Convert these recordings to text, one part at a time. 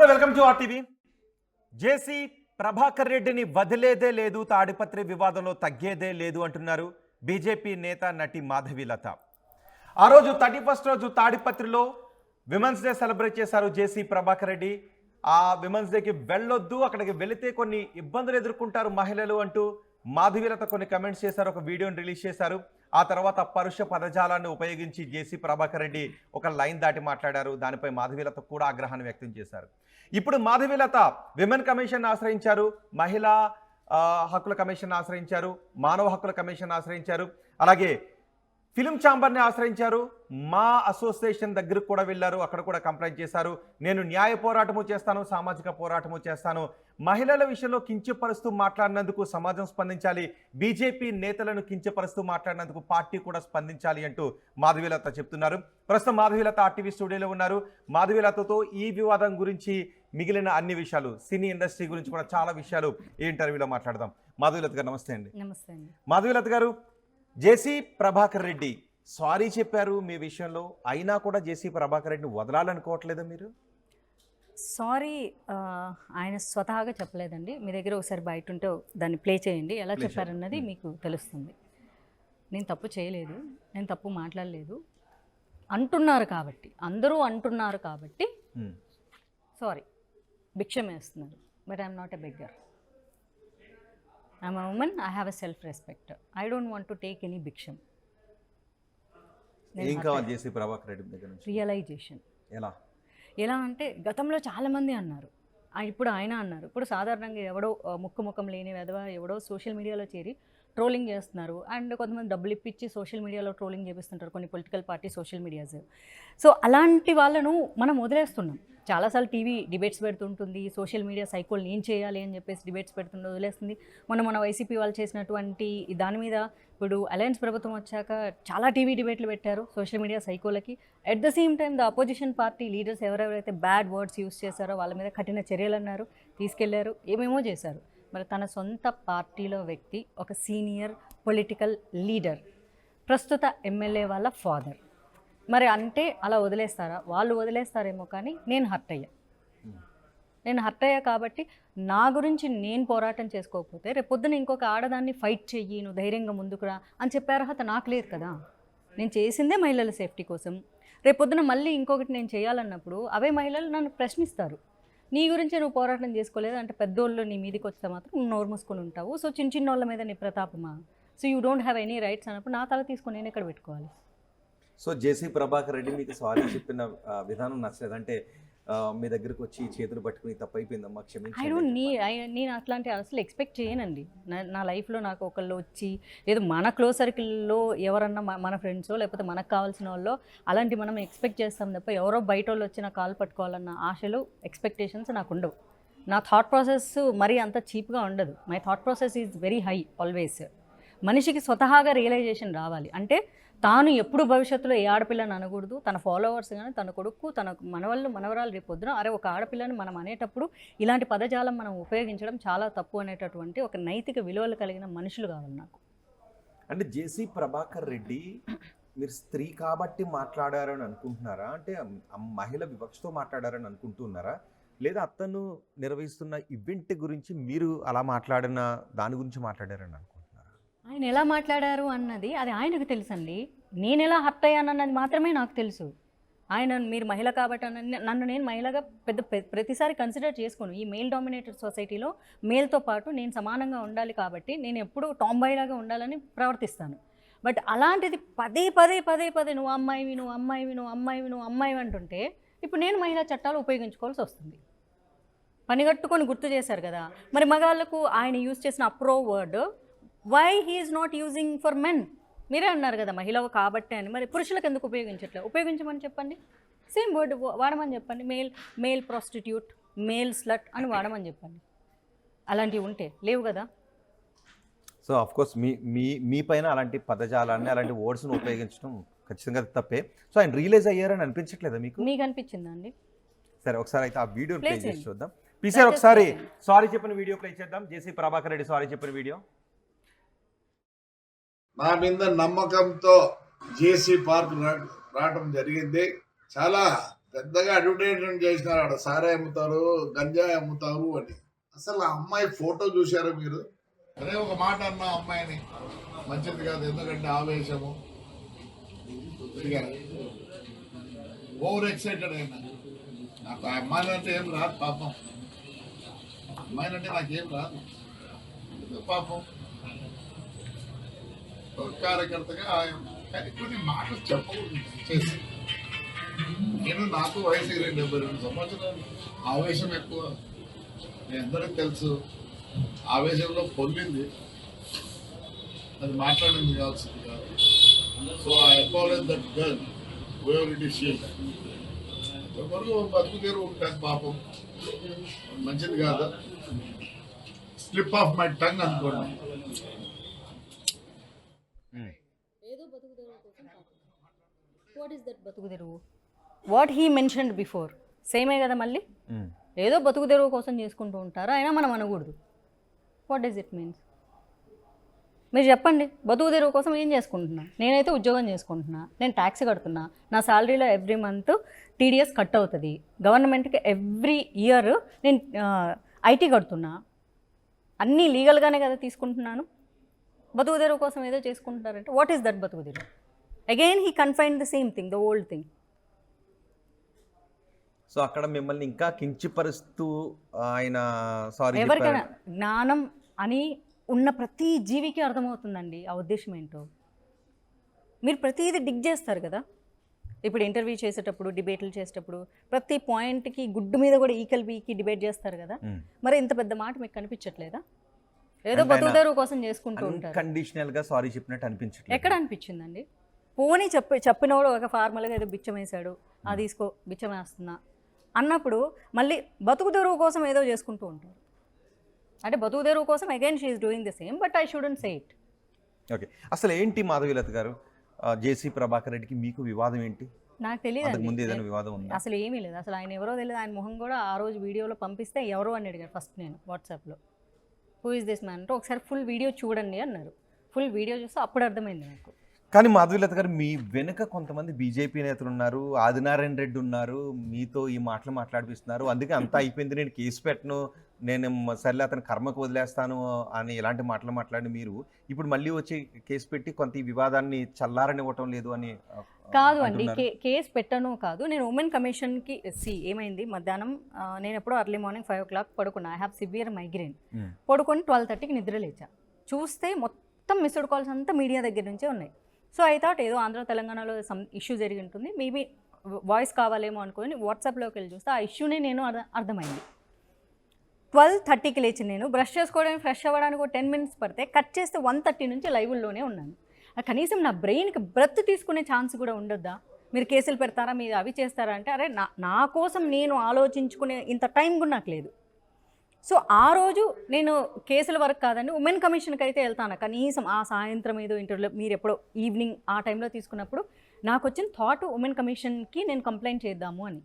Welcome to RTV. JC Prabhakar రెడ్డిని వదిలేదే లేదు, తాడిపత్రి వివాదంలో తగ్గేదే లేదు అంటున్నారు బీజేపీ నేత నటి మాధవీలత. ఆ రోజు 31st రోజు తాడిపత్రిలో విమెన్స్ డే సెలబ్రేట్ చేశారు జేసీ ప్రభాకర్ రెడ్డి. ఆ విమెన్స్ డేకి వెళ్ళొద్దు, అక్కడికి వెళితే కొన్ని ఇబ్బందులు ఎదుర్కొంటారు మహిళలు అంటూ మాధవీలత కొన్ని కమెంట్స్ చేశారు, ఒక వీడియోని రిలీజ్ చేశారు. ఆ తర్వాత పరుష పదజాలాన్ని ఉపయోగించి జేసీ ప్రభాకర్ రెడ్డి ఒక లైన్ దాటి మాట్లాడారు. దానిపై మాధవీలత కూడా ఆగ్రహాన్ని వ్యక్తం చేశారు. ఇప్పుడు మాధవీలత విమెన్ కమిషన్ ఆశ్రయించారు, మహిళా హక్కుల కమిషన్ ఆశ్రయించారు, మానవ హక్కుల కమిషన్ ఆశ్రయించారు, అలాగే ఫిలిం ఛాంబర్ని ఆశ్రయించారు, మా అసోసియేషన్ దగ్గరకు కూడా వెళ్ళారు, అక్కడ కూడా కంప్లైంట్ చేశారు. నేను న్యాయ పోరాటము చేస్తాను, సామాజిక పోరాటము చేస్తాను, మహిళల విషయంలో కించపరుస్తూ మాట్లాడినందుకు సమాజం స్పందించాలి, బీజేపీ నేతలను కించపరుస్తూ మాట్లాడినందుకు పార్టీ కూడా స్పందించాలి అంటూ మాధవీలత చెప్తున్నారు. ప్రస్తుతం మాధవీలత ఆర్టీవీ స్టూడియోలో ఉన్నారు. మాధవీలతతో ఈ వివాదం గురించి, మిగిలిన అన్ని విషయాలు, సినీ ఇండస్ట్రీ గురించి కూడా చాలా విషయాలు ఈ ఇంటర్వ్యూలో మాట్లాడదాం. మాధవీలత గారు నమస్తే అండి. నమస్తే అండి. మాధవీలత గారు, జేసీ ప్రభాకర్ రెడ్డి సారీ చెప్పారు మీ విషయంలో, అయినా కూడా జేసీ ప్రభాకర్ రెడ్డిని వదలాలనుకోవట్లేదా మీరు? సారీ ఆయన స్వతహాగా చెప్పలేదండి. మీ దగ్గర ఒకసారి బయట ఉంటే దాన్ని ప్లే చేయండి, ఎలా చెప్పారన్నది మీకు తెలుస్తుంది. నేను తప్పు చేయలేదు, నేను తప్పు మాట్లాడలేదు అంటున్నారు కాబట్టి, అందరూ అంటున్నారు కాబట్టి సారీ, భిక్షం వేస్తున్నారు. But I'm not a beggar. I'm a woman, I have a self-respect. I don't want to take any bhiksham. ఏం కావాలి జేసీ ప్రభాకర్ రెడ్డి దగ్గర నుంచి? రియలైజేషన్. ఎలా అంటే గతంలో చాలామంది అన్నారు, ఇప్పుడు ఆయన అన్నారు. ఇప్పుడు సాధారణంగా ఎవడో ముఖం లేని వెధవ ఎవడో సోషల్ మీడియాలో చేరి ట్రోలింగ్ చేస్తున్నారు. అండ్ కొంతమంది డబ్బులు ఇప్పించి సోషల్ మీడియాలో ట్రోలింగ్ చేపిస్తుంటారు కొన్ని political party social medias. So అలాంటి వాళ్ళను మనం వదిలేస్తున్నాం. చాలాసార్లు టీవీ డిబేట్స్ పెడుతుంటుంది, సోషల్ మీడియా సైకోల్ని ఏం చేయాలి అని చెప్పేసి డిబేట్స్ పెడుతుంటే వదిలేస్తుంది. మన వైసీపీ వాళ్ళు చేసినటువంటి దాని మీద ఇప్పుడు అలయన్స్ ప్రభుత్వం వచ్చాక చాలా టీవీ డిబేట్లు పెట్టారు సోషల్ మీడియా సైకోలకి. At the same time the opposition party leaders ఎవరెవరైతే బ్యాడ్ వర్డ్స్ యూస్ చేశారో వాళ్ళ మీద కఠిన చర్యలు అన్నారు, తీసుకెళ్లారు, ఏమేమో చేశారు. మరి తన సొంత పార్టీలో వ్యక్తి, ఒక సీనియర్ పొలిటికల్ లీడర్, ప్రస్తుత ఎమ్మెల్యే వాళ్ళ ఫాదర్, మరి అంటే అలా వదిలేస్తారా? వాళ్ళు వదిలేస్తారేమో, కానీ నేను హర్ట్ అయ్యా కాబట్టి నా గురించి నేను పోరాటం చేసుకోకపోతే రేపొద్దున ఇంకొక ఆడదాన్ని ఫైట్ చెయ్యి, నువ్వు ధైర్యంగా ముందుకు రా అని చెప్పే అర్హత నాకు లేదు కదా. నేను చేసిందే మహిళల సేఫ్టీ కోసం. రేపొద్దున మళ్ళీ ఇంకొకటి నేను చేయాలన్నప్పుడు అవే మహిళలు నన్ను ప్రశ్నిస్తారు, నీ గురించి నువ్వు పోరాటం చేసుకోలేదు అంటే పెద్దోళ్ళు నీ మీదకి వస్తే మాత్రం నువ్వు నోరు మూసుకొని ఉంటావు. సో చిన్న వాళ్ళ మీద నీ ప్రతాపమా? So you don't have any rights అన్నప్పుడు నా తల తీసుకొని నేను ఎక్కడ పెట్టుకోవాలి? సో జేసీ ప్రభాకర్ రెడ్డి మీకు సారీ చెప్పిన విధానం నచ్చలేదు అంటే మీ దగ్గరకు వచ్చి చేతులు పట్టుకుని తప్పైపోయిందమ్మా క్షమించండి, నేను అట్లాంటి అసలు ఎక్స్పెక్ట్ చేయనండి. నా లైఫ్లో నాకు ఒకళ్ళు వచ్చి ఏదో మన క్లోజ్ సర్కిల్లో ఎవరన్నా మన ఫ్రెండ్సో లేకపోతే మనకు కావాల్సిన వాళ్ళు అలాంటి మనం ఎక్స్పెక్ట్ చేస్తాం తప్ప ఎవరో బయట వాళ్ళు వచ్చి నా కాల్ పట్టుకోవాలన్న ఆశలు, ఎక్స్పెక్టేషన్స్ నాకు ఉండవు. నా థాట్ ప్రాసెస్ మరీ అంత చీప్గా ఉండదు. My thought process is very high always. మనిషికి స్వతహాగా రియలైజేషన్ రావాలి అంటే తాను ఎప్పుడు భవిష్యత్తులో ఏ ఆడపిల్లని అనకూడదు, తన ఫాలోవర్స్ కానీ తన కొడుకు తన మనవరాలు రేపు పొద్దున అరే ఒక ఆడపిల్లని మనం అనేటప్పుడు ఇలాంటి పదజాలం మనం ఉపయోగించడం చాలా తప్పు అనేటటువంటి ఒక నైతిక విలువలు కలిగిన మనుషులు కావాలి నాకు. అంటే జేసీ ప్రభాకర్ రెడ్డి మీరు స్త్రీ కాబట్టి మాట్లాడారని అనుకుంటున్నారా, అంటే మహిళ వివక్షతో మాట్లాడారని అనుకుంటున్నారా, లేదా అతను నిర్వహిస్తున్న ఈవెంట్ గురించి మీరు అలా మాట్లాడిన దాని గురించి మాట్లాడారని అనుకుంటున్నారా? ఆయన ఎలా మాట్లాడారు అన్నది అది ఆయనకు తెలుసండి. నేను ఎలా హర్ట్ అయ్యానన్నది మాత్రమే నాకు తెలుసు. ఆయన మీరు మహిళ కాబట్టి నన్ను నేను మహిళగా ప్రతిసారి కన్సిడర్ చేసుకోను. ఈ మేల్ డామినేటెడ్ సొసైటీలో మేల్తో పాటు నేను సమానంగా ఉండాలి కాబట్టి నేను ఎప్పుడూ టాంబాయ్లాగా ఉండాలని ప్రవర్తిస్తాను. బట్ అలాంటిది పదే నువ్వు అమ్మాయివి అంటుంటే ఇప్పుడు నేను మహిళా చట్టాలు ఉపయోగించుకోవాల్సి వస్తుంది. పనిగట్టుకొని గుర్తు చేశారు కదా. మరి మగాళ్ళకు ఆయన యూజ్ చేసిన అప్రో word why he is not using for men? మీరే అన్నారు కదా మహిళ కాబట్టి అని, మరి పురుషులకు ఎందుకు ఉపయోగించట్లేదు? ఉపయోగించమని చెప్పండి, సేమ్ వర్డ్ వాడమని చెప్పండి. మేల్ ప్రాస్టిట్యూట్, మేల్ స్లట్ అని వాడమని చెప్పండి. అలాంటివి ఉంటే లేవు కదా. సో ఆఫ్కోర్స్ మీ పైన అలాంటి పదజాలాన్ని, అలాంటి వర్డ్స్ను ఉపయోగించడం ఖచ్చితంగా తప్పే. సో ఆయన రియలైజ్ అయ్యారని అనిపించట్లేదా మీకు అనిపించిందా అండి? సరే ఒకసారి అయితే ఆ వీడియో ప్లే చేసి చూద్దాం. ప్లీజ్ ఒకసారి సారీ చెప్పిన వీడియో ప్లే చేద్దాం. జేసీ ప్రభాకర్ రెడ్డి సారీ చెప్పిన వీడియో. నా మీద నమ్మకంతో జేసీ పార్క్ రావడం జరిగింది. చాలా పెద్దగా అడ్వర్టైజ్మెంట్ చేసినారు, ఆడ సారా అమ్ముతారు, గంజాయి అమ్ముతారు అని. అసలు ఆ అమ్మాయి ఫోటో చూశారా మీరు? అదే ఒక మాట అన్నా అమ్మాయిని, మంచిది కాదు, ఎందుకంటే ఆవేశము ఓవర్ ఎక్సైటెడ్ అయినా. నాకు ఆ అమ్మాయిని అంటే ఏం రాదు పాపం, అమ్మాయిని అంటే నాకేం రాదు పాపం. ఒక కార్యకర్తగా కానీ కొన్ని మాటలు చెప్పకూడదు చేసి. నేను నాకు వయసు 72 సంవత్సరాలు, ఆవేశం ఎక్కువ, మీ అందరికి తెలుసు. ఆవేశంలో పొందింది, అది మాట్లాడింది కావాల్సింది కాదు. So I apologize that girl where it is she. వరకు బతుకు తీరు ఉంటుంది పాపం, మంచిది కాదు. స్లిప్ ఆఫ్ మై టంగ్ అనుకోండి. ఏదో బతుకు తెరువు కోసం వాట్ ఈస్ దట్ బతుకు తెరువు? వాట్ హీ మెన్షన్డ్ బిఫోర్ సేమే కదా మళ్ళీ. ఏదో బతుకు తెరువు కోసం చేసుకుంటూ ఉంటారు, అయినా మనం అనకూడదు. What does it means? మీరు చెప్పండి, బతుకు తెరువు కోసం ఏం చేసుకుంటున్నా? నేనైతే ఉద్యోగం చేసుకుంటున్నా, నేను ట్యాక్స్ కడుతున్నా, నా శాలరీలో ఎవ్రీ మంత్ టీడీఎస్ కట్ అవుతుంది, గవర్నమెంట్కి ఎవ్రీ ఇయర్ నేను ఐటీ కడుతున్నా, అన్నీ లీగల్గానే కదా తీసుకుంటున్నాను. బతుకు తెరువు కోసం ఏదో చేసుకుంటున్నారంటే వాట్ ఈస్ దట్ బతుకు తెరువు? Again he confined the same thing, the old thing. So అక్కడ మిమ్మల్ని ఇంకా కించపరుస్తూ ఆయన సారీ ఎవరికైనా జ్ఞానం అని ఉన్న ప్రతి జీవికి అర్థమవుతుందండి ఆ ఉద్దేశం ఏంటో. మీరు ప్రతిదీ డిగ్ చేస్తారు కదా, ఇప్పుడు ఇంటర్వ్యూ చేసేటప్పుడు, డిబేట్లు చేసేటప్పుడు ప్రతి పాయింట్కి గుడ్డు మీద కూడా ఈకల్ బీకి డిబేట్ చేస్తారు కదా. మరి ఇంత పెద్ద మాట మీకు కనిపించట్లేదా? ఏదో బతుకుదారు కోసం చేసుకుంటూ ఉంటారు. కండిషనల్ గా సారీ చెప్పినట్టు అనిపించట్లేదు. ఎక్కడ అనిపించిందండి? పోనీ చెప్పినోడు ఒక ఫార్మల్గా ఏదో బిచ్చం వేసాడు, ఆ తీసుకో బిచ్చం వేస్తున్నా అన్నప్పుడు మళ్ళీ బతుకు తెరువు కోసం ఏదో చేసుకుంటూ ఉంటారు. అంటే బతుకు తెరువు కోసం again she is doing the same, but I shouldn't say it. Okay, అసలు ఏంటి మాధవీలత గారు, జేసీ ప్రభాకర్ రెడ్డికి మీకు వివాదం ఏంటి? నాకు తెలియదు, ముందు ఏదైనా వివాదం ఉందా? అసలు ఏమీ లేదు. అసలు ఆయన ఎవరో తెలియదు. ఆయన మొహం కూడా ఆ రోజు వీడియోలో పంపిస్తే ఎవరో అని అడిగారు ఫస్ట్. నేను వాట్సాప్లో హూ ఇస్ దిస్ మ్యాన్ అంటే ఒకసారి ఫుల్ వీడియో చూడండి అన్నారు. ఫుల్ వీడియో చూస్తే అప్పుడు అర్థమైంది నాకు. కానీ మాధవీలత గారు, మీ వెనుక కొంతమంది బీజేపీ నేతలు ఉన్నారు, ఆదినారాయణ రెడ్డి ఉన్నారు, మీతో ఈ మాటలు మాట్లాడిపిస్తున్నారు. అందుకే అంతా అయిపోయింది, నేను కేసు పెట్టను, నేను సర్లే అతను కర్మకు వదిలేస్తాను అని ఇలాంటి మాటలు మాట్లాడి మీరు ఇప్పుడు మళ్ళీ వచ్చి కేసు పెట్టి కొంత ఈ వివాదాన్ని చల్లారనివ్వటం లేదు అని కాదు అండి. కేసు పెట్టను కాదు, నేను ఉమెన్ కమిషన్కి ఏమైంది మధ్యాహ్నం, నేను ఎప్పుడో అర్లీ మార్నింగ్ 5 o'clock పడుకున్నా. I have severe migraine. పడుకొని 12:30కి నిద్ర లేచా. చూస్తే మొత్తం మిస్డ్ కాల్స్ అంతా మీడియా దగ్గర నుంచే ఉన్నాయి. సో ఐ థాట్ ఏదో ఆంధ్ర తెలంగాణలో సమ్ ఇష్యూ జరిగి ఉంటుంది, మేబీ వాయిస్ కావాలేమో అనుకొని వాట్సాప్లోకి వెళ్ళి చూస్తే ఆ ఇష్యూనే నేను అర్థమైంది. 12:30కి లేచి నేను బ్రష్ చేసుకోవడానికి, ఫ్రెష్ అవ్వడానికి 10 minutes పడితే కట్ చేస్తే 1:30 నుంచి లైవ్లోనే ఉన్నాను. కనీసం నా బ్రెయిన్కి బ్రెత్ తీసుకునే ఛాన్స్ కూడా ఉండొద్దా? మీరు కేసులు పెడతారా, మీరు అవి చేస్తారా అంటే, అరే నా కోసం నేను ఆలోచించుకునే ఇంత టైం కూడా నాకు లేదు. సో ఆ రోజు నేను కేసుల వరకు కాదండి, ఉమెన్ కమిషన్కి అయితే వెళ్తాను. కనీసం ఆ సాయంత్రం ఏదో ఇంటర్వ్యూలో మీరు ఎప్పుడో ఈవినింగ్ ఆ టైంలో తీసుకున్నప్పుడు నాకు వచ్చిన థాట్ ఉమెన్ కమిషన్కి నేను కంప్లైంట్ చేద్దాము అని.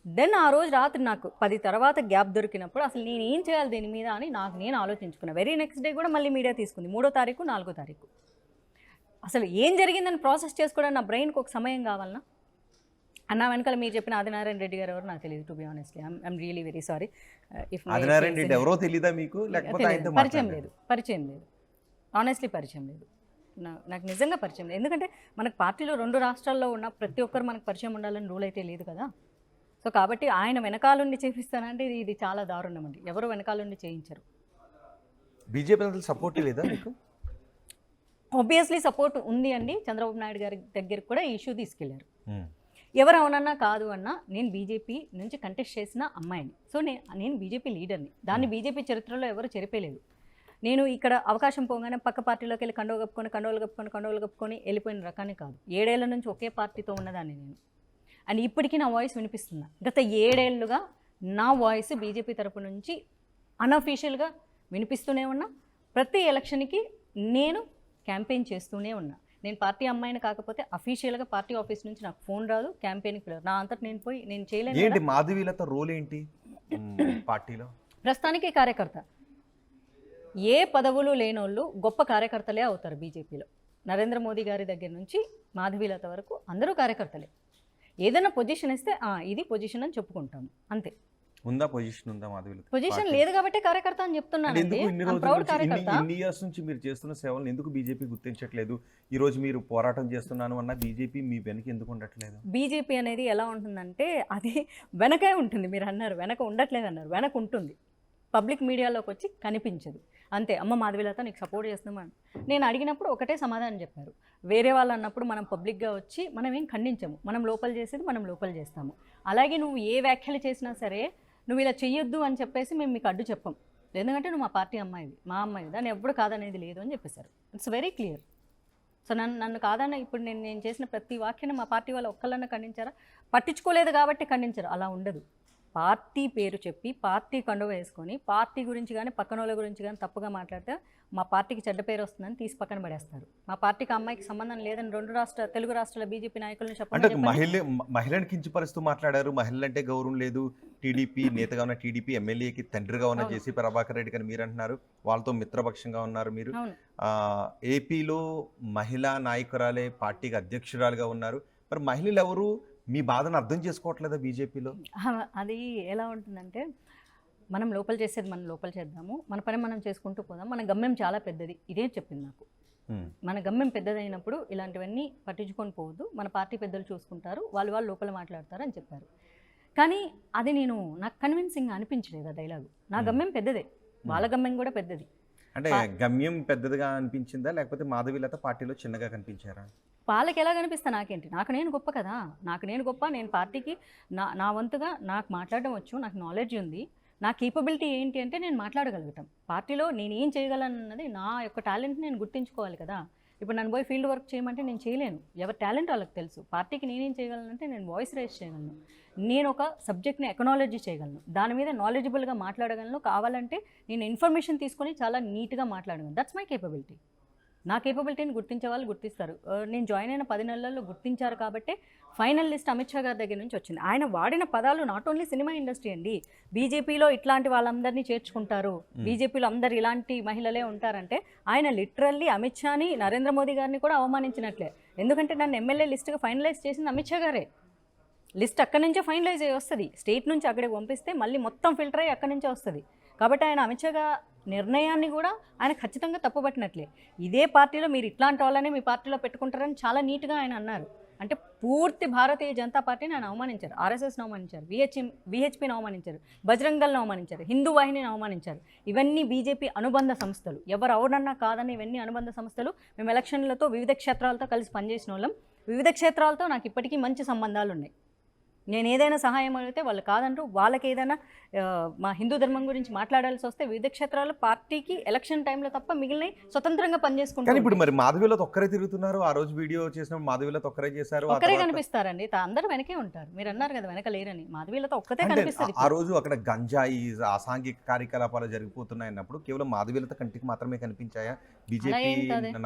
దెన్ ఆ రోజు రాత్రి నాకు 10 తర్వాత గ్యాప్ దొరికినప్పుడు అసలు నేను ఏం చేయాలి దీని మీద అని నాకు నేను ఆలోచించుకున్నా. వెరీ నెక్స్ట్ డే కూడా మళ్ళీ మీడియా తీసుకుంది, 3వ తారీఖు 4వ తారీఖు. అసలు ఏం జరిగిందని ప్రాసెస్ చేసుకోవడానికి నా బ్రెయిన్కి ఒక సమయం కావాలన్నా. అన్న వెనకాల మీరు చెప్పిన ఆదినారాయణ రెడ్డి గారు ఎవరు నాకు తెలియదు, to be honestly I'm really very sorry. Adinarayana Reddy ఎవరో తెలీదా మీకు? పరిచయం లేదు, ఆనెస్ట్లీ పరిచయం లేదు. నాకు నిజంగా పరిచయం లేదు. ఎందుకంటే మనకు పార్టీలో 2 రాష్ట్రాల్లో ఉన్న ప్రతి ఒక్కరు మనకు పరిచయం ఉండాలని రూల్ అయితే లేదు కదా. సో కాబట్టి ఆయన వెనకాలండి చేపిస్తానంటే ఇది చాలా దారుణం అండి. ఎవరు వెనకాలండి చేయించరు. బీజేపీ నేతలు సపోర్ట్ లేదా మీకు? ఆబ్వియస్లీ సపోర్ట్ ఉంది అండి. చంద్రబాబు నాయుడు గారి దగ్గరికి కూడా ఈ ఇష్యూ తీసుకెళ్లారు. ఎవరు అవునన్నా కాదు అన్నా నేను బీజేపీ నుంచి కంటెస్ట్ చేసిన అమ్మాయిని. సో నేను బీజేపీ లీడర్ని. దాన్ని బీజేపీ చరిత్రలో ఎవరు చెరిపేలేదు. నేను ఇక్కడ అవకాశం పోగానే పక్క పార్టీలోకి వెళ్ళి కండోలు కప్పుకొని వెళ్ళిపోయిన రకాన్ని కాదు. 7 ఏళ్ల నుంచి ఒకే పార్టీతో ఉన్నదాన్ని నేను. అండ్ ఇప్పటికీ నా వాయిస్ వినిపిస్తున్నా. గత 7 ఏళ్లుగా నా వాయిస్ బీజేపీ తరపు నుంచి అన్అఫీషియల్గా వినిపిస్తూనే ఉన్నా. ప్రతి ఎలక్షన్కి నేను క్యాంపెయిన్ చేస్తూనే ఉన్నా. నేను పార్టీ అమ్మాయిని కాకపోతే అఫీషియల్గా పార్టీ ఆఫీస్ నుంచి నాకు ఫోన్ రాదు, క్యాంపెయిన్కి పిలవరు. నా అంతటి నేను పోయి నేను చేయలేను. ఏంటి మాధవీలత రోల్ ఏంటి పార్టీలో? ప్రస్తుతానికి కార్యకర్త. ఏ పదవులు లేనోళ్ళు గొప్ప కార్యకర్తలే అవుతారు బీజేపీలో. నరేంద్ర మోదీ గారి దగ్గర నుంచి మాధవీలత వరకు అందరూ కార్యకర్తలే. ఏదైనా పొజిషన్ ఇస్తే ఇది పొజిషన్ అని చెప్పుకుంటాము అంతే. ఉందా పొజిషన్ ఉందా మాధవీలత? పొజిషన్ లేదు కాబట్టి కార్యకర్త అని చెప్తున్నాను. ఎందుకు ఇన్ని రోజుల నుంచి ఇన్ని ఇయర్స్ నుంచి మీరు చేస్తున్న సేవలను ఎందుకు బీజేపీ గుర్తించట్లేదు? ఈ రోజు మీరు పోరాటం చేస్తున్నాను అన్న బీజేపీ మీ వెనక ఎందుకు ఉండట్లేదు? బీజేపీ అనేది ఎలా ఉంటుందంటే అది వెనకే ఉంటుంది. మీరు అన్నారు వెనక ఉండట్లేదు అన్నారు, వెనక ఉంటుంది. పబ్లిక్ మీడియాలోకి వచ్చి కనిపించదు అంతే. అమ్మ మాధవీలత నీకు సపోర్ట్ చేస్తున్నామని నేను అడిగినప్పుడు ఒకటే సమాధానం చెప్పారు. వేరే వాళ్ళు అన్నప్పుడు మనం పబ్లిక్గా వచ్చి మనం ఏం ఖండించము, మనం లోపల చేసేది మనం లోపల చేస్తాము. అలాగే నువ్వు ఏ వ్యాఖ్యలు చేసినా సరే నువ్వు ఇలా చెయ్యొద్దు అని చెప్పేసి మేము మీకు అడ్డు చెప్పం, ఎందుకంటే నువ్వు మా పార్టీ అమ్మాయివి, మా అమ్మాయి, దాన్ని ఎప్పుడు కాదనేది లేదు అని చెప్పేశారు. It's very clear. సో నన్ను కాదన్న ఇప్పుడు నేను చేసిన ప్రతి వాక్యాన్ని మా పార్టీ వాళ్ళు ఒక్కళ్ళన్నా ఖండించారా? పట్టించుకోలేదు కాబట్టి ఖండించారు. అలా ఉండదు. పార్టీ పేరు చెప్పి పార్టీ కండువ వేసుకొని పార్టీ గురించి కానీ పక్కన వాళ్ళ గురించి కానీ తప్పుగా మాట్లాడితే మా పార్టీకి చెడ్డ పేరు వస్తుందని తీసి పక్కన పడేస్తారు. మా పార్టీకి అమ్మాయికి సంబంధం లేదని తెలుగు రాష్ట్రాల బీజేపీ నాయకులను అంటే మహిళను కించపరుస్తూ మాట్లాడారు. మహిళలంటే గౌరవం లేదు, టీడీపీ నేతగా ఉన్న టీడీపీ ఎమ్మెల్యేకి తండ్రిగా ఉన్న జేసీ ప్రభాకర్ రెడ్డి అని మీరు అంటున్నారు, వాళ్ళతో మిత్రపక్షంగా ఉన్నారు మీరు. ఏపీలో మహిళా నాయకురాలే పార్టీకి అధ్యక్షురాలుగా ఉన్నారు. మరి మహిళలు ఎవరు మీ బాధను అర్థం చేసుకోవట్లేదా బీజేపీలో? అది ఎలా ఉంటుందంటే మనం లోపల చేసేది మనం లోపల చేద్దాము, మన పని మనం చేసుకుంటూ పోదాం. మన గమ్యం చాలా పెద్దది, ఇదే చెప్పింది నాకు. మన గమ్యం పెద్దదైనప్పుడు ఇలాంటివన్నీ పట్టించుకొని పోవద్దు, మన పార్టీ పెద్దలు చూసుకుంటారు, వాళ్ళు లోపల మాట్లాడతారు అని చెప్పారు. కానీ అది నాకు కన్విన్సింగ్ అనిపించలేదు ఆ డైలాగు. నా గమ్యం పెద్దదే, వాళ్ళ గమ్యం కూడా పెద్దది. అంటే గమ్యం పెద్దదిగా అనిపించిందా లేకపోతే మాధవీలత పార్టీలో చిన్నగా కనిపించారా? వాళ్ళకి ఎలా కనిపిస్తా నాకేంటి, నాకు నేను గొప్ప కదా, నాకు నేను గొప్ప. నేను పార్టీకి నా వంతుగా నాకు మాట్లాడడం వచ్చు, నాకు నాలెడ్జ్ ఉంది, నా కేపబిలిటీ ఏంటి అంటే నేను మాట్లాడగలుగుతాం. పార్టీలో నేను ఏం చేయగలనన్నది నా యొక్క టాలెంట్ నేను గుర్తించుకోవాలి కదా. ఇప్పుడు నన్ను పోయి ఫీల్డ్ వర్క్ చేయమంటే నేను చేయలేను, ఎవరి టాలెంట్ వాళ్ళకి తెలుసు. పార్టీకి నేనేం చేయగలనంటే నేను వాయిస్ రైజ్ చేయగలను, నేను ఒక సబ్జెక్ట్ని ఎకనాలజీ చేయగలను, దాని మీద నాలెడ్జబుల్గా మాట్లాడగలను. కావాలంటే నేను ఇన్ఫర్మేషన్ తీసుకొని చాలా నీట్గా మాట్లాడగలను. That's my capability. నా కేపబిలిటీని గుర్తించే వాళ్ళు గుర్తిస్తారు. నేను జాయిన్ అయిన 10 నెలల్లో గుర్తించారు కాబట్టి ఫైనల్ లిస్ట్ అమిత్ షా గారి దగ్గర నుంచి వచ్చింది. ఆయన వాడిన పదాలు నాట్ ఓన్లీ సినిమా ఇండస్ట్రీ అండి, బీజేపీలో ఇట్లాంటి వాళ్ళందరినీ చేర్చుకుంటారు, బీజేపీలో అందరు ఇలాంటి మహిళలే ఉంటారంటే ఆయన లిటరల్లీ అమిత్ షాని నరేంద్ర మోదీ గారిని కూడా అవమానించినట్లే. ఎందుకంటే నన్ను ఎమ్మెల్యే లిస్టుగా ఫైనలైజ్ చేసింది అమిత్ షా గారే. లిస్ట్ అక్కడి నుంచే ఫైనలైజ్ అయ్యి వస్తుంది, స్టేట్ నుంచి అక్కడికి పంపిస్తే మళ్ళీ మొత్తం ఫిల్టర్ అయ్యి అక్కడి నుంచే వస్తుంది. కాబట్టి ఆయన అమిత్ షా నిర్ణయాన్ని కూడా ఆయన ఖచ్చితంగా తప్పుపట్టినట్లే. ఇదే పార్టీలో మీరు ఇట్లాంటి వాళ్ళని మీ పార్టీలో పెట్టుకుంటారని చాలా నీట్గా ఆయన అన్నారు. అంటే పూర్తి భారతీయ జనతా పార్టీని ఆయన అవమానించారు, ఆర్ఎస్ఎస్ని అవమానించారు, విహెచ్పిని అవమానించారు, బజరంగ్ దళ్ని అవమానించారు, హిందూ వాహినిని అవమానించారు. ఇవన్నీ బీజేపీ అనుబంధ సంస్థలు, ఎవరు అవునన్నా కాదని ఇవన్నీ అనుబంధ సంస్థలు. మేము ఎలక్షన్లతో వివిధ క్షేత్రాలతో కలిసి పనిచేసిన వాళ్ళం, వివిధ క్షేత్రాలతో నాకు ఇప్పటికీ మంచి సంబంధాలు ఉన్నాయి. నేను ఏదైనా సహాయం అడిగితే వాళ్ళు కాదంటూ, వాళ్ళకి ఏదైనా మా హిందూ ధర్మం గురించి మాట్లాడాల్సి వస్తే వివిధ క్షేత్రాల్లో పార్టీకి ఎలక్షన్ టైంలో తప్ప మిగిలిన స్వతంత్రంగా పనిచేసుకుంటారు. ఇప్పుడు మరి మాధవీలత ఒక్కరే తిరుగుతున్నారు, ఆ రోజు వీడియో చేసినప్పుడు మాధవీలత ఒక్కరే చేశారు, ఒక్కరే కనిపిస్తారండి, అందరూ వెనకే ఉంటారు. మీరు అన్నారు కదా వెనక లేరని, మాధవీలత ఒక్కతే కనిపిస్తుంది. ఆ రోజు అక్కడ గంజాయి అసాంఘిక కార్యకలాపాలు జరిగిపోతున్నాయి అన్నప్పుడు కేవలం మాధవీలత కంటికి మాత్రమే కనిపించాయా? బీజేపీ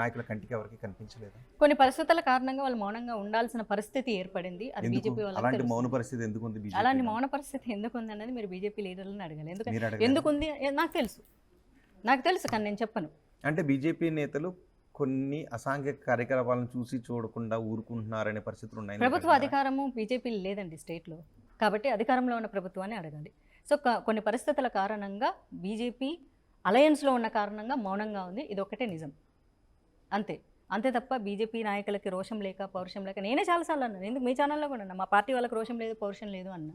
నాయకుల కంటికి ఎవరికి కనిపించలేదు? కొన్ని పరిస్థితుల కారణంగా వాళ్ళు మౌనంగా ఉండాల్సిన పరిస్థితి ఏర్పడింది. అది బీజేపీ అలాంటి మౌన పరిస్థితి ఎందుకు ఉంది? అలాంటి మౌన పరిస్థితి ఎందుకు ఉంది అనేది మీరు బీజేపీ లీడర్లను అడగాలి. ఎందుకు ఉంది నాకు తెలుసు కానీ నేను చెప్పను. అంటే బీజేపీ నేతలు కొన్ని అసాంఘిక కార్యకలాపాలను చూసి చూడకుండా ఊరుకుంటున్నారనే పరిస్థితులు ఉన్నాయి. ప్రభుత్వ అధికారము బీజేపీ లేదండి స్టేట్లో, కాబట్టి అధికారంలో ఉన్న ప్రభుత్వాన్ని అడగాలి. సో కొన్ని పరిస్థితుల కారణంగా బీజేపీ అలయన్స్లో ఉన్న కారణంగా మౌనంగా ఉంది, ఇది ఒకటే నిజం, అంతే తప్ప బీజేపీ నాయకులకి రోషం లేక పౌరుషం లేక. నేనే చాలాసార్లు అన్నాను, ఎందుకు మీ ఛానల్లో కూడా అన్నా, మా పార్టీ వాళ్ళకి రోషం లేదు పౌరుషం లేదు అన్నా,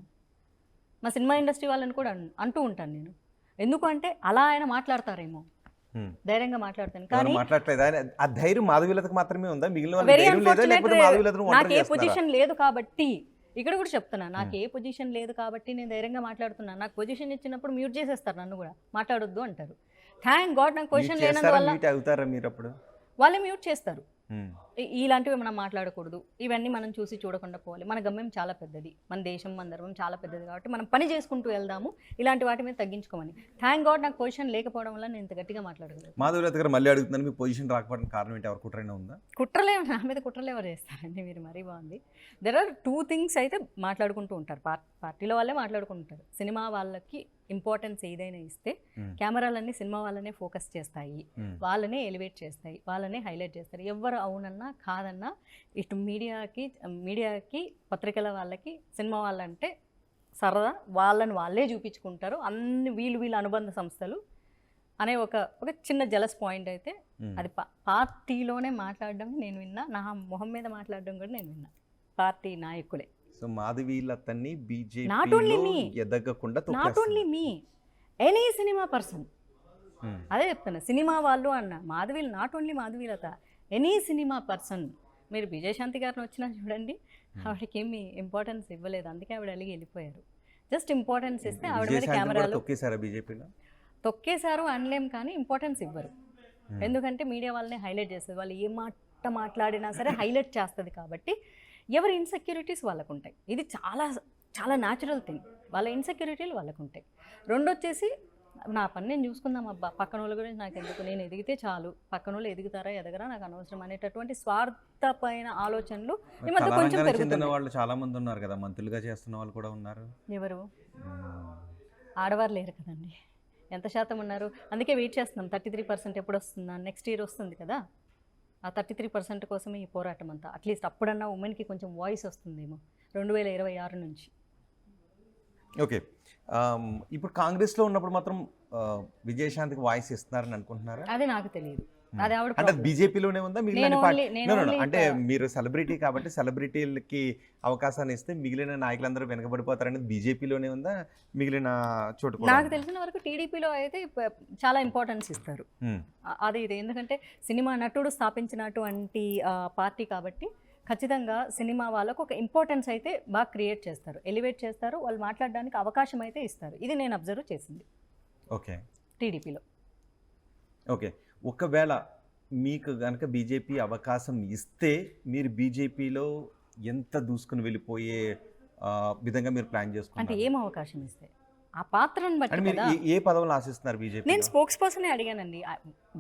మా సినిమా ఇండస్ట్రీ వాళ్ళని కూడా అంటూ ఉంటాను నేను. ఎందుకు అంటే అలా ఆయన మాట్లాడతారేమో, ధైర్యంగా మాట్లాడతాను. కానీ ఆ ధైర్యం మాధవీలతకు మాత్రమే ఉందా? నాకు ఏ పొజిషన్ లేదు కాబట్టి, ఇక్కడ కూడా చెప్తున్నా, నాకు ఏ పొజిషన్ లేదు కాబట్టి నేను ధైర్యంగా మాట్లాడుతున్నాను. నాకు పొజిషన్ ఇచ్చినప్పుడు మ్యూట్ చేసేస్తారు, నన్ను కూడా మాట్లాడొద్దు అంటారు. థ్యాంక్ గాడ్ నాకు పొజిషన్ లేనందువల్ల వాళ్ళే మ్యూట్ చేస్తారు. ఇలాంటివి మనం మాట్లాడకూడదు, ఇవన్నీ మనం చూసి చూడకుండా పోవాలి. మన గమ్యం చాలా పెద్దది, మన దేశం మన ధర్మం చాలా పెద్దది, కాబట్టి మనం పని చేసుకుంటూ వెళ్దాము, ఇలాంటి వాటి మీద తగ్గించుకోమని. థ్యాంక్ గాడ్ నాకు పొజిషన్ లేకపోవడం వల్ల నేను ఇంత గట్టిగా మాట్లాడగలను. మాధవీలత గారు మళ్ళీ అడుగుతున్నాను, మీ పొజిషన్ రాకపోవడానికి కారణం ఏంటి? ఎవరు కుట్రైనా ఉందా? నా మీద కుట్రలు ఎవరు చేస్తారండి? మీరు మరీ బాగుంది. దెర్ ఆర్ 2 థింగ్స్ అయితే మాట్లాడుకుంటూ ఉంటారు, పార్టీలో వాళ్ళే మాట్లాడుకుంటారు. సినిమా వాళ్ళకి ఇంపార్టెన్స్ ఏదైనా ఇస్తే కెమెరాలన్నీ సినిమా వాళ్ళనే ఫోకస్ చేస్తాయి, వాళ్ళనే ఎలివేట్ చేస్తాయి, వాళ్ళనే హైలైట్ చేస్తారు. ఎవరు అవునన్నా కాదన్నా ఇటు మీడియాకి పత్రికల వాళ్ళకి సినిమా వాళ్ళంటే సరదా, వాళ్ళని వాళ్ళే చూపించుకుంటారు. అన్ని వీళ్ళు అనుబంధ సంస్థలు అనే ఒక చిన్న జలస్ పాయింట్ అయితే అది పార్టీలోనే మాట్లాడడం నేను విన్నా, నా మొహం మీద మాట్లాడడం కూడా నేను విన్నా, పార్టీ నాయకులే. సో మాధవీలతని బీజేపీ నాట్ ఓన్లీ మీ, ఎదగకుండా not only me, any cinema person. అదే చెప్తున్నా, సినిమా వాళ్ళు అన్న మాధవీలు, not only Madhavi Latha, any cinema person. మీరు విజయశాంతి గారిని వచ్చినా చూడండి, ఆవిడకి ఏమి ఇంపార్టెన్స్ ఇవ్వలేదు, అందుకే ఆవిడ అలిగి వెళ్ళిపోయారు. జస్ట్ ఇంపార్టెన్స్ ఇస్తే ఆవిడ మీద కెమెరాలు తొక్కేశారు అనలేం, కానీ ఇంపార్టెన్స్ ఇవ్వరు. ఎందుకంటే మీడియా వాళ్ళని హైలైట్ చేస్తుంది, వాళ్ళు ఏ మాట మాట్లాడినా సరే హైలైట్ చేస్తుంది. కాబట్టి ఎవరి ఇన్సెక్యూరిటీస్ వాళ్ళకు ఉంటాయి. ఇది చాలా చాలా న్యాచురల్ థింగ్, వాళ్ళ ఇన్సెక్యూరిటీలు వాళ్ళకు ఉంటాయి. రెండొచ్చేసి నా పని నేను చూసుకుందాం అబ్బా, పక్కన వాళ్ళ గురించి నాకు ఎందుకు, నేను ఎదిగితే చాలు, పక్కన వాళ్ళు ఎదుగుతారా ఎదగరా నాకు అనవసరం అనేటటువంటి స్వార్థపైన ఆలోచనలు ఈ మధ్య కొంచెం పెరుగుతున్నాయి. వాళ్ళు చాలా మంది ఉన్నారు కదా, మంత్రులుగా చేస్తున్న వాళ్ళు కూడా ఉన్నారు. ఎవరు? ఆడవారు లేరు కదండి, ఎంత శాతం ఉన్నారు? అందుకే వెయిట్ చేస్తున్నాం 33% ఎప్పుడు వస్తుందా, నెక్స్ట్ ఇయర్ వస్తుంది కదా, ఆ 33% కోసమే ఈ పోరాటం అంతా. అట్లీస్ట్ అప్పుడన్నా ఉమెన్కి కొంచెం వాయిస్ వస్తుందేమో 2026 నుంచి. ఓకే, ఇప్పుడు కాంగ్రెస్లో ఉన్నప్పుడు మాత్రం విజయశాంతికి వాయిస్ ఇస్తున్నారని అనుకుంటున్నారా? అది నాకు తెలియదు, అది ఆవిడ అంటే బీజేపీలోనే ఉందా మిగిలిన అంటే మీరు సెలబ్రిటీ కాబట్టి సెలబ్రిటీలకి అవకాశాన్ని ఇస్తే మిగిలిన నాయకులందరూ వెనకబడిపోతారనేది బీజేపీలోనే ఉందా మిగిలిన చోటు? నాకు తెలిసిన వరకు టీడీపీలో అయితే చాలా ఇంపార్టెన్స్ ఇస్తారు. అది ఇది ఎందుకంటే సినిమా నటుడు స్థాపించినటువంటి పార్టీ కాబట్టి ఖచ్చితంగా సినిమా వాళ్ళకు ఒక ఇంపార్టెన్స్ అయితే బాగా క్రియేట్ చేస్తారు, ఎలివేట్ చేస్తారు, వాళ్ళు మాట్లాడడానికి అవకాశం అయితే ఇస్తారు. ఇది నేను అబ్జర్వ్ చేసింది ఓకే టీడీపీలో. ఓకే, ఒకవేళ మీకు కనుక బీజేపీ అవకాశం ఇస్తే మీరు బీజేపీలో ఎంత దూసుకుని వెళ్ళిపోయే విధంగా మీరు ప్లాన్ చేసుకుంటారు? అంటే ఏం అవకాశం ఇస్తే ఆ పాత్రను బట్టి మీరు ఏ పదవులు ఆశిస్తున్నారు బీజేపీ? నేను స్పోక్స్ పర్సనే అడిగానండి.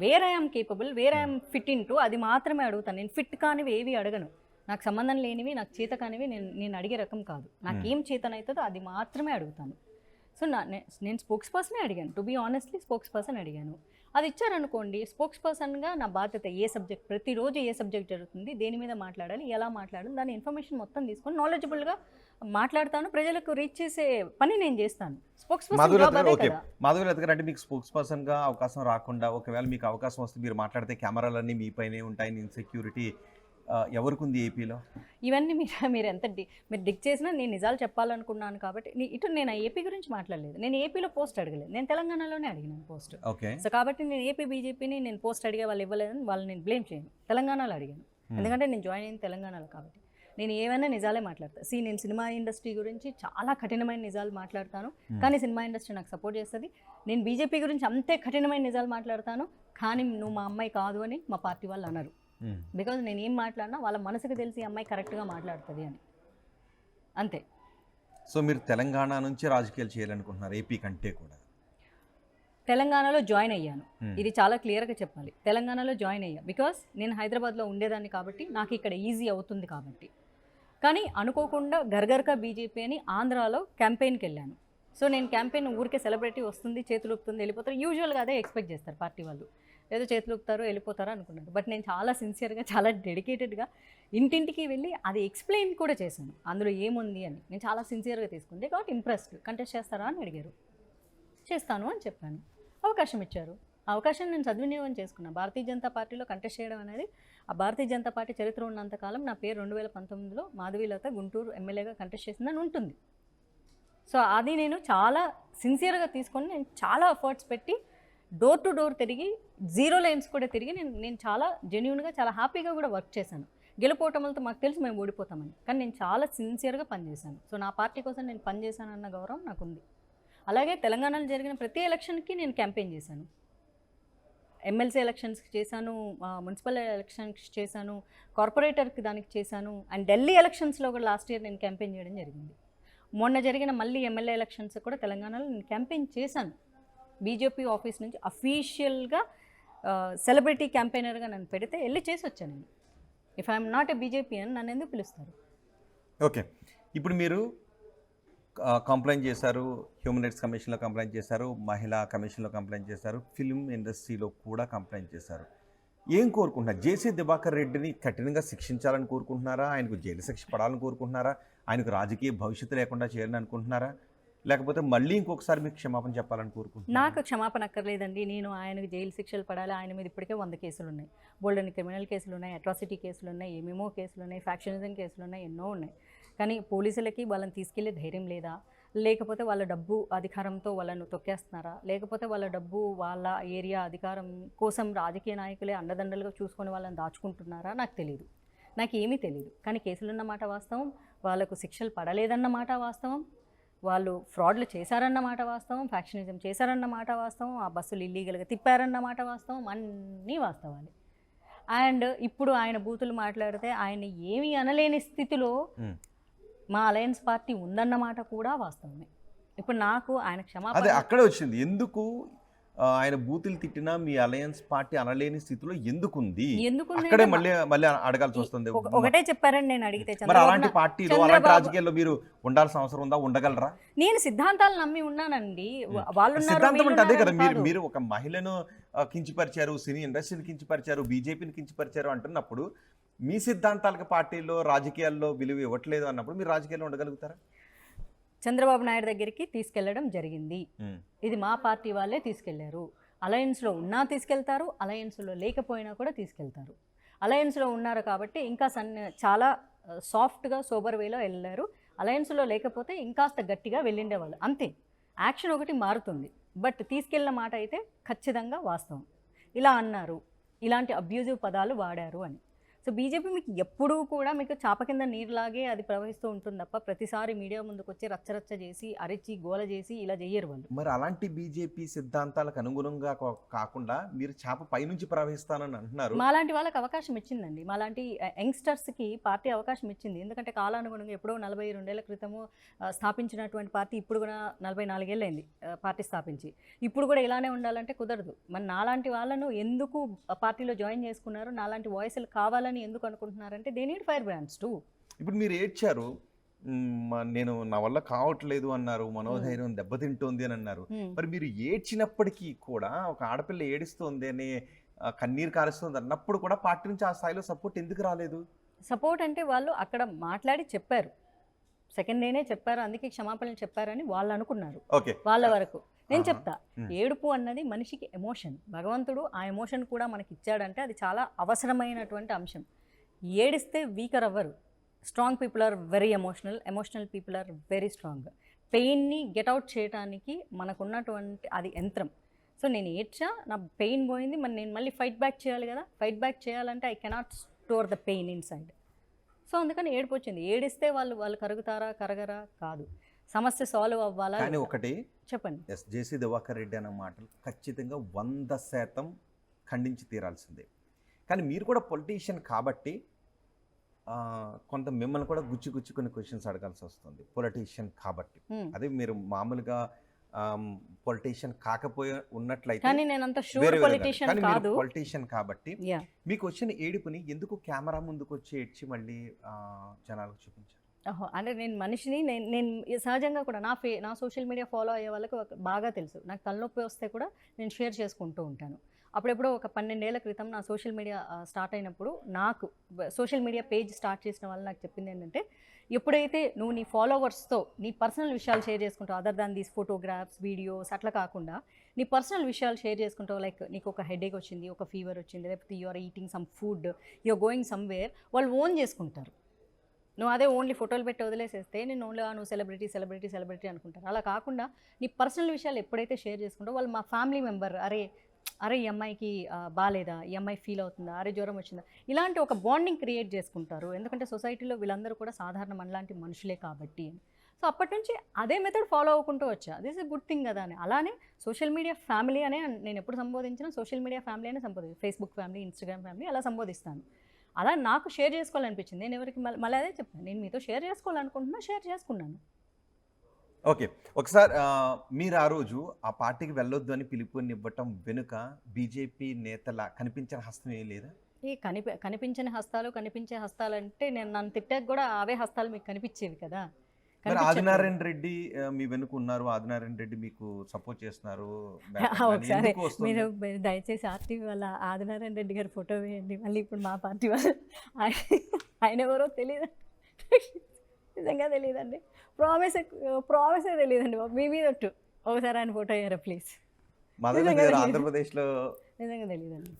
Where I'm capable, where I'm fit in to, అది మాత్రమే అడుగుతాను. నేను ఫిట్ కానివి ఏవి అడగను, నాకు సంబంధం లేనివి, నాకు చేత కానివి నేను అడిగే రకం కాదు. నాకేం చేతనవుతుందో అది మాత్రమే అడుగుతాను. సో నేను స్పోక్స్ పర్సనే అడిగాను, to be honestly spokes person అడిగాను. అది ఇచ్చారనుకోండి, స్పోక్స్ పర్సన్గా నా బాధ్యత ఏ సబ్జెక్ట్, ప్రతిరోజు ఏ సబ్జెక్ట్ జరుగుతుంది, దేని మీద మాట్లాడాలి, ఎలా మాట్లాడాలి, దాని ఇన్ఫర్మేషన్ మొత్తం తీసుకొని నాలెడ్జబుల్గా మాట్లాడతాను, ప్రజలకు రీచ్ చేసే పని నేను చేస్తాను. స్పోక్స్ పర్సన్ మాధవీలత గారు, అంటే మీకు స్పోక్స్ పర్సన్గా అవకాశం రాకుండా ఒకవేళ మీకు అవకాశం వస్తే మీరు మాట్లాడితే కెమెరాలన్నీ మీపైనే ఉంటాయి, ఇన్సెక్యూరిటీ ఎవరికి ఉంది ఏపీలో? ఇవన్నీ మీరు ఎంత మీరు డిక్ చేసినా నేను నిజాలు చెప్పాలనుకున్నాను కాబట్టి ఇటు నేను ఏపీ గురించి మాట్లాడలేదు, నేను ఏపీలో పోస్ట్ అడగలేదు, నేను తెలంగాణలోనే అడిగినాను పోస్ట్. ఓకే, సో కాబట్టి నేను ఏపీ బీజేపీని నేను పోస్ట్ అడిగే వాళ్ళు ఇవ్వలేదని వాళ్ళు నేను బ్లేమ్ చేయను, తెలంగాణలో అడిగాను. ఎందుకంటే నేను జాయిన్ అయింది తెలంగాణలో కాబట్టి నేను ఏమైనా నిజాలే మాట్లాడతాను. నేను సినిమా ఇండస్ట్రీ గురించి చాలా కఠినమైన నిజాలు మాట్లాడతాను, కానీ సినిమా ఇండస్ట్రీ నాకు సపోర్ట్ చేస్తుంది. నేను బీజేపీ గురించి అంతే కఠినమైన నిజాలు మాట్లాడతాను, కానీ నువ్వు మా అమ్మాయి కాదు అని మా పార్టీ వాళ్ళు అన్నారు. బికాజ్ నేను ఏం మాట్లాడినా వాళ్ళ మనసుకు తెలిసి అమ్మాయి కరెక్ట్గా మాట్లాడుతుంది అని, అంతే. సో మీరు తెలంగాణ నుంచి రాజకీయాలు చేయాలనుకుంటున్నారు ఏపీ కంటే కూడా? తెలంగాణలో జాయిన్ అయ్యాను, ఇది చాలా క్లియర్గా చెప్పాలి. తెలంగాణలో జాయిన్ అయ్యా బికాస్ నేను హైదరాబాద్లో ఉండేదాన్ని కాబట్టి నాకు ఇక్కడ ఈజీ అవుతుంది కాబట్టి. కానీ అనుకోకుండా గర్గర్కా బీజేపీ అని ఆంధ్రాలో క్యాంపెయిన్కి వెళ్ళాను. సో నేను క్యాంపెయిన్ ఊరికే సెలబ్రిటీ వస్తుంది, చేతులు ఊపుతుంది, వెళ్ళిపోతారు, యూజువల్గా అదే ఎక్స్పెక్ట్ చేస్తారు పార్టీ వాళ్ళు, ఏదో చేతులు ఊపుతారో వెళ్ళిపోతారో అనుకున్నారు. బట్ నేను చాలా సిన్సియర్గా, చాలా డెడికేటెడ్గా ఇంటింటికి వెళ్ళి అది ఎక్స్ప్లెయిన్ కూడా చేశాను, అందులో ఏముంది అని. నేను చాలా సిన్సియర్గా తీసుకుంది కాబట్టి ఇంప్రెస్డ్. కంటెస్ట్ చేస్తారా అని అడిగారు, చేస్తాను అని చెప్పాను. అవకాశం ఇచ్చారు, అవకాశం నేను సద్వినియోగం చేసుకున్నాను. భారతీయ జనతా పార్టీలో కంటెస్ట్ చేయడం అనేది, ఆ భారతీయ జనతా పార్టీ చరిత్ర ఉన్నంతకాలం నా పేరు 2019లో మాధవీలత గుంటూరు ఎమ్మెల్యేగా కంటెస్ట్ చేసిందని ఉంటుంది. సో అది నేను చాలా సిన్సియర్గా తీసుకొని నేను చాలా ఎఫర్ట్స్ పెట్టి డోర్ టు డోర్ తిరిగి, జీరో లైన్స్ కూడా తిరిగి నేను చాలా జెన్యూన్గా, చాలా హ్యాపీగా కూడా వర్క్ చేశాను. గెలుపోవటంతో మాకు తెలుసు మేము ఓడిపోతామని, కానీ నేను చాలా సిన్సియర్గా పనిచేశాను. సో నా పార్టీ కోసం నేను పనిచేశానన్న గౌరవం నాకుంది. అలాగే తెలంగాణలో జరిగిన ప్రతి ఎలక్షన్కి నేను క్యాంపెయిన్ చేశాను. ఎమ్మెల్సీ ఎలక్షన్స్కి చేశాను, మున్సిపల్ ఎలక్షన్స్కి చేశాను, కార్పొరేటర్కి దానికి చేశాను, అండ్ ఢిల్లీ ఎలక్షన్స్లో కూడా లాస్ట్ ఇయర్ నేను క్యాంపెయిన్ చేయడం జరిగింది. మొన్న జరిగిన మళ్ళీ ఎమ్మెల్యే ఎలక్షన్స్ కూడా తెలంగాణలో నేను క్యాంపెయిన్ చేశాను. బీజేపీ ఆఫీస్ నుంచి అఫీషియల్గా సెలబ్రిటీ క్యాంపెయినర్గా నన్ను పెడితే వెళ్ళి చేసి వచ్చాను నేను. If I'm not a BJP అని నన్ను ఎందుకు పిలుస్తారు? ఓకే, ఇప్పుడు మీరు కంప్లైంట్ చేశారు, హ్యూమన్ రైట్స్ కమిషన్లో కంప్లైంట్ చేశారు, మహిళా కమిషన్లో కంప్లైంట్ చేశారు, ఫిల్మ్ ఇండస్ట్రీలో కూడా కంప్లైంట్ చేశారు. ఏం కోరుకుంటున్నారు? జేసీ దివాకర్ రెడ్డిని కఠినంగా శిక్షించాలని కోరుకుంటున్నారా? ఆయనకు జైలు శిక్ష పడాలని కోరుకుంటున్నారా? ఆయనకు రాజకీయ భవిష్యత్తు లేకుండా చేయాలని అనుకుంటున్నారా? లేకపోతే మళ్ళీ ఇంకొకసారి మీకు క్షమాపణ చెప్పాలని కోరుకుంటున్నారా? నాకు క్షమాపణ అక్కర్లేదండి. నేను ఆయనకు జైలు శిక్షలు పడాలి. ఆయన మీద ఇప్పటికే 100 కేసులు ఉన్నాయి. బోల్డని క్రిమినల్ కేసులు ఉన్నాయి, అట్రాసిటీ కేసులు ఉన్నాయి, ఏమేమో కేసులు ఉన్నాయి, ఫ్యాక్షనిజం కేసులు ఉన్నాయి, ఎన్నో ఉన్నాయి. కానీ పోలీసులకి వాళ్ళని తీసుకెళ్లే ధైర్యం లేదా? లేకపోతే వాళ్ళ డబ్బు అధికారంతో వాళ్ళను తొక్కేస్తున్నారా? లేకపోతే వాళ్ళ డబ్బు వాళ్ళ ఏరియా అధికారం కోసం రాజకీయ నాయకులే అండదండలుగా చూసుకొని వాళ్ళని దాచుకుంటున్నారా? నాకు తెలియదు, నాకు ఏమీ తెలియదు. కానీ కేసులున్న మాట వాస్తవం, వాళ్ళకు శిక్షలు పడలేదన్న మాట వాస్తవం, వాళ్ళు ఫ్రాడ్లు చేశారన్న మాట వాస్తవం, ఫ్యాక్షనిజం చేశారన్న మాట వాస్తవం, ఆ బస్సులు ఇల్లీగల్గా తిప్పారన్న మాట వాస్తవం, అన్నీ వాస్తవాలు. అండ్ ఇప్పుడు ఆయన బూతులు మాట్లాడితే ఆయన ఏమీ అనలేని స్థితిలో మా అలయన్స్ పార్టీ ఉందన్నమాట కూడా వాస్తవమే. ఇప్పుడు నాకు ఆయన అదే క్షమాపణ అక్కడే వచ్చింది. ఎందుకు ఆయన బూతులు తిట్టినా మీ అలయన్స్ పార్టీ అనలేని స్థితిలో ఎందుకుంది? ఎందుకుంది అక్కడే అంటే మళ్ళీ అడగాల్సి వస్తుంది. ఒకటే చెప్పారని నేను అడిగితే మరి అలాంటి పార్టీలో అలాంటి రాజకీయాల్లో మీరు ఉండాల్సిన అవసరం ఉందా? ఉండగలరా? నేను సిద్ధాంతాలు నమ్మి ఉన్నానండి. వాళ్ళు సిద్ధాంతం అంటే అదే కదా. మీరు ఒక మహిళను కించపరిచారు, సినీ ఇండస్ట్రీని కించపరిచారు, బీజేపీని కించపరిచారు అంటున్నప్పుడు మీ సిద్ధాంతాలకు పార్టీలో రాజకీయాల్లో విలువ ఇవ్వట్లేదు అన్నప్పుడు మీరు రాజకీయాల్లో ఉండగలుగుతారా? చంద్రబాబు నాయుడు దగ్గరికి తీసుకెళ్లడం జరిగింది. ఇది మా పార్టీ వాళ్ళే తీసుకెళ్లారు. అలయన్స్లో ఉన్నా తీసుకెళ్తారు, అలయన్స్లో లేకపోయినా కూడా తీసుకెళ్తారు. అలయన్స్లో ఉన్నారు కాబట్టి ఇంకా చాలా సాఫ్ట్గా సోబర్ వేలో వెళ్ళారు. అలయన్స్లో లేకపోతే ఇంకాస్త గట్టిగా వెళ్ళిండేవాళ్ళు. అంతే, యాక్షన్ ఒకటి మారుతుంది. బట్ తీసుకెళ్ళిన మాట అయితే ఖచ్చితంగా వాస్తవం. ఇలా అన్నారు, ఇలాంటి అబ్యూజివ్ పదాలు వాడారు అని. సో బీజేపీ మీకు ఎప్పుడూ కూడా మీకు చాప కింద నీరులాగే అది ప్రవహిస్తూ ఉంటుంది తప్ప ప్రతిసారి మీడియా ముందుకు వచ్చి రచ్చరచ్చ చేసి అరిచి గోల చేసి ఇలా చెయ్యరు వాళ్ళు. మరి అలాంటి బీజేపీ సిద్ధాంతాలకు అనుగుణంగా కాకుండా మీరు చాప పైనుంచి ప్రవహిస్తానని అంటున్నారు. మాలాంటి వాళ్ళకి అవకాశం ఇచ్చిందండి. మాలాంటి యంగ్స్టర్స్కి పార్టీ అవకాశం ఇచ్చింది. ఎందుకంటే కాలానుగుణంగా ఎప్పుడో 42 ఏళ్ల క్రితము స్థాపించినటువంటి పార్టీ ఇప్పుడు కూడా 44 ఏళ్ళు అయింది పార్టీ స్థాపించి. ఇప్పుడు కూడా ఇలానే ఉండాలంటే కుదరదు. మరి నాలాంటి వాళ్ళను ఎందుకు పార్టీలో జాయిన్ చేసుకున్నారు, నాలాంటి వాయిస్లు కావాలని ఎందుకు అనుకుంటున్నారంటే they need fire brands too. ఇప్పుడు మీరు ఏడ్చారు, నేను నా వల్ల కావట్లేదు అన్నారు, మనోధైర్యం దెబ్బతింటోంది అని అన్నారు. మరి మీరు ఏడ్చినప్పటికీ కూడా ఒక ఆడపిల్ల ఏడుస్తోంది అని కన్నీరు కారుస్తుంది అన్నప్పుడు కూడా పార్టీ నుంచి ఆ స్థాయిలో సపోర్ట్ ఎందుకు రాలేదు? సపోర్ట్ అంటే వాళ్ళు అక్కడ మాట్లాడి చెప్పారు, సెకండ్ డేనే చెప్పారు, అందుకే క్షమాపణలు చెప్పారని వాళ్ళు అనుకున్నారు. ఓకే, వాళ్ళ వరకు నేను చెప్తా. ఏడుపు అన్నది మనిషికి ఎమోషన్. భగవంతుడు ఆ ఎమోషన్ కూడా మనకి ఇచ్చాడంటే అది చాలా అవసరమైనటువంటి అంశం. ఏడిస్తే వీకర్ అవ్వరు. Strong people are very emotional people are very strong. పెయిన్ని గెట్అవుట్ చేయడానికి మనకున్నటువంటి అది యంత్రం. సో నేను ఏడ్చా, నా పెయిన్ పోయింది, మరి నేను మళ్ళీ ఫైట్ బ్యాక్ చేయాలి కదా. ఫైట్ బ్యాక్ చేయాలంటే I cannot store the pain in side. So అందుకని ఏడుపు వచ్చింది. ఏడిస్తే వాళ్ళు కరుగుతారా, కరగరా కాదు. సమస్య సాల్వ్ అవ్వాలా? కానీ ఒకటి చెప్పండి, జేసీ దివాకర్ రెడ్డి అన్న మాటలు ఖచ్చితంగా 100% ఖండించి తీరాల్సిందే. కానీ మీరు కూడా పొలిటీషియన్ కాబట్టి కొంత మిమ్మల్ని కూడా గుచ్చి కొన్ని క్వశ్చన్స్ అడగాల్సి వస్తుంది, పొలిటీషియన్ కాబట్టి. అదే మీరు మామూలుగా పొలిటీషియన్ కాకపోయి ఉన్నట్లయితే, కానీ నేను అంత షూర్ పొలిటీషియన్ కాదు, పొలిటీషియన్ కాబట్టి మీకు వచ్చిన ఏడుపుని ఎందుకు కెమెరా ముందుకు వచ్చి ఏడ్చి మళ్ళీ జనాలకు చూపించారు? అంటే నేను మనిషిని, నేను సహజంగా కూడా నా సోషల్ మీడియా ఫాలో అయ్యే వాళ్ళకి బాగా తెలుసు. నాకు తలనొప్పి వస్తే కూడా నేను షేర్ చేసుకుంటూ ఉంటాను. అప్పుడెప్పుడో ఒక 12 ఏళ్ల క్రితం నా సోషల్ మీడియా స్టార్ట్ అయినప్పుడు నాకు సోషల్ మీడియా పేజ్ స్టార్ట్ చేసిన వాళ్ళు నాకు చెప్పింది ఏంటంటే, ఎప్పుడైతే నువ్వు నీ ఫాలోవర్స్తో నీ పర్సనల్ విషయాలు షేర్ చేసుకుంటావు, other than these photographs, videos అట్లా కాకుండా నీ పర్సనల్ విషయాలు షేర్ చేసుకుంటావు, లైక్ నీకు ఒక హెడేక్ వచ్చింది, ఒక ఫీవర్ వచ్చింది, లేకపోతే you are eating some food, you are going somewhere, వాళ్ళు ఓన్ చేసుకుంటారు. నువ్వు అదే ఓన్లీ ఫోటోలు పెట్టి వదిలేసేస్తే నేను ఓన్లీ నువ్వు సెలబ్రిటీ అనుకుంటారు. అలా కాకుండా నీ పర్సనల్ విషయాలు ఎప్పుడైతే షేర్ చేసుకుంటావు, వాళ్ళు మా ఫ్యామిలీ మెంబర్, అరే ఈ అమ్మాయికి బాగాలేదా, ఈ అమ్మాయి ఫీల్ అవుతుందా, అరే జ్వరం వచ్చిందా, ఇలాంటి ఒక బాండింగ్ క్రియేట్ చేసుకుంటారు. ఎందుకంటే సొసైటీలో వీళ్ళందరూ కూడా సాధారణ మనలాంటి మనుషులే కాబట్టి. సో అప్పటి నుంచి అదే మెథడ్ ఫాలో అవ్వకుంటూ వచ్చా. దిస్ ఇస్ గుడ్ థింగ్ కదా అని. అలానే సోషల్ మీడియా ఫ్యామిలీ అనే నేను ఎప్పుడు సంబోధించినా సోషల్ మీడియా ఫ్యామిలీ అనే సంబోధిస్తాను. ఫేస్బుక్ ఫ్యామిలీ, ఇన్స్టాగ్రామ్ ఫ్యామిలీ అలా సంబోధిస్తాను. అలా నాకు షేర్ చేసుకోవాలనిపించింది. నేను ఎవరికి మళ్ళీ అదే చెప్పాను, నేను మీతో షేర్ చేసుకోవాలనుకుంటున్నా, షేర్ చేసుకున్నాను. ఓకే, ఒకసారి మీరు ఆ రోజు ఆ పార్టీకి వెళ్ళొద్దు అని పిలుపునివ్వటం వెనుక బీజేపీ నేతల కనిపించిన హస్తం ఏం లేదా? ఈ కనిపించే హస్తాలు అంటే నేను నన్ను తిట్టాక కూడా అవే హస్తాలు మీకు కనిపించేవి కదా. మరి ఆదినారాయణ రెడ్డి మీ వెనుక ఉన్నారు, ఆదినారాయణ రెడ్డి మీకు సపోర్ట్ చేస్తున్నారు, ఒకసారి మీరు దయచేసి ఆర్టీవీ వాళ్ళ ఆదినారాయణ రెడ్డి గారి ఫోటో వేయండి, మళ్ళీ ఇప్పుడు మా పార్టీ వాళ్ళు ఆయన ఎవరో తెలియదు, నిజంగా తెలియదండి, ప్రామిసే తెలియదండి మీ మీద ఒట్టు. ఒకసారి ఆయన ఫోటో వేయరా ప్లీజ్. ఆంధ్రప్రదేశ్లో నిజంగా తెలియదండి.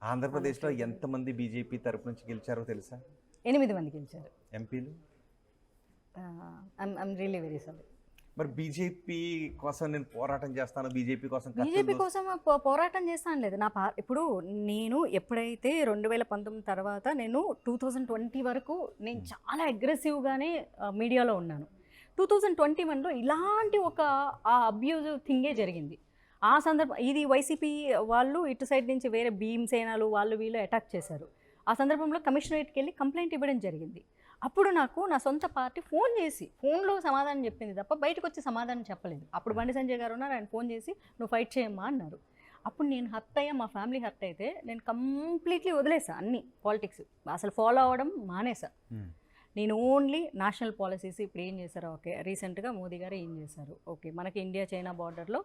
ఆంధ్రప్రదేశ్లో ఎంతమంది బీజేపీ తరపు నుంచి గెలిచారో తెలుసా? 8 మంది గెలిచారు ఎంపీలు. I'm really very sorry. మరి బీజేపీ కోసం నేను పోరాటం చేస్తాను, బీజేపీ కోసం పోరాటం చేస్తాను లేదు నా ఇప్పుడు నేను ఎప్పుడైతే 2019 తర్వాత నేను 2020 వరకు నేను చాలా అగ్రెసివ్గానే మీడియాలో ఉన్నాను. 2021లో ఇలాంటి ఒక అబ్యూజివ్ థింగే జరిగింది. ఆ సందర్భం ఇది వైసీపీ వాళ్ళు ఇటు సైడ్ నుంచి వేరే భీమసేనలు వాళ్ళు వీళ్ళు అటాక్ చేశారు. ఆ సందర్భంలో కమిషనరేట్కి వెళ్ళి కంప్లైంట్ ఇవ్వడం జరిగింది. అప్పుడు నాకు నా సొంత పార్టీ ఫోన్ చేసి ఫోన్లో సమాధానం చెప్పింది తప్ప బయటకు వచ్చి సమాధానం చెప్పలేదు. అప్పుడు బండి సంజయ్ గారు ఉన్నారు, ఆయన ఫోన్ చేసి నువ్వు ఫైట్ చేయమ్మా అన్నారు. అప్పుడు నేను హర్ట్ అయ్యా, మా ఫ్యామిలీ హర్ట్ అయితే నేను కంప్లీట్లీ వదిలేసా అన్ని పాలిటిక్స్, అసలు ఫాలో అవ్వడం మానేసా. నేను ఓన్లీ నేషనల్ పాలసీస్ ఇప్పుడు ఏం చేశారో, ఓకే రీసెంట్గా మోదీ గారు ఏం చేశారు, ఓకే మనకి ఇండియా చైనా బార్డర్లో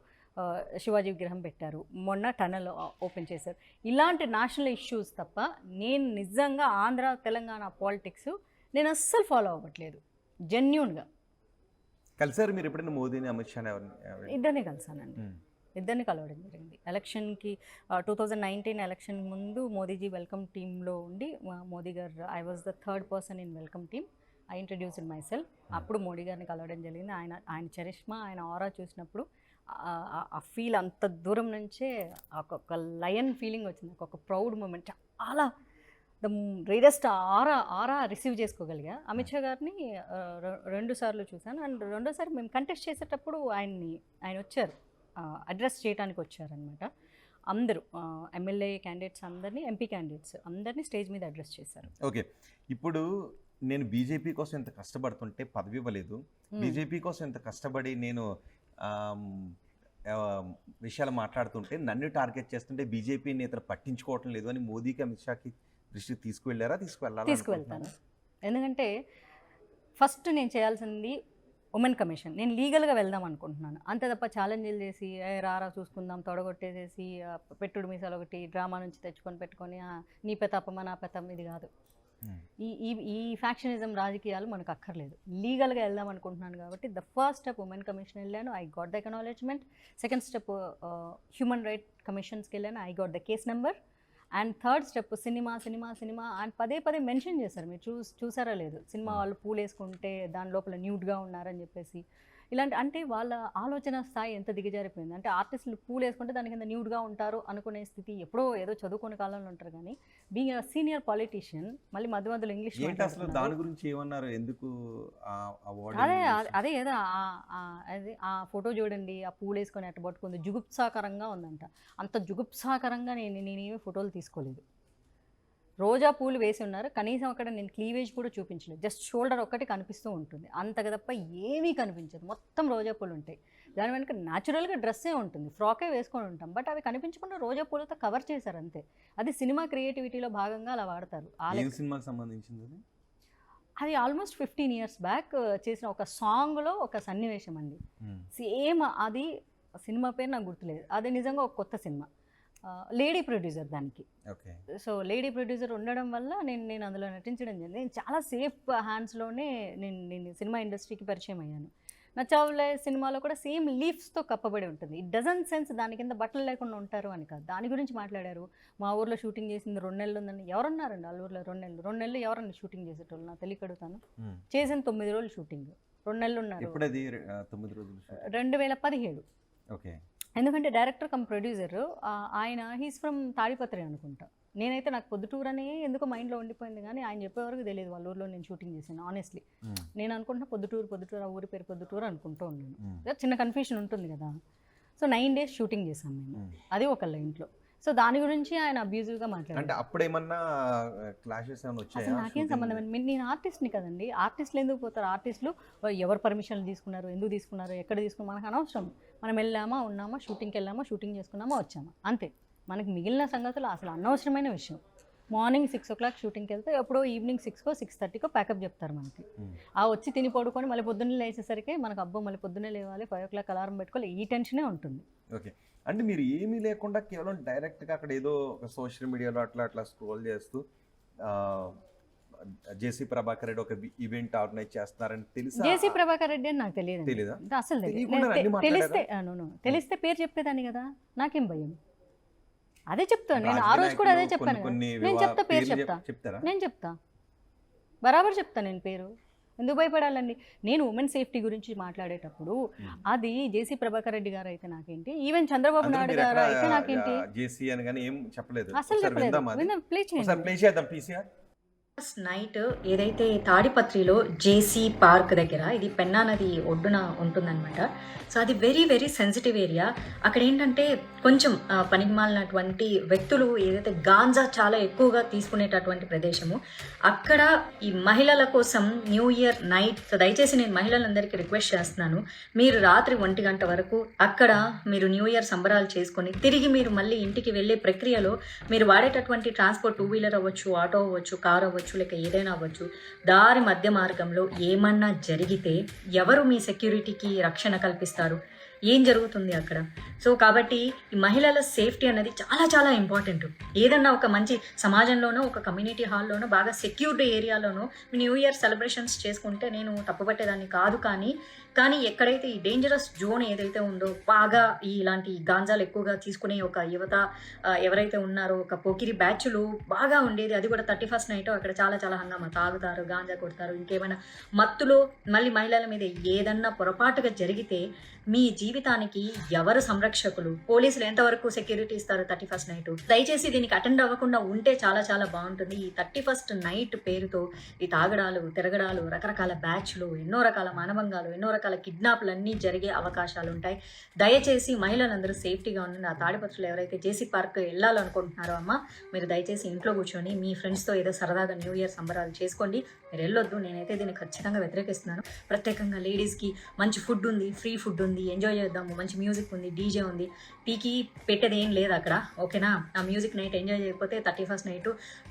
శివాజీ విగ్రహం పెట్టారు, మొన్న టనల్ ఓపెన్ చేశారు, ఇలాంటి నేషనల్ ఇష్యూస్ తప్ప నేను నిజంగా ఆంధ్ర తెలంగాణ పాలిటిక్స్ నేను అస్సలు ఫాలో అవ్వట్లేదు. జెన్యూన్గా కలిసారు మీరు ఎప్పుడైనా మోదీని, అమిత్ షా? ఇద్దరిని కలిసానండి, ఇద్దరిని కలవడం జరిగింది. ఎలక్షన్కి 2019 ఎలక్షన్ ముందు మోదీజీ వెల్కమ్ టీంలో ఉండి మోదీ గారు I was the third person in welcome team, I introduced my self. అప్పుడు మోడీ గారిని కలవడం జరిగింది. ఆయన చరిష్మా, ఆయన ఆరా చూసినప్పుడు ఆ ఫీల్ అంత దూరం నుంచే ఒక లయన్ ఫీలింగ్ వచ్చింది, ఒక ప్రౌడ్ మూమెంట్. చాలా ద గ్రేటెస్ట్ ఆరా రిసీవ్ చేసుకోగలిగా. అమిత్ షా గారిని 2 సార్లు చూశాను. అండ్ రెండోసారి మేము కంటెస్ట్ చేసేటప్పుడు ఆయన వచ్చారు, అడ్రస్ చేయడానికి వచ్చారనమాట. అందరూ ఎమ్మెల్యే క్యాండిడేట్స్ అందరినీ, ఎంపీ క్యాండిడేట్స్ అందరినీ స్టేజ్ మీద అడ్రస్ చేశారు. ఓకే, ఇప్పుడు నేను బీజేపీ కోసం ఎంత కష్టపడుతుంటే పదవి ఇవ్వలేదు, బీజేపీ కోసం ఎంత కష్టపడి నేను విషయాలు మాట్లాడుతుంటే నన్ను టార్గెట్ చేస్తుంటే బీజేపీ నేతలు పట్టించుకోవటం లేదు అని మోదీకి, అమిత్ షాకి దృష్టికి తీసుకువెళ్తాను. ఎందుకంటే ఫస్ట్ నేను చేయాల్సింది ఉమెన్ కమిషన్. నేను లీగల్గా వెళ్దాం అనుకుంటున్నాను, అంతే తప్ప ఛాలెంజ్లు చేసి రారా చూసుకుందాం తొడగొట్టేసేసి పెట్టుడు మీసాలు ఒకటి డ్రామా నుంచి తెచ్చుకొని పెట్టుకొని నీ పెతాపమా నా పెతాపం, ఇది కాదు. ఈ ఫ్యాక్షనిజం రాజకీయాలు మనకు అక్కర్లేదు. లీగల్గా వెళ్దాం అనుకుంటున్నాను కాబట్టి the first step women commission వెళ్ళాను, I got the acknowledgement. Second step human right కమిషన్స్కి వెళ్ళాను, I got the case number. And third step cinema and పదే మెన్షన్ చేశారు, మీరు చూసారా లేదు, సినిమా వాళ్ళు పూలు వేసుకుంటే దాని లోపల న్యూడ్గా ఉన్నారని చెప్పేసి. ఇలాంటి అంటే వాళ్ళ ఆలోచన స్థాయి ఎంత దిగజారిపోయింది అంటే ఆర్టిస్టులు పూలు వేసుకుంటే దాని కింద న్యూడ్గా ఉంటారు అనుకునే స్థితి. ఎప్పుడో ఏదో చదువుకునే కాలంలో ఉంటారు, కానీ బీయింగ్ అ సీనియర్ పాలిటీషియన్ మళ్ళీ మధ్యలో ఇంగ్లీష్ దాని గురించి ఏమన్నారు, ఎందుకు అదే ఏదో అది ఆ ఫోటో చూడండి, ఆ పూలు వేసుకొని అట్ట పట్టుకుంది, జుగుప్సాకరంగా ఉందంట. అంత జుగుప్సాకరంగా నేనేమి ఫోటోలు తీసుకోలేదు. రోజా పూలు వేసి ఉన్నారు, కనీసం అక్కడ నేను క్లీవేజ్ కూడా చూపించలేదు, జస్ట్ షోల్డర్ ఒక్కటి కనిపిస్తూ ఉంటుంది, అంతగా తప్ప ఏమీ కనిపించదు. మొత్తం రోజా పూలు ఉంటాయి, దాని వెనక న్యాచురల్గా డ్రెస్సే ఉంటుంది, ఫ్రాకే వేసుకొని ఉంటాం, బట్ అవి కనిపించకుండా రోజా పూలతో కవర్ చేశారు అంతే. అది సినిమా క్రియేటివిటీలో భాగంగా అలా వాడతారు. సినిమాకి సంబంధించింది అది ఆల్మోస్ట్ 15 years బ్యాక్ చేసిన ఒక సాంగ్లో ఒక సన్నివేశం అండి. సేమ్ అది సినిమా పేరు నాకు గుర్తులేదు, అది నిజంగా ఒక కొత్త సినిమా. లేడీ ప్రొడ్యూసర్ దానికి. సో లేడీ ప్రొడ్యూసర్ ఉండడం వల్ల నేను అందులో నటించడం జరిగింది. నేను చాలా సేఫ్ హ్యాండ్స్లోనే నేను సినిమా ఇండస్ట్రీకి పరిచయం అయ్యాను. నచ్చావులే సినిమాలో కూడా సేమ్ లీఫ్స్తో కప్పబడి ఉంటుంది. ఇట్ డజంట్ సెన్స్ దాని కింద బట్టలు లేకుండా ఉంటారు అని కాదు, దాని గురించి మాట్లాడారు. మా ఊర్లో షూటింగ్ చేసింది 2 నెలలు ఉందని. ఎవరున్నారండి అల్లూరులో 2 నెలలు ఎవరన్నా షూటింగ్ చేసేటోళ్ళు నాకు తెలియకడుగుతాను. చేసిన 9 రోజులు షూటింగ్, 2 నెలలు ఉన్నారు. 2017. ఓకే. ఎందుకంటే డైరెక్టర్ కమ్ ప్రొడ్యూసర్ ఆయన హీస్ ఫ్రమ్ తాడిపత్రి అనుకుంటా. నేనైతే నాకు పొద్దుటూరు అనే ఎందుకో మైండ్లో ఉండిపోయింది, కానీ ఆయన చెప్పేవరకు తెలియదు వాళ్ళ ఊర్లో నేను షూటింగ్ చేశాను. ఆనెస్ట్లీ నేను అనుకుంటున్నా పొద్దుటూరు, ఆ ఊరి పేరు పొద్దుటూరు అనుకుంటూ ఉన్నాను. చిన్న కన్ఫ్యూషన్ ఉంటుంది కదా. సో 9 days షూటింగ్ చేశాను మేము, అది ఒకళ్ళ ఇంట్లో. సో దాని గురించి ఆయన అబ్యూజివ్గా మాట్లాడారు. అప్పుడేమన్నా క్లాషెస్ అసలు నాకేం సంబంధం, నేను ఆర్టిస్ట్ని కదండి. ఆర్టిస్టులు ఎందుకు పోతారు? ఆర్టిస్టులు ఎవరు పర్మిషన్లు తీసుకున్నారు, ఎందుకు తీసుకున్నారు, ఎక్కడ తీసుకున్నారు మనకు అనవసరం. మనం వెళ్ళామా, ఉన్నామా, షూటింగ్కి వెళ్ళామా, షూటింగ్ చేసుకున్నామా, వచ్చామా, అంతే. మనకి మిగిలిన సంగతులు అసలు అనవసరమైన విషయం. మార్నింగ్ 6 o'clock షూటింగ్కి వెళ్తే ఎప్పుడో ఈవినింగ్ 6కో 6:30కో ప్యాకప్ చెప్తారు మనకి. ఆ వచ్చి తిని పడుకొని మళ్ళీ పొద్దున్నే లేచేసరికి మనకు అబ్బో మళ్ళీ పొద్దున్నే లేవాలి, 5 o'clock అలారం పెట్టుకోవాలి, ఈ టెన్షనే ఉంటుంది. ఓకే. అంటే మీరు ఏమీ లేకుండా కేవలం డైరెక్ట్గా అక్కడ ఏదో సోషల్ మీడియాలో అట్లా స్క్రోల్ చేస్తూ జేసీ ప్రభాకర్ రెడ్డి ఒక ఈవెంట్ ఆర్గనైజ్ చేస్తున్నారని తెలిసి జేసీ ప్రభాకర్ రెడ్డి అని నాకు తెలియదు, తెలీదా? అసలు తెలియకుండా అన్ని తెలిస్తే మాట్లాడారా? తెలిస్తే పేరు చెప్పేదాన్ని కదా, నాకేం భయం. అదే చెప్తాను నేను, ఆ రాజకీయ రోజు కూడా అదే నాయకులు చెప్పాను కదా. కొన్ని నేను చెప్తా, పేరు పేర్లు చెప్తా, చెప్తారా? నేను చెప్తా, బరాబర్ చెప్తా నేను పేరు. ఎందుకు భయపడాలండి? నేను ఉమెన్ సేఫ్టీ గురించి మాట్లాడేటప్పుడు అది జేసీ ప్రభాకర్ రెడ్డి గారు అయితే నాకేంటి, ఈవెన్ చంద్రబాబు అందులో నాయుడు మీరు గారు ఎక్కడ అయితే నాకేంటి, జేసీ అని కానీ ఏం చెప్పలేదు. అసలు ఒకసారి చెప్పలేదు. విందామా అది? ప్లే ఒకసారి చేయండి. ప్లే చేద్దాం పీసీఆర్. నైట్ ఏదైతే తాడిపత్రిలో జేసీ పార్క్ దగ్గర, ఇది పెన్నా నది ఒడ్డున ఉంటుందన్నమాట. సో అది వెరీ వెరీ సెన్సిటివ్ ఏరియా. అక్కడ ఏంటంటే కొంచెం పనికిమాలినటువంటి వ్యక్తులు ఏదైతే గాంజా చాలా ఎక్కువగా తీసుకునేటటువంటి ప్రదేశము. అక్కడ ఈ మహిళల కోసం న్యూ ఇయర్ నైట్, దయచేసి నేను మహిళలందరికీ రిక్వెస్ట్ చేస్తున్నాను, మీరు రాత్రి 1 గంట వరకు అక్కడ మీరు న్యూ ఇయర్ సంబరాలు చేసుకొని తిరిగి మీరు మళ్ళీ ఇంటికి వెళ్ళే ప్రక్రియలో మీరు వాడేటటువంటి ట్రాన్స్పోర్ట్, 2 వీలర్ అవ్వచ్చు, ఆటో అవ్వచ్చు, కార్ అవ్వచ్చు, లేక ఏదైనా అవ్వచ్చు, దారి మధ్య మార్గంలో ఏమన్నా జరిగితే ఎవరు మీ సెక్యూరిటీకి రక్షణ కల్పిస్తారు? ఏం జరుగుతుంది అక్కడ? సో కాబట్టి ఈ మహిళల సేఫ్టీ అనేది చాలా చాలా ఇంపార్టెంట్. ఏదన్నా ఒక మంచి సమాజంలోనో, ఒక కమ్యూనిటీ హాల్లోనో, బాగా సెక్యూర్డ్ ఏరియాలోనో న్యూ ఇయర్ సెలబ్రేషన్స్ చేసుకుంటే నేను తప్పుపట్టేదాన్ని కాదు. కానీ ఎక్కడైతే ఈ డేంజరస్ జోన్ ఏదైతే ఉందో, బాగా ఇలాంటి గాంజాలు ఎక్కువగా తీసుకునే ఒక యువత ఎవరైతే ఉన్నారో, ఒక పోకిరి బ్యాచ్లు బాగా ఉండేది, అది కూడా 31st నైట్ అక్కడ చాలా చాలా హంగామా, తాగుతారు, గాంజా కొడతారు, ఇంకేమైనా మత్తులో మళ్ళీ మహిళల మీద ఏదన్నా పొరపాటుగా జరిగితే మీ జీవితానికి ఎవరు సంరక్షకులు? పోలీసులు ఎంతవరకు సెక్యూరిటీ ఇస్తారు 31st నైట్? దయచేసి దీనికి అటెండ్ అవ్వకుండా ఉంటే చాలా చాలా బాగుంటుంది. ఈ 31st నైట్ పేరుతో ఈ తాగడాలు, తిరగడాలు, రకరకాల బ్యాచ్లు, ఎన్నో రకాల మానభంగాలు, ఎన్నో రకాల కిడ్నాప్లు అన్నీ జరిగే అవకాశాలు ఉంటాయి. దయచేసి మహిళలందరూ సేఫ్టీగా ఉండండి. ఆ తాడిపత్రులు ఎవరైతే జేసీ పార్క్ వెళ్ళాలనుకుంటున్నారో అమ్మ, మీరు దయచేసి ఇంట్లో కూర్చొని మీ ఫ్రెండ్స్తో ఏదో సరదాగా న్యూ ఇయర్ సంబరాలు చేసుకోండి. మీరు వెళ్ళొద్దు. నేనైతే దీన్ని ఖచ్చితంగా వ్యతిరేకిస్తున్నాను. ప్రత్యేకంగా లేడీస్కి మంచి ఫుడ్ ఉంది, ఫ్రీ ఫుడ్ ఉంది, ఎంజాయ్ చేద్దాము, మంచి మ్యూజిక్ ఉంది, డీజే ఉంది, పీకి పెట్టేది ఏం లేదు అక్కడ, ఓకేనా? ఆ మ్యూజిక్ నైట్ ఎంజాయ్ చేయకపోతే 31st నైట్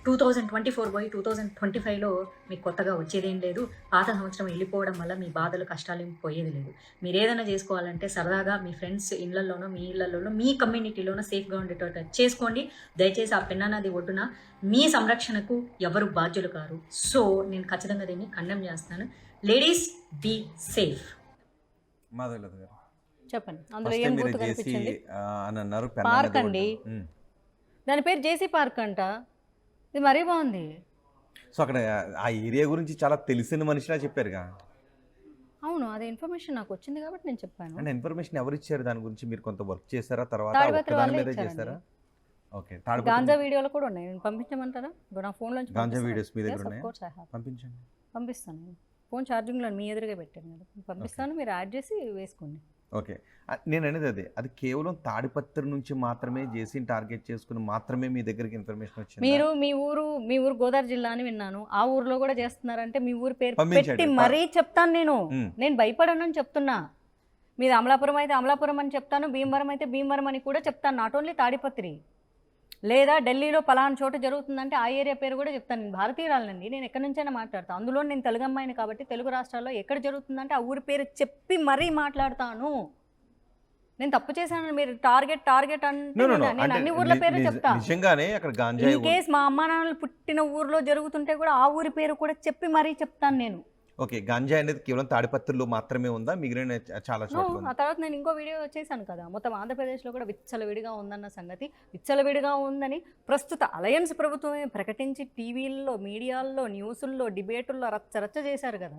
2024 పోయి 2025లో మీకు కొత్తగా వచ్చేదేం లేదు. పాత సంవత్సరం వెళ్ళిపోవడం వల్ల మీ బాధలు, కష్టాలు ఏం పోయేది లేదు. మీరు ఏదైనా చేసుకోవాలంటే సరదాగా మీ ఫ్రెండ్స్ ఇళ్లలోనో, మీ ఇళ్లలోనో, మీ కమ్యూనిటీలోనో సేఫ్గా ఉండేటట్టు చేసుకోండి. దయచేసి ఆ పెన్నా నది ఒడ్డున మీ సంరక్షణకు ఎవరు బాధ్యులు కారు. సో నేను ఖచ్చితంగా దీన్ని ఖండం చేస్తాను. Ladies be safe. మాధవలత గారు చెప్పండి, అందులో ఫస్ట్ ఏం మీరు గుర్తు జేసీ కనిపించింది? అని అన్నారు. పార్క్ అండి, దాని పేరు జేసీ పార్క్ అంట. ఇది మరీ బాగుంది. సో అక్కడ ఆ ఏరియా గురించి చాలా తెలిసిన మనిషిలా చెప్పారుగా. అవును, అదే ఇన్ఫర్మేషన్ నాకు వచ్చింది కాబట్టి నేను చెప్పాను. అంటే ఇన్ఫర్మేషన్ ఎవరు ఇచ్చారు? దాని గురించి మీరు కొంత వర్క్ చేశారా? తర్వాత తాడిపత్రి దాని వాళ్ళే మీద ఇచ్చారండి. చేశారా? ఓకే. గాంజా వీడియోలు కూడా ఉన్నాయి, నేను పంపించమంటారా? నా ఫోన్ నుంచి గాంజా వీడియోస్ మీ దగ్గర ఉన్నాయా? పంపించండి. పంపిస్తాను. నేను ఫోన్ ఛార్జింగ్లో మీ ఎదురుగా పెట్టాను కదా, పంపిస్తాను, మీరు యాడ్ చేసి వేసుకోండి. ఓకే. నేను అనేది అది కేవలం తాడిపత్రి నుంచి మాత్రమే జేసీని టార్గెట్ చేసుకుని మాత్రమే మీ దగ్గరికి ఇన్ఫర్మేషన్ వచ్చింది. మీరు మీ ఊరు గోదావరి జిల్లా అని విన్నాను, ఆ ఊర్లో కూడా చేస్తున్నారంటే మీ ఊరు పేరు పంపించండి. పెట్టి మరీ చెప్తాను. నేను భయపడను అని చెప్తున్నా. మీది అమలాపురం అయితే అమలాపురం అని చెప్తాను, భీమవరం అయితే భీమవరం అని కూడా చెప్తాను. Not only Tadipatri. లేదా ఢిల్లీలో పలానా చోట జరుగుతుందంటే ఆ ఏరియా పేరు కూడా చెప్తాను. నేను భారతీయురాలనండి, నేను ఎక్కడి నుంచైనా మాట్లాడతాను. అందులో నేను తెలుగు అమ్మాయిని కాబట్టి తెలుగు రాష్ట్రాల్లో ఎక్కడ జరుగుతుందంటే ఆ ఊరి పేరు చెప్పి మరీ మాట్లాడతాను. నేను తప్పు చేశాను మీరు టార్గెట్ అంటే నేను అన్ని ఊర్ల పేరు చెప్తా. నిజంగానే అక్కడ గాంజా ఇన్ కేస్ మా అమ్మా నాన్నలు పుట్టిన ఊర్లో జరుగుతుంటే కూడా ఆ ఊరి పేరు కూడా చెప్పి మరీ చెప్తాను నేను. ఓకే. గాంజా అనేది కేవలం తాడిపత్రిలో మాత్రమే ఉందా? మిగిలిన చాలా చోట్ల ఆ తర్వాత నేను ఇంకో వీడియో చేశాను కదా, మొత్తం ఆంధ్రప్రదేశ్లో కూడా విచ్చలవిడిగా ఉందన్న సంగతి. విచ్చలవిడిగా ఉందని ప్రస్తుత అలయన్స్ ప్రభుత్వమే ప్రకటించి టీవీల్లో, మీడియాల్లో, న్యూసుల్లో, డిబేటుల్లో రచ్చ చేశారు కదా.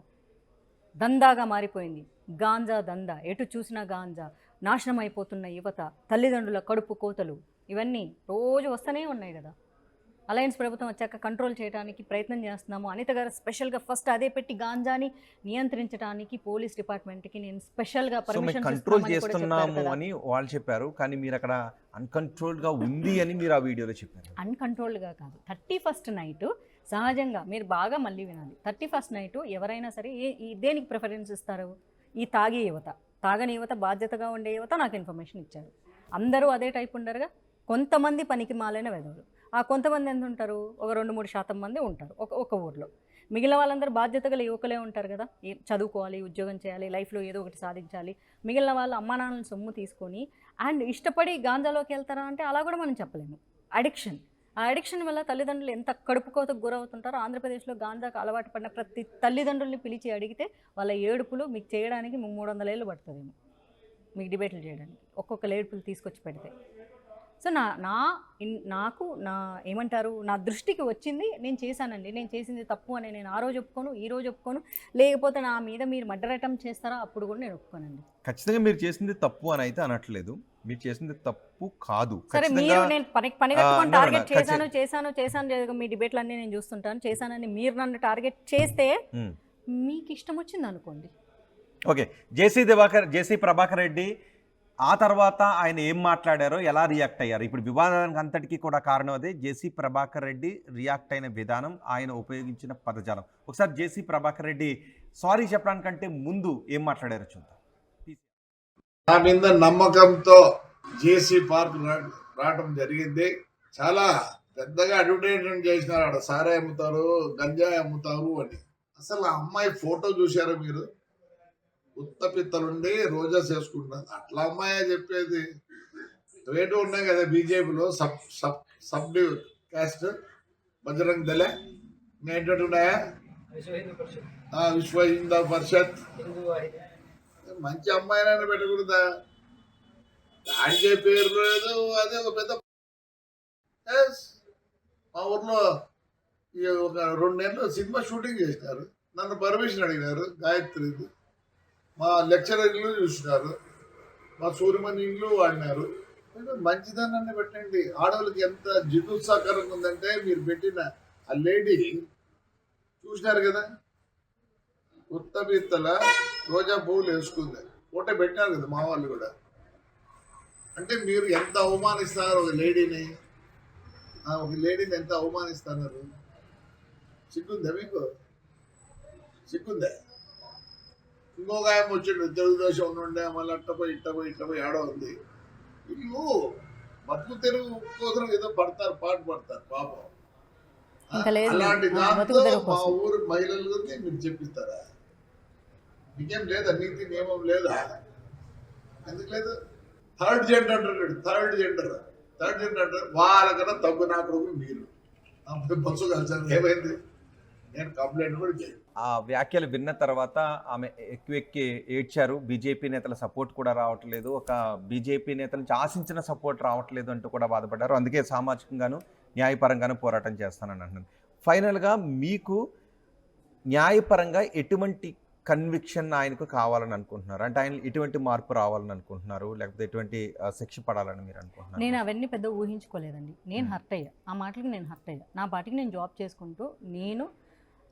దందాగా మారిపోయింది గాంజా దందా. ఎటు చూసినా గాంజా, నాశనం అయిపోతున్న యువత, తల్లిదండ్రుల కడుపు కోతలు, ఇవన్నీ రోజు వస్తూనే ఉన్నాయి కదా. అలయన్స్ ప్రభుత్వం వచ్చాక కంట్రోల్ చేయడానికి ప్రయత్నం చేస్తున్నాము. అనిత గారు స్పెషల్గా ఫస్ట్ అదే పెట్టి గాంజాని నియంత్రించడానికి పోలీస్ డిపార్ట్మెంట్కి నేను స్పెషల్గా పర్మిషన్ కంట్రోల్ చేస్తున్నాము అని వాళ్ళు చెప్పారు, కానీ మీరు అక్కడ అన్కంట్రోల్డ్గా ఉంది అని మీరు ఆ వీడియోలో చెప్పారు. అన్కంట్రోల్డ్గా కాదు, 31st నైట్ సహజంగా మీరు బాగా మళ్ళీ వినాలి. 31st నైట్ ఎవరైనా సరే దేనికి ప్రిఫరెన్స్ ఇస్తారు? ఈ తాగే యువత, తాగని యువత, బాధ్యతగా ఉండే యువత నాకు ఇన్ఫర్మేషన్ ఇచ్చారు. అందరూ అదే టైప్ ఉండరుగా, కొంతమంది పనికి మాలైన వెదవులు. ఆ కొంతమంది ఎంత ఉంటారు, ఒక 2-3% మంది ఉంటారు ఒక ఊర్లో. మిగిలిన వాళ్ళందరూ బాధ్యత గల యువకులే ఉంటారు కదా, చదువుకోవాలి, ఉద్యోగం చేయాలి, లైఫ్లో ఏదో ఒకటి సాధించాలి. మిగిలిన వాళ్ళు అమ్మా నాన్నల సొమ్ము తీసుకొని అండ్ ఇష్టపడి గాంజాలోకి వెళ్తారా అంటే అలా కూడా మనం చెప్పలేము. అడిక్షన్, ఆ అడిక్షన్ వల్ల తల్లిదండ్రులు ఎంత కడుపుకోతకు గురవుతుంటారో. ఆంధ్రప్రదేశ్లో గాంజాకు అలవాటు పడిన ప్రతి తల్లిదండ్రుల్ని పిలిచి అడిగితే వాళ్ళ ఏడుపులు మీకు చేయడానికి 300 ఏళ్ళు పడుతుందేమో, మీకు డిబేట్లు చేయడానికి ఒక్కొక్క ఏడుపులు తీసుకొచ్చి పెడితే. సో నాకు ఏమంటారు, నా దృష్టికి వచ్చింది, నేను చేశానండి, నేను చేసింది తప్పు అని నేను ఆ రోజు ఒప్పుకోను, ఈ రోజు ఒప్పుకోను. లేకపోతే నా మీద మీరు మర్డర్ అటెంప్ట్ చేస్తారా అప్పుడు కూడా నేను ఒప్పుకోనండి. ఖచ్చితంగా మీరు చేసింది తప్పు అని అయితే అనట్లేదు, మీరు చేసింది తప్పు కాదు. సరే, మీరు నేను పని కట్టుకొని టార్గెట్ చేశాను మీ డిబేట్లు అన్నీ నేను చూస్తుంటాను, చేశానని మీరు నన్ను టార్గెట్ చేస్తే మీకు ఇష్టం వచ్చింది అనుకోండి. ఓకే, జేసీ ప్రభాకర్ రెడ్డి ఆ తర్వాత ఆయన ఏం మాట్లాడారో, ఎలా రియాక్ట్ అయ్యారు, ఇప్పుడు వివాదానికి అంతటికీ కూడా కారణం అదే. జేసీ ప్రభాకర్ రెడ్డి రియాక్ట్ అయిన విధానం, ఆయన ఉపయోగించిన పదజాలం. ఒకసారి జేసీ ప్రభాకర్ రెడ్డి సారీ చెప్పడానికంటే ముందు ఏం మాట్లాడారో చూద్దాం. నా మీద నమ్మకంతో జేసీ పార్క్ రావడం జరిగింది. చాలా పెద్దగా అడ్వర్టైజ్మెంట్ చేసినారు, ఆడ సారా అమ్ముతారు, గంజాయి అమ్ముతారు అని. అసలు ఆ అమ్మాయి ఫోటో చూసారా మీరు? ఉత్తపిత్తలుండి రోజా చేసుకుంటున్నారు, అట్లా అమ్మాయి చెప్పేది. రేటు ఉన్నాయి కదా బీజేపీలో, సబ్ క్యాస్ట్, బజరంగ్ దళ, ఏంటంటే ఉన్నాయా, విశ్వ హిందూ పరిషత్. మంచి అమ్మాయినైనా పెట్టకూడదా? దానికే పేరు లేదు. అదే ఒక పెద్ద మా ఊర్లో ఒక 2 నెలలు సినిమా షూటింగ్ చేసినారు, నన్ను పర్మిషన్ అడిగినారు. గాయత్రిది మా లెక్చరర్లు చూసినారు, మా సూర్యమణి ఇల్లు వాడినారు. మంచిదాన్ని పెట్టండి. ఆడవాళ్ళకి ఎంత జిదుత్సాకరంగా ఉందంటే, మీరు పెట్టిన ఆ లేడీ చూసినారు కదా, ఉత్తబిత్తల రోజా పువ్వులు వేసుకుంది, ఫోటో పెట్టినారు కదా మా వాళ్ళు కూడా. అంటే మీరు ఎంత అవమానిస్తున్నారు ఒక లేడీని ఎంత అవమానిస్తున్నారు? సిగ్గుందా మీకు? సిగ్గుందా? ఇంకొక ఆయన వచ్చిండు, తెలుగుదేశం ఉండే, మళ్ళీ ఇట్టపోయి ఆడ ఉంది. వీళ్ళు బతుకు తెరువు కోసం ఏదో పాట పడతారు పాపం. అలాంటి దాంతో మా ఊరు మహిళల గురించి మీరు చెప్పిస్తారా? మీకేం లేదా? నీతి నియమం లేదా? ఎందుకు లేదు? థర్డ్ జెండర్ అంటారు. వాళ్ళకన్నా తగ్గు నా కొడుకు మీరు బస్సు కలిసారు. ఏమైంది? నేను కంప్లైంట్ కూడా చేయను. ఆ వ్యాఖ్యలు విన్న తర్వాత ఆమె ఎక్కువ ఏడ్చారు. బీజేపీ నేతల సపోర్ట్ కూడా రావట్లేదు, ఒక బీజేపీ నేతల నుంచి ఆశించిన సపోర్ట్ రావట్లేదు అంటూ కూడా బాధపడ్డారు. అందుకే సామాజికంగాను న్యాయపరంగాను పోరాటం చేస్తానని అంటున్నాను. ఫైనల్గా మీకు న్యాయపరంగా ఎటువంటి కన్విక్షన్ ఆయనకు కావాలని అనుకుంటున్నారు? అంటే ఆయన ఎటువంటి మార్పు రావాలని అనుకుంటున్నారు, లేకపోతే ఎటువంటి శిక్ష పడాలని మీరు అనుకుంటున్నారు? నేను అవన్నీ పెద్ద ఊహించుకోలేదండి. నేను హర్ట్ అయ్యా, ఆ మాటలకి నేను హర్ట్ అయ్యా. నా పాటికి నేను జాబ్ చేసుకుంటూ, నేను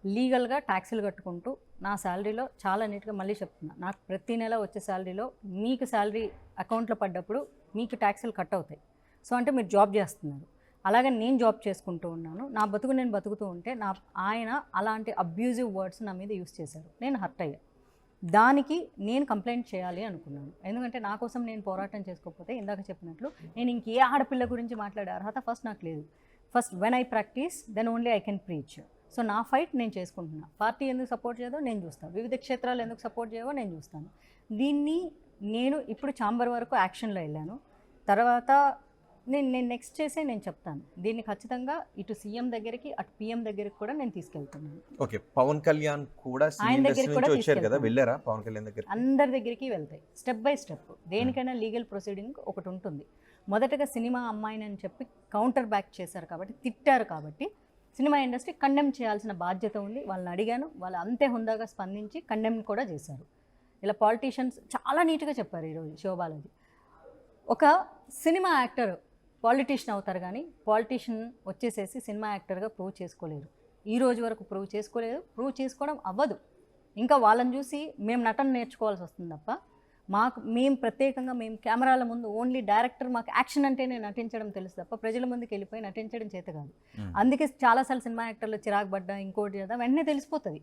లీగల్గా ట్యాక్సులు కట్టుకుంటూ, నా శాలరీలో చాలా నీట్గా, మళ్ళీ చెప్తున్నా, నాకు ప్రతి నెల వచ్చే శాలరీలో మీకు శాలరీ అకౌంట్లో పడ్డప్పుడు మీకు ట్యాక్సులు కట్ అవుతాయి. సో అంటే మీరు జాబ్ చేస్తున్నారు, అలాగే నేను జాబ్ చేసుకుంటూ ఉన్నాను. నా బతుకు నేను బతుకుతూ ఉంటే ఆయన అలాంటి అబ్యూజివ్ వర్డ్స్ నా మీద యూస్ చేశారు. నేను హర్ట్ అయ్యా. దానికి నేను కంప్లైంట్ చేయాలి అనుకున్నాను. ఎందుకంటే నా కోసం నేను పోరాటం చేసుకోకపోతే, ఇందాక చెప్పినట్లు, నేను ఇంకే ఆడపిల్ల గురించి మాట్లాడే అర్హత ఫస్ట్ నాకు లేదు. First when I practice then only I can preach. So నా ఫైట్ నేను చేసుకుంటున్నా. పార్టీ ఎందుకు సపోర్ట్ చేయదో నేను చూస్తాను, వివిధ క్షేత్రాలు ఎందుకు సపోర్ట్ చేయవో నేను చూస్తాను. దీన్ని నేను ఇప్పుడు ఛాంబర్ వరకు యాక్షన్లో వెళ్ళాను. తర్వాత నేను నెక్స్ట్ చేసే నేను చెప్తాను. దీన్ని ఖచ్చితంగా ఇటు సీఎం దగ్గరికి, అటు పిఎం దగ్గరికి కూడా నేను తీసుకెళ్తున్నాను. ఓకే, పవన్ కళ్యాణ్ కూడా ఆయన దగ్గరికి కూడా వచ్చారు కదా, వెళ్ళారా పవన్ కళ్యాణ్ దగ్గర? అందరి దగ్గరికి వెళ్తాయి, స్టెప్ బై స్టెప్. దేనికైనా లీగల్ ప్రొసీడింగ్ ఒకటి ఉంటుంది. మొదటగా సినిమా అమ్మాయిని అని చెప్పి కౌంటర్ బ్యాక్ చేశారు కాబట్టి, తిట్టారు కాబట్టి, సినిమా ఇండస్ట్రీ కండెమ్ చేయాల్సిన బాధ్యత ఉంది. వాళ్ళని అడిగాను, వాళ్ళు అంతే హుందాగా స్పందించి కండెమ్ కూడా చేశారు. ఇలా పాలిటీషియన్స్ చాలా నీట్గా చెప్పారు ఈరోజు శివబాలాజీ. ఒక సినిమా యాక్టర్ పాలిటీషియన్ అవుతారు, కానీ పాలిటీషియన్ వచ్చేసేసి సినిమా యాక్టర్గా ప్రూవ్ చేసుకోలేరు. ఈ రోజు వరకు ప్రూవ్ చేసుకోలేదు, ప్రూవ్ చేసుకోవడం అవ్వదు. ఇంకా వాళ్ళని చూసి మేము నటన నేర్చుకోవాల్సి వస్తుంది తప్ప, మేము ప్రత్యేకంగా మేము కెమెరాల ముందు ఓన్లీ డైరెక్టర్, మాకు యాక్షన్ అంటేనే నటించడం తెలుసు తప్ప ప్రజల ముందుకు వెళ్ళిపోయి నటించడం చేత కాదు. అందుకే చాలాసార్లు సినిమా యాక్టర్లు చిరాకు పడ్డా, ఇంకోటి చేద్దాం, వెంటనే తెలిసిపోతుంది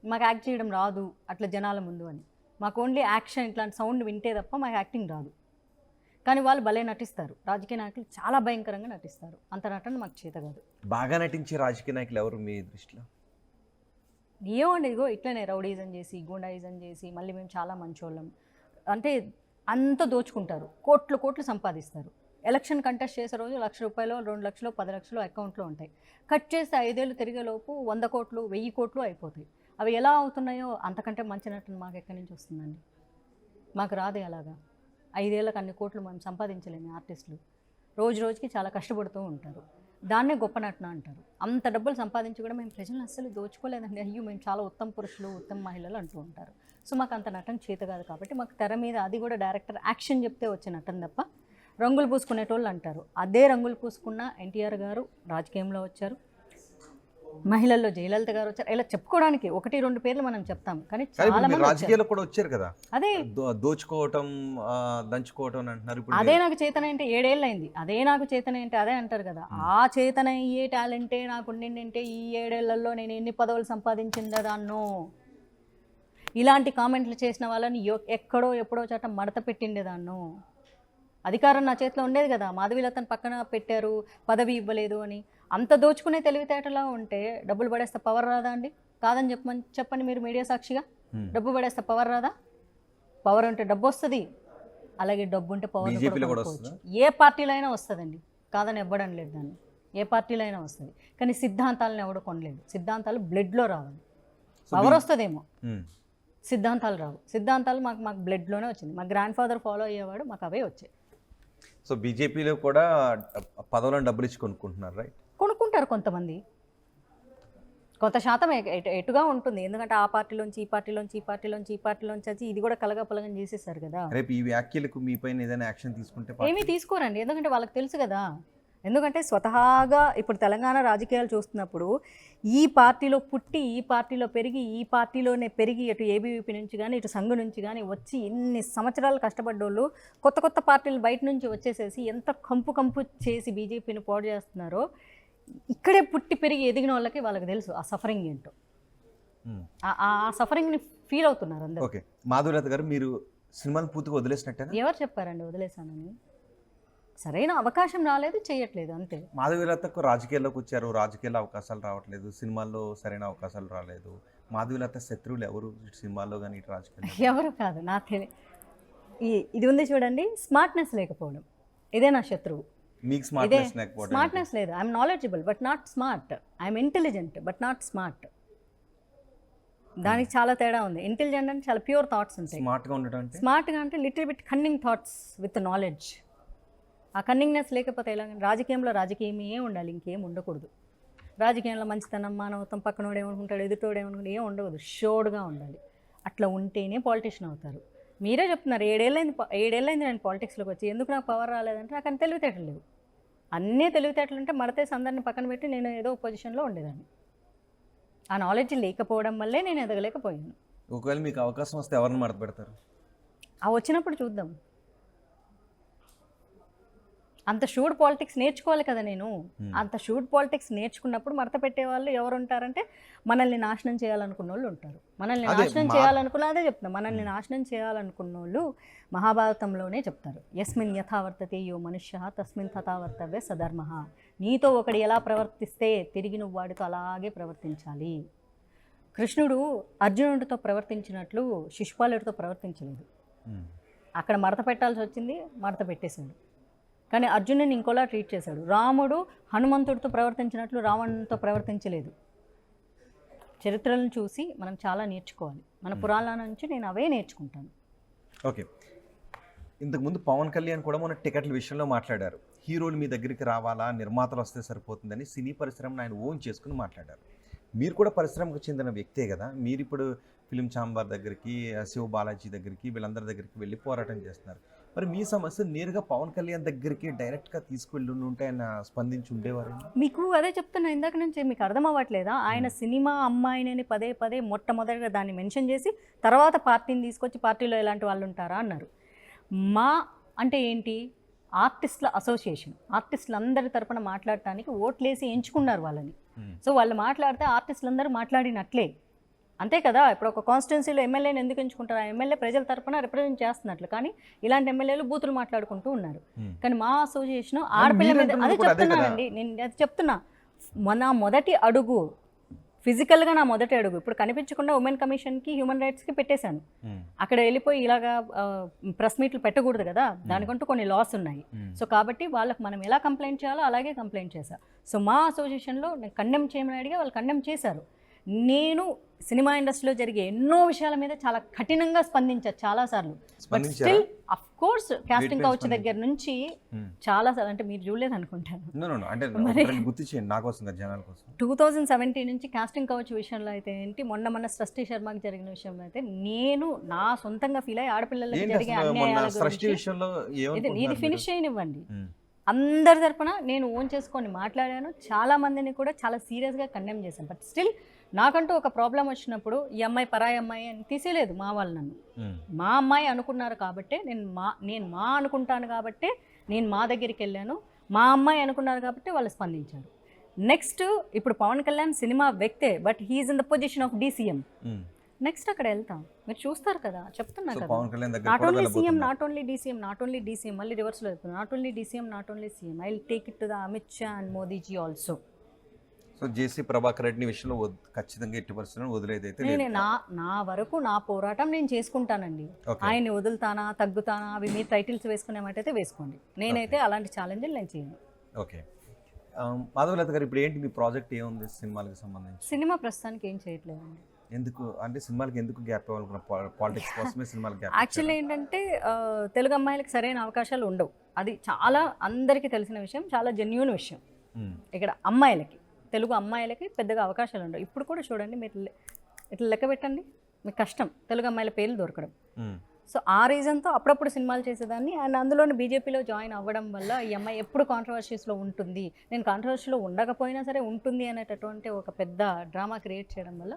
మాకు యాక్ట్ చేయడం రాదు అట్లా జనాల ముందు అని. మాకు ఓన్లీ యాక్షన్, ఇట్లాంటి సౌండ్ వింటే తప్ప మాకు యాక్టింగ్ రాదు. కానీ వాళ్ళు భలే నటిస్తారు. రాజకీయ నాయకులు చాలా భయంకరంగా నటిస్తారు. అంత నటన మాకు చేత కాదు. బాగా నటించే రాజకీయ నాయకులు ఎవరు మీ దృష్టిలో? ఏమండి, ఇగో ఇట్లనే రౌడీజం చేసి గూండాయిజం చేసి మళ్ళీ మేము చాలా మంచోళ్ళం అంటే అంత దోచుకుంటారు, కోట్లు కోట్లు సంపాదిస్తారు. ఎలక్షన్ కంటెస్ట్ చేసే రోజు 1,00,000 రూపాయలు 2 లక్షలు 10 లక్షలు అకౌంట్లో ఉంటాయి. కట్ చేస్తే 5 ఏళ్ళు తిరిగేలోపు 100 కోట్లు 1000 కోట్లు అయిపోతాయి. అవి ఎలా అవుతున్నాయో అంతకంటే మంచి నటన మాకు ఎక్కడి నుంచి వస్తుందండి? మాకు రాదే అలాగా. 5 ఏళ్ళకి అన్ని కోట్లు మనం సంపాదించలేము. ఆర్టిస్టులు రోజు రోజుకి చాలా కష్టపడుతూ ఉంటారు. దాన్నే గొప్ప నటన అంటారు. అంత డబ్బులు సంపాదించి కూడా మేము ప్రజలను అస్సలు దోచుకోలేదండి. అయ్యో మేము చాలా ఉత్తమ పురుషులు ఉత్తమ మహిళలు అంటూ ఉంటారు. సో మాకు అంత నటన చేత కాదు. కాబట్టి మాకు తెర మీద అది కూడా డైరెక్టర్ యాక్షన్ చెప్తే వచ్చే నటన తప్ప రంగులు పూసుకునేటోళ్ళు అంటారు. అదే రంగులు పూసుకున్న ఎన్టీఆర్ గారు రాజకీయంలో వచ్చారు, మహిళల్లో జయలలిత గారు వచ్చారు. ఇలా చెప్పుకోవడానికి 1-2 పేర్లు మనం చెప్తాం, కానీ చాలా మంది రాజకీయాల్లో కూడా వచ్చారు కదా. అదే దోచుకోవటం దంచుకోవటం అంటున్నారు. ఇప్పుడు అదే నాకు చేతన అంటే 7 ఏళ్ళు అయింది. అదే నాకు చేతన అంటే అదే అంటారు కదా. ఆ చేతన అయ్యే టాలెంటే నాకు ఉండిందంటే ఈ 7 ఏళ్లలో నేను ఎన్ని పదవులు సంపాదించిందా దాన్నో. ఇలాంటి కామెంట్లు చేసిన వాళ్ళని ఎక్కడో ఎప్పుడో చోట మడత పెట్టిండేదాన్నో. అధికారం నా చేతిలో ఉండేది కదా. మాధవీలతను పక్కన పెట్టారు, పదవి ఇవ్వలేదు అని. అంత దోచుకునే తెలివితేటలా ఉంటే డబ్బులు పడేస్తే పవర్ రాదా అండి? కాదని చెప్పండి మీరు మీడియా సాక్షిగా. డబ్బు పడేస్తే పవర్ రాదా? పవర్ ఉంటే డబ్బు వస్తుంది, అలాగే డబ్బు ఉంటే పవర్ వస్తుంది. ఏ పార్టీలో అయినా వస్తుందండి, కాదని ఇవ్వడం లేదు దాన్ని. ఏ పార్టీలో అయినా వస్తుంది, కానీ సిద్ధాంతాలను ఎవడు కొనలేదు. సిద్ధాంతాలు బ్లడ్లో రావాలి. పవర్ వస్తుందేమో, సిద్ధాంతాలు రావు. సిద్ధాంతాలు మాకు బ్లడ్లోనే వచ్చింది. మా గ్రాండ్ ఫాదర్ ఫాలో అయ్యేవాడు, మాకు అవే వచ్చాయి. సో బీజేపీలో కూడా పదవులను డబ్బులు ఇచ్చి కొనుక్కుంటున్నారు, రైట్? కొనుక్కుంటారు కొంతమంది. కొంత శాతం ఎటుగా ఉంటుంది. ఎందుకంటే ఆ పార్టీలోంచి ఈ పార్టీలోంచి ఈ పార్టీలోంచి ఈ పార్టీలోంచి వచ్చి ఇది కూడా కలగపలగం చేసేసారు కదా. రేపు ఈ వ్యాఖ్యలకు మీ పైన ఏదైనా యాక్షన్ తీసుకుంటే ఏమీ తీసుకోరండి. ఎందుకంటే వాళ్ళకి తెలుసు కదా. ఎందుకంటే స్వతహాగా ఇప్పుడు తెలంగాణ రాజకీయాలు చూస్తున్నప్పుడు ఈ పార్టీలో పుట్టి ఈ పార్టీలో పెరిగి ఈ పార్టీలోనే పెరిగి అటు ఏబీవీపీ నుంచి కానీ ఇటు సంఘు నుంచి కానీ వచ్చి ఇన్ని సంవత్సరాలు కష్టపడ్డోళ్ళు కొత్త కొత్త పార్టీలు బయట నుంచి వచ్చేసేసి ఎంత కంపు చేసి బీజేపీని పోటు చేస్తున్నారో, ఇక్కడే పుట్టి పెరిగి ఎదిగిన వాళ్ళకి తెలుసు ఆ సఫరింగ్ ఏంటో. ఆ సఫరింగ్ని ఫీల్ అవుతున్నారు అందరూ. ఓకే, మాధవీలత గారు, మీరు సినిమాను పూర్తిగా వదిలేసినట్టేనా? ఎవరు చెప్పారండి వదిలేశానని? సరైన అవకాశం రాలేదు, చేయట్లేదు, అంతే. మాధవీలతకు రాజకీయాల్లోకి వచ్చారు, రాజకీయాల్లో అవకాశాలు రావట్లేదు, సినిమాల్లో సరైన అవకాశాలు రాలేదు. మాధవీలత శత్రువులు ఎవరు సినిమాల్లో కానీ ఇటు రాజకీయాల్లో? ఎవరు కాదు, నాకు ఇది ఉంది చూడండి, స్మార్ట్నెస్ లేకపోవడం. ఇదే నా శత్రువు. మీకు స్మార్ట్నెస్ లేకపోవడం? స్మార్ట్నెస్ లేదు. I'm knowledgeable but not smart. I'm intelligent but not smart. దానికి చాలా తేడా ఉంది. ఇంటెలిజెంట్ అంటే చాలా ప్యూర్ థాట్స్ ఉంటాయి. స్మార్ట్గా ఉండటం అంటే? స్మార్ట్గా అంటే little bit cunning thoughts with knowledge. ఆ కన్నింగ్నెస్ లేకపోతే ఎలా? రాజకీయమే ఉండాలి, ఇంకేం ఉండకూడదు. రాజకీయంలో మంచితనం, మానవత్వం, పక్కనోడు ఏమనుకుంటాడు, ఎదుటోడు ఏమనుకుంటాడు, ఏం ఉండకూడదు. షోడ్గా ఉండాలి. అట్లా ఉంటేనే పాలిటిషియన్ అవుతారు. మీరే చెప్తున్నారు 7 ఏళ్ళైంది నేను పాలిటిక్స్లోకి వచ్చి, ఎందుకు నాకు పవర్ రాలేదంటే నాకు అన్ని తెలివితేటలు లేవు. అన్నీ తెలివితేటలు ఉంటే మడతేసి అందరిని పక్కన పెట్టి నేను ఏదో పొజిషన్లో ఉండేదాన్ని. ఆ నాలెడ్జ్ లేకపోవడం వల్లే నేను ఎదగలేకపోయాను. ఒకవేళ మీకు అవకాశం వస్తే ఎవరిని మడత పెడతారు? ఆ వచ్చినప్పుడు చూద్దాం. అంత షూడ్ పాలిటిక్స్ నేర్చుకోవాలి కదా నేను. అంత షూడ్ పాలిటిక్స్ నేర్చుకున్నప్పుడు మడత పెట్టేవాళ్ళు ఎవరు ఉంటారంటే మనల్ని నాశనం చేయాలనుకున్న వాళ్ళు ఉంటారు. మనల్ని నాశనం చేయాలనుకున్న, అదే చెప్తున్నా, మనల్ని నాశనం చేయాలనుకున్న వాళ్ళు మహాభారతంలోనే చెప్తారు, యస్మిన్ యథావర్తతే యో మనుష్య తస్మిన్ తథావర్తవ్య సధర్మ. నీతో ఒకడు ఎలా ప్రవర్తిస్తే తిరిగి నువ్వు వాడితో అలాగే ప్రవర్తించాలి. కృష్ణుడు అర్జునుడితో ప్రవర్తించినట్లు శిశుపాలుడితో ప్రవర్తించలేదు. అక్కడ మడత పెట్టాల్సి వచ్చింది, మడత పెట్టేశాడు. కానీ అర్జునుని ఇంకోలా ట్రీట్ చేశాడు. రాముడు హనుమంతుడితో ప్రవర్తించినట్లు రావణునితో ప్రవర్తించలేదు. చరిత్రలను చూసి మనం చాలా నేర్చుకోవాలి. మన పురాణాల నుంచి నేను అవే నేర్చుకుంటాను. ఓకే, ఇంతకుముందు పవన్ కళ్యాణ్ కూడా మన టికెట్ల విషయంలో మాట్లాడారు. హీరోలు మీ దగ్గరికి రావాలా, నిర్మాతలు వస్తే సరిపోతుందని సినీ పరిశ్రమను ఆయన ఓన్ చేసుకుని మాట్లాడారు. మీరు కూడా పరిశ్రమకు చెందిన వ్యక్తే కదా. మీరు ఇప్పుడు ఫిలిం ఛాంబర్ దగ్గరికి, శివ బాలాజీ దగ్గరికి, వీళ్ళందరి దగ్గరికి వెళ్ళి పోరాటం చేస్తున్నారు. మరి మీ సమస్య నేరుగా పవన్ కళ్యాణ్ దగ్గరికి డైరెక్ట్గా తీసుకువెళ్ళి ఉంటే ఆయన స్పందించి ఉండేవారు? మీకు అదే చెప్తున్నా ఇందాక నుంచి, మీకు అర్థం అవ్వట్లేదా? ఆయన సినిమా అమ్మాయిని పదే మొట్టమొదటిగా దాన్ని మెన్షన్ చేసి తర్వాత పార్టీని తీసుకొచ్చి పార్టీలో ఎలాంటి వాళ్ళు ఉంటారా అన్నారు. మా అంటే ఏంటి? ఆర్టిస్టుల అసోసియేషన్. ఆర్టిస్టులు అందరి తరపున మాట్లాడటానికి ఓట్లేసి ఎంచుకున్నారు వాళ్ళని. సో వాళ్ళు మాట్లాడితే ఆర్టిస్టులు అందరూ మాట్లాడినట్లే. అంతే కదా, ఇప్పుడు ఒక కాన్స్టిట్యున్సీలో ఎమ్మెల్యేని ఎందుకు ఎంచుకుంటారు? ఆ ఎమ్మెల్యే ప్రజల తరపున రిప్రజెంట్ చేస్తున్నట్లు, కానీ ఇలాంటి ఎమ్మెల్యేలు బూతులు మాట్లాడుకుంటూ ఉన్నారు. కానీ మా అసోసియేషన్ ఆడపిల్ల మీద అదే చెప్తున్నానండి, నేను అది చెప్తున్నా. నా మొదటి అడుగు ఫిజికల్గా నా మొదటి అడుగు ఇప్పుడు కనిపించకుండా ఉమెన్ కమిషన్కి హ్యూమన్ రైట్స్కి పెట్టేశాను. అక్కడ వెళ్ళిపోయి ఇలాగా ప్రెస్ మీట్లు పెట్టకూడదు కదా, దానికంటూ కొన్ని లాస్ ఉన్నాయి. సో కాబట్టి వాళ్ళకి మనం ఎలా కంప్లైంట్ చేయాలో అలాగే కంప్లైంట్ చేశాను. సో మా అసోసియేషన్లో నేను కండెమ్ చేయమని అడిగా, వాళ్ళు కండెమ్ చేశారు. నేను సినిమా ఇండస్ట్రీలో జరిగే ఎన్నో విషయాల మీద చాలా కఠినంగా స్పందించాను చాలాసార్లు. But still of course casting couch దగ్గర నుంచి చాలాసార్లు, అంటే మీరు చూడలేదు అనుకుంటాను, 2017 నుంచి కాస్టింగ్ కౌచ్ విషయంలో అయితే ఏంటి, మొన్న సృష్టి శర్మకి జరిగిన విషయంలో అయితే నేను నా సొంతంగా ఫీల్ అయ్యి ఆడపిల్లలకి జరిగే అన్యాయాల గురించి ఇది ఫినిష్ చేయనివ్వండి. అందరి తరపున నేను ఓన్ చేసుకొని మాట్లాడాను, చాలా మందిని కూడా చాలా సీరియస్గా కండెమ్ చేశాను. బట్ స్టిల్ నాకంటూ ఒక ప్రాబ్లం వచ్చినప్పుడు ఈ అమ్మాయి పరాయి అమ్మాయి అని తీసేయలేదు మా వాళ్ళు నన్ను. మా అమ్మాయి అనుకున్నారు కాబట్టే నేను మా అనుకుంటాను కాబట్టే నేను మా దగ్గరికి వెళ్ళాను. మా అమ్మాయి అనుకున్నారు కాబట్టి వాళ్ళు స్పందించారు. నెక్స్ట్ ఇప్పుడు పవన్ కళ్యాణ్ సినిమా వ్యక్తే, but he is in the position of DCM. Next అక్కడ వెళ్తాం, మీరు చూస్తారు కదా, చెప్తున్నా కదా, not only CM, not only DCM, not only DCM, మళ్ళీ రివర్స్లో వెళ్తున్నాం, not only DCM, not only CM, I will take it to the Amit Shah and Modiji also. So JC Prabhakar Reddy విషయంలో ఖచ్చితంగా ఎట్టి పరిస్థితుల్లో వదిలేదైతే నేను నా వరకు నా పోరాటం నేను చేసుకుంటానండి. ఆయన్ని వదులుతానా తగ్గుతానా అవి మీరు టైటిల్స్ వేసుకునేమాటైతే వేసుకోండి, నేనైతే అలాంటి ఛాలెంజ్లు నేను చేయను. ఓకే, మాధవలత గారు ఇప్పుడు ఏంటి మీ ప్రాజెక్ట్ ఏముంది సినిమాలకు సంబంధించి? సినిమా ప్రస్తుతానికి ఏం చేయట్లేదండి. ఎందుకు అంటే సినిమాలకి ఎందుకు గ్యాప్ ఇవ్వాలనుకున్న? పాలిటిక్స్ కోసమే సినిమాలకి గ్యాప్? యాక్చువల్లీ ఏంటంటే తెలుగు అమ్మాయిలకు సరైన అవకాశాలు ఉండవు, అది చాలా అందరికీ తెలిసిన విషయం, చాలా జెన్యూన్ విషయం. ఇక్కడ అమ్మాయిలకి, తెలుగు అమ్మాయిలకి పెద్దగా అవకాశాలు ఉండవు. ఇప్పుడు కూడా చూడండి, మీరు ఇట్లా లెక్క పెట్టండి, మీకు కష్టం తెలుగు అమ్మాయిల పేర్లు దొరకడం. సో ఆ రీజన్తో అప్పుడప్పుడు సినిమాలు చేసేదాన్ని. అండ్ అందులోని బీజేపీలో జాయిన్ అవ్వడం వల్ల ఈ అమ్మాయి ఎప్పుడు కాంట్రవర్సీస్లో ఉంటుంది, నేను కాంట్రవర్సీలో ఉండకపోయినా సరే ఉంటుంది అనేటటువంటి ఒక పెద్ద డ్రామా క్రియేట్ చేయడం వల్ల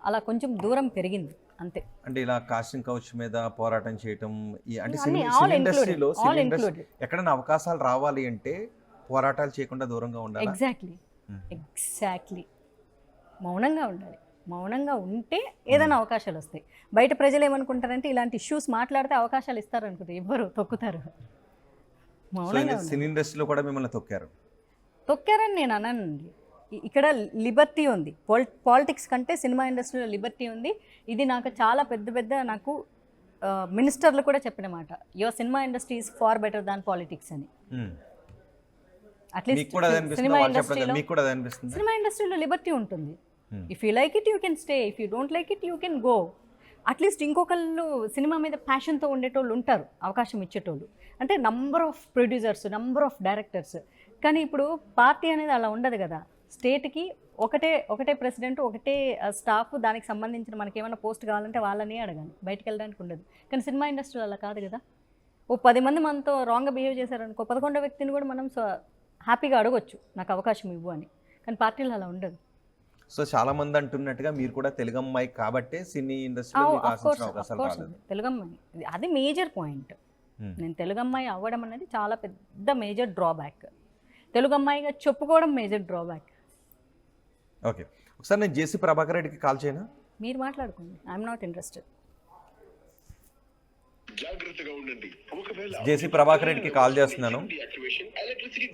అలా కొంచెం దూరం పెరిగింది అంతే. అంటే ఇలా కాస్టింగ్ కౌచ్ మీద పోరాటం చేయటం, అంటే ఇండస్ట్రీలో ఎక్కడైనా అవకాశాలు రావాలి అంటే పోరాటాలు చేయకుండా దూరంగా ఉండాలి. ఎగ్జాక్ట్లీ మౌనంగా ఉండాలి. మౌనంగా ఉంటే ఏదైనా అవకాశాలు వస్తాయి. బయట ప్రజలు ఏమనుకుంటారంటే ఇలాంటి ఇష్యూస్ మాట్లాడితే అవకాశాలు ఇస్తారు అనుకుంటారు, ఎవ్వరు తొక్కుతారు. మౌనంగా సినీ ఇండస్ట్రీలో కూడా మిమ్మల్ని తొక్కారని నేను అన్నానండి. ఇక్కడ లిబర్టీ ఉంది, పాలిటిక్స్ కంటే సినిమా ఇండస్ట్రీలో లిబర్టీ ఉంది. ఇది నాకు చాలా పెద్ద నాకు మినిస్టర్లు కూడా చెప్పిన మాట, your cinema industry is far better than politics అని. అట్లీస్ట్ సినిమా ఇండస్ట్రీలో లిబర్టీ ఉంటుంది. If you like it you can stay, if you don't like it you can go. At least ఇంకొకళ్ళు సినిమా మీద ప్యాషన్తో ఉండేటోళ్ళు ఉంటారు, అవకాశం ఇచ్చేటోళ్ళు. అంటే number of producers, number of directors. కానీ ఇప్పుడు పార్టీ అనేది అలా ఉండదు కదా. స్టేట్కి ఒకటే ప్రెసిడెంట్, ఒకటే స్టాఫ్, దానికి సంబంధించిన మనకి ఏమైనా పోస్ట్ కావాలంటే వాళ్ళని అడగాలి, బయటకు వెళ్ళడానికి ఉండదు. కానీ సినిమా ఇండస్ట్రీలో అలా కాదు కదా. ఓ 10 మంది మనతో రాంగ్గా బిహేవ్ చేశారనుకో, 11వ వ్యక్తిని కూడా మనం హ్యాపీగా అడగొచ్చు, నాకు అవకాశం ఇవ్వు అని. కానీ పార్టీలు అలా ఉండదు. సో చాలా మంది అంటున్నట్టుగా మీరు కూడా తెలుగు అమ్మాయి కాబట్టి సినీ ఇండస్ట్రీలో తెలుగు అమ్మాయి, అది మేజర్ పాయింట్. నేను తెలుగు అమ్మాయి అవ్వడం అనేది చాలా పెద్ద మేజర్ డ్రాబ్యాక్. తెలుగు అమ్మాయిగా చెప్పుకోవడం మేజర్ డ్రాబ్యాక్. ఓకే, ఒకసారి నేను జేసీ ప్రభాకర్ రెడ్డికి కాల్ చేయనా? మీరు మాట్లాడుకోండి, ఐఎమ్ నాట్ ఇంట్రెస్టెడ్. జేసీ ప్రభాకర్ రెడ్డికి కాల్ చేస్తున్నాను.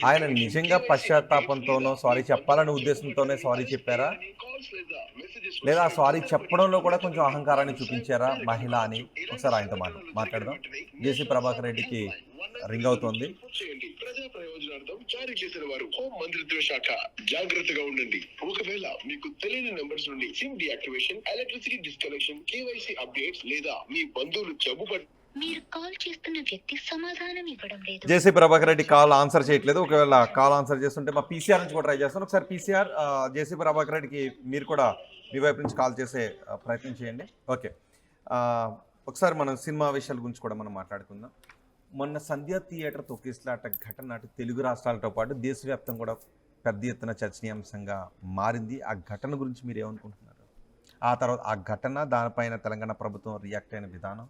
ఆయన నిజంగా పశ్చాత్తాపంతోనో సారీ చెప్పాలనే ఉద్దేశంతోనే సారీ చెప్పారా, లేదా సారీ చెప్పడంలో కూడా కొంచెం అహంకారాన్ని చూపించారా మహిళ అని ఒకసారి ఆయనతో మాట్లాడదాం. జేసీ ప్రభాకర్ రెడ్డికి రింగ్ అవుతోంది. ప్రజా ప్రయోజనార్థం జారీ చేసిన వారు హోం మంత్రిత్వ శాఖ. జాగ్రత్తగా ఉండండి. ఒకవేళ మీకు తెలియని నంబర్స్ నుండి SIM deactivation, electricity disconnection, KYC updates లేదా మీ బంధువులు జబ్బుపడి మీరు కాల్ చేస్తున్న వ్యక్తి సమాధానం ఇవ్వడం లేదు. జేసీ ప్రభాకర్ రెడ్డి కాల్ ఆన్సర్ చేయట్లేదు. ఒకవేళ కాల్ ఆన్సర్ చేస్తుంటే మా పీసీఆర్ నుంచి కూడా ట్రై చేస్తాను. ఒకసారి పీసీఆర్ జేసీ ప్రభాకర్ రెడ్డికి మీరు కూడా మీ వైపు నుంచి కాల్ చేసే ప్రయత్నం చేయండి. ఓకే, ఒకసారి మనం సినిమా విషయాల గురించి కూడా మనం మాట్లాడుకుందాం. మొన్న సంధ్య థియేటర్ తొక్కిసలాట ఘటన అటు తెలుగు రాష్ట్రాలతో పాటు దేశవ్యాప్తంగా కూడా పెద్ద ఎత్తున చర్చనీయాంశంగా మారింది. ఆ ఘటన గురించి మీరు ఏమనుకుంటున్నారు? ఆ తర్వాత ఆ ఘటన, దానిపైన తెలంగాణ ప్రభుత్వం రియాక్ట్ అయిన విధానం?